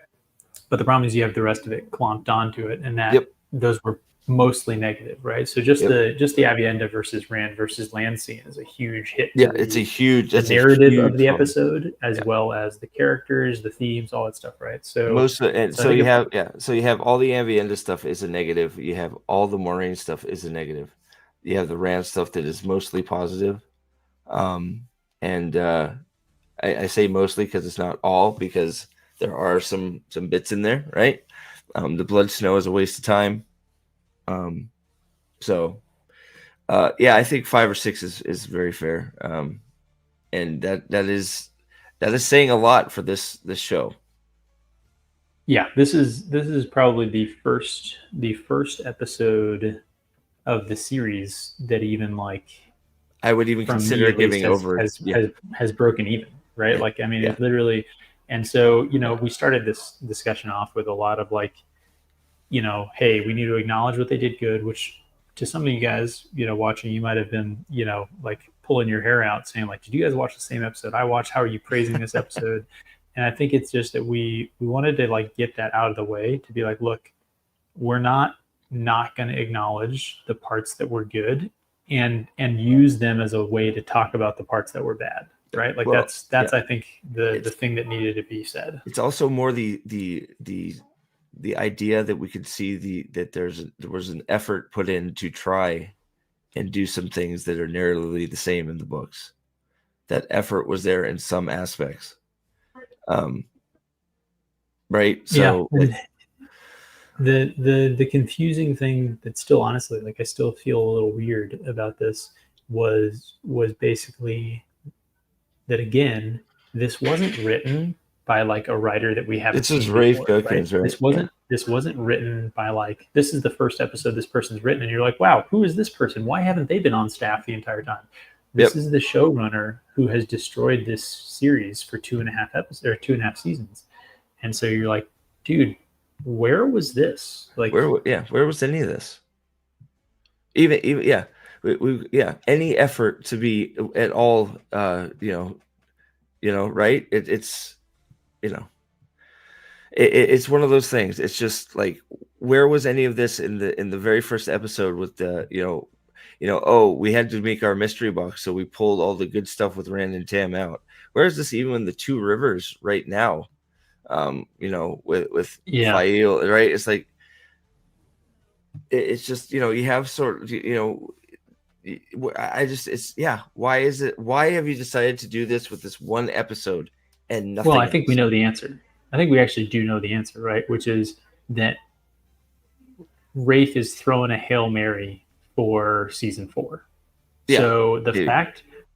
but the problem is you have the rest of it clomped onto it, and that Yep. those were mostly negative, right? So just Yep. the Avienda versus Rand versus land scene is a huge hit Yeah. to It's a the huge. the That's a narrative of huge the bummer. episode, as Yeah. well as the characters, the themes, all that stuff, right? So Most of and so I so think you if have so you have all the Avienda stuff is a negative. You have all the Moraine stuff is a negative. You have the Rand stuff that is mostly positive. Um, and I say mostly because it's not all, because there are some bits in there, right? The blood snow is a waste of time. Um, so yeah, I think 5 or 6 is very fair. And that is saying a lot for this show. yeah, this is probably the first episode of the series that even like I would even from me consider at least giving has over. has Yeah, has has broken even, right? yeah, Like I mean, yeah, it literally, and so yeah. we started this discussion off with a lot of like, hey, we need to acknowledge what they did good, which to some of you guys, watching, you might have been, like pulling your hair out saying like, did you guys watch the same episode I watched? How are you praising this episode? And I think it's just that we wanted to like get that out of the way to be like, look, we're not going to acknowledge the parts that were good and use them as a way to talk about the parts that were bad, right? Like Well, that's yeah. I think the It's thing that needed to be said. it's also more the idea that we could see that there was an effort put in to try and do some things that are narratively the same in the books. That effort was there in some aspects. Um, right. Yeah, So like, and the confusing thing that still honestly, like, I still feel a little weird about this was basically that, again, this wasn't written by like a writer that we haven't this is seen Rafe before, right? Gookins, right? Yeah. This wasn't written by like, this is the first episode this person's written and you're like, wow, who is this person? Why haven't they been on staff the entire time? This Yep. is the showrunner who has destroyed this series for 2.5 episodes or 2.5 seasons. And so you're like, dude, where was this? Like, Where was any of this? Even yeah. Yeah, any effort to be at all right? It's you know it's one of those things. It's just like, where was any of this in the very first episode with the oh, we had to make our mystery box, so we pulled all the good stuff with Rand and Tam out. Where is this even in the Two Rivers right now? With yeah. Fail, right? It's like it's just you have sort of I just it's yeah. Why have you decided to do this with this one episode and Well, nothing I think we else? know the answer. I think we actually do know the answer, right? Which is that Rafe is throwing a Hail Mary for season 4. Yeah, So dude.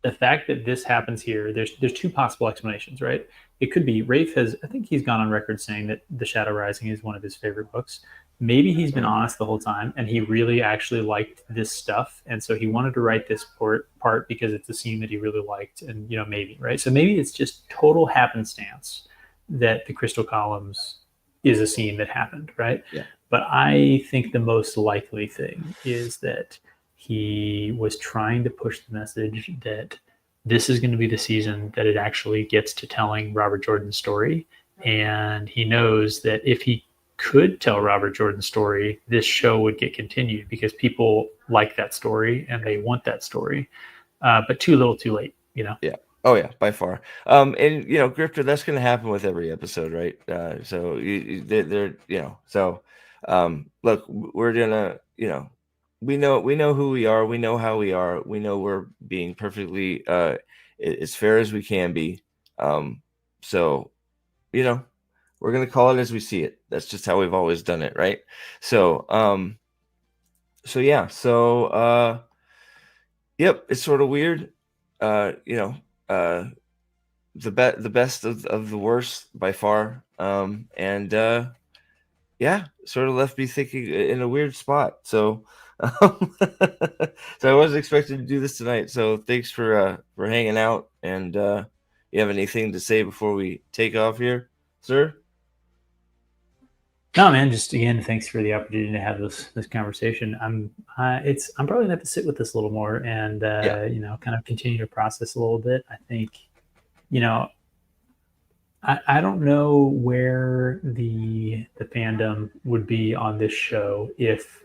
the fact that this happens here, there's two possible explanations, right? It could be Rafe has, I think he's gone on record saying that The Shadow Rising is one of his favorite books. Maybe he's been honest the whole time and he really actually liked this stuff. And so he wanted to write this part because it's a scene that he really liked. And, maybe, right? So maybe it's just total happenstance that the Crystal Columns is a scene that happened, right? Yeah. But I think the most likely thing is that he was trying to push the message that this is going to be the season that it actually gets to telling Robert Jordan's story. And he knows that if he could tell Robert Jordan's story, this show would get continued because people like that story and they want that story. But too little, too late, Yeah. Oh yeah, by far. And Grifter, that's going to happen with every episode, right? So they're so look, we're gonna we know who we are, we know how we are, we know we're being perfectly as fair as we can be. So, you know, we're gonna call it as we see it. That's just how we've always done it, right? So, yeah. So, yep, it's sort of weird. You know, the best of the worst by far. And yeah, sort of left me thinking in a weird spot. So, so I wasn't expecting to do this tonight. So thanks for hanging out. And you have anything to say before we take off here, sir? No, man. Just again, thanks for the opportunity to have this conversation. I'm probably gonna have to sit with this a little more and Yeah. kind of continue to process a little bit. I think you know I don't know where the fandom would be on this show if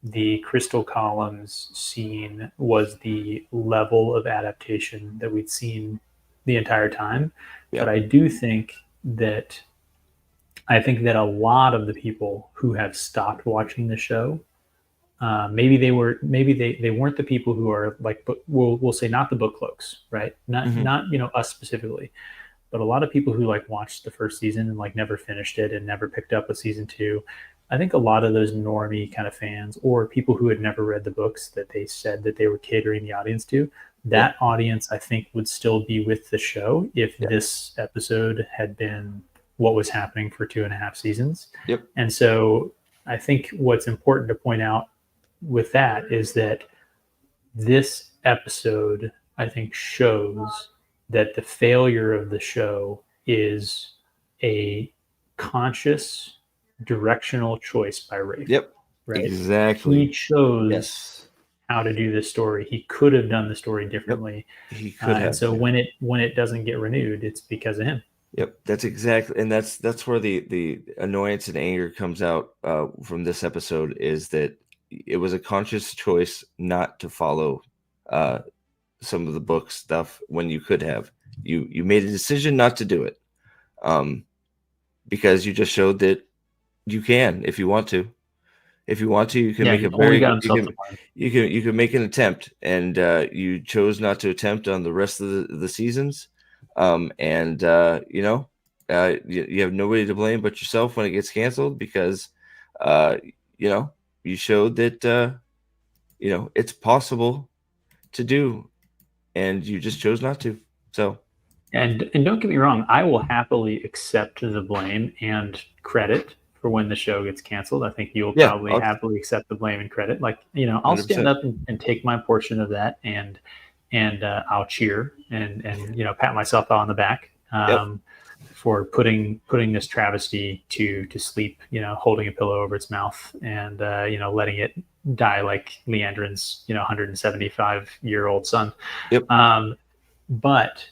the Crystal Columns scene was the level of adaptation that we'd seen the entire time. Yeah. But that I think that a lot of the people who have stopped watching the show, maybe they weren't the people who are like, but we'll say not the book cloaks, right? Hmm. Not us specifically, but a lot of people who like watched the first season and like never finished it and never picked up a season two. I think a lot of those normie kind of fans or people who had never read the books that they said that they were catering the audience to, Yeah. that audience I think would still be with the show if Yeah. this episode had been what was happening for 2.5 seasons. Yep. And so I think what's important to point out with that is that this episode, I think, shows that the failure of the show is a conscious directional choice by Rafe, Yep. right? He Exactly. chose Yes. how to do this story. He could have done the story Yep. differently. He could And have. so Yeah. when it doesn't get renewed, it's because of him. Yep, that's exactly, and that's where the annoyance and anger comes out from this episode is that it was a conscious choice not to follow uh, some of the book stuff when you could have. You made a decision not to do it um, because you just showed that you can if you want to. If you want to, you can Yeah, make he a only very got good. himself to blame. You can make an attempt, and you chose not to attempt on the rest of the seasons. And you have nobody to blame but yourself when it gets canceled because uh, you know you showed that it's possible to do, and you just chose not to. So And don't get me wrong, I will happily accept the blame and credit for when the show gets canceled. I think you'll yeah, probably happily accept the blame and credit. Like, I'll stand 100%. up and take my portion of that, and I'll cheer and pat myself on the back Yep, for putting this travesty to sleep. Holding a pillow over its mouth and letting it die like Leandrin's 175-year-old son. yep, But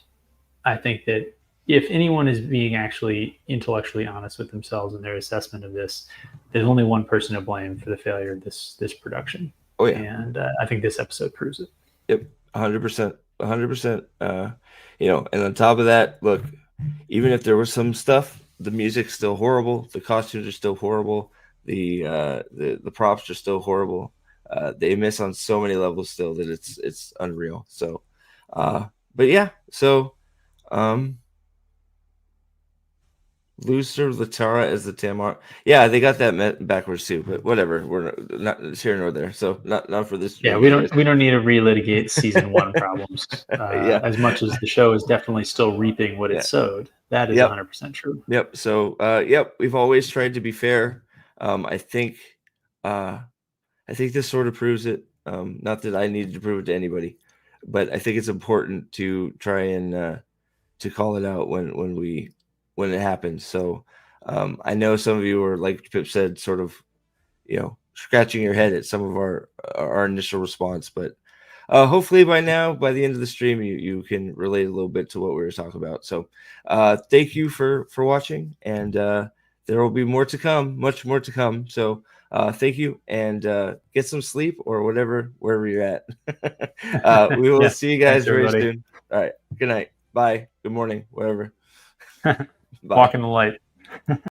I think that if anyone is being actually intellectually honest with themselves in their assessment of this, there's only one person to blame for the failure of this production, oh yeah. and I think this episode proves it. Yep, 100%, 100%. And on top of that, look, even if there was some stuff, the music's still horrible, the costumes are still horrible, the props are still horrible. They miss on so many levels still that it's unreal. So, but yeah, so um, Lucer Latara as the Tamar. Yeah, they got that backwards too, but whatever. We're not it's here nor there. So not for this Yeah, stream, we anyways. don't need to relitigate season one problems Yeah, as much as the show is definitely still reaping what it yeah, sowed. That is yep. 100% true. Yep. So, yep, we've always tried to be fair. I think, uh, I think this sort of proves it. Not that I needed to prove it to anybody, but I think it's important to try and to call it out when it happens. So, I know some of you are like Pip said, sort of, scratching your head at some of our initial response, but hopefully by now, by the end of the stream, you can relate a little bit to what we were talking about. So thank you for watching, and there will be more to come, much more to come. So thank you, and get some sleep or whatever, wherever you're at. We will Yeah, see you thanks guys very everybody. soon. All right. Good night. Bye. Good morning. Whatever. Bye. Walk in the light.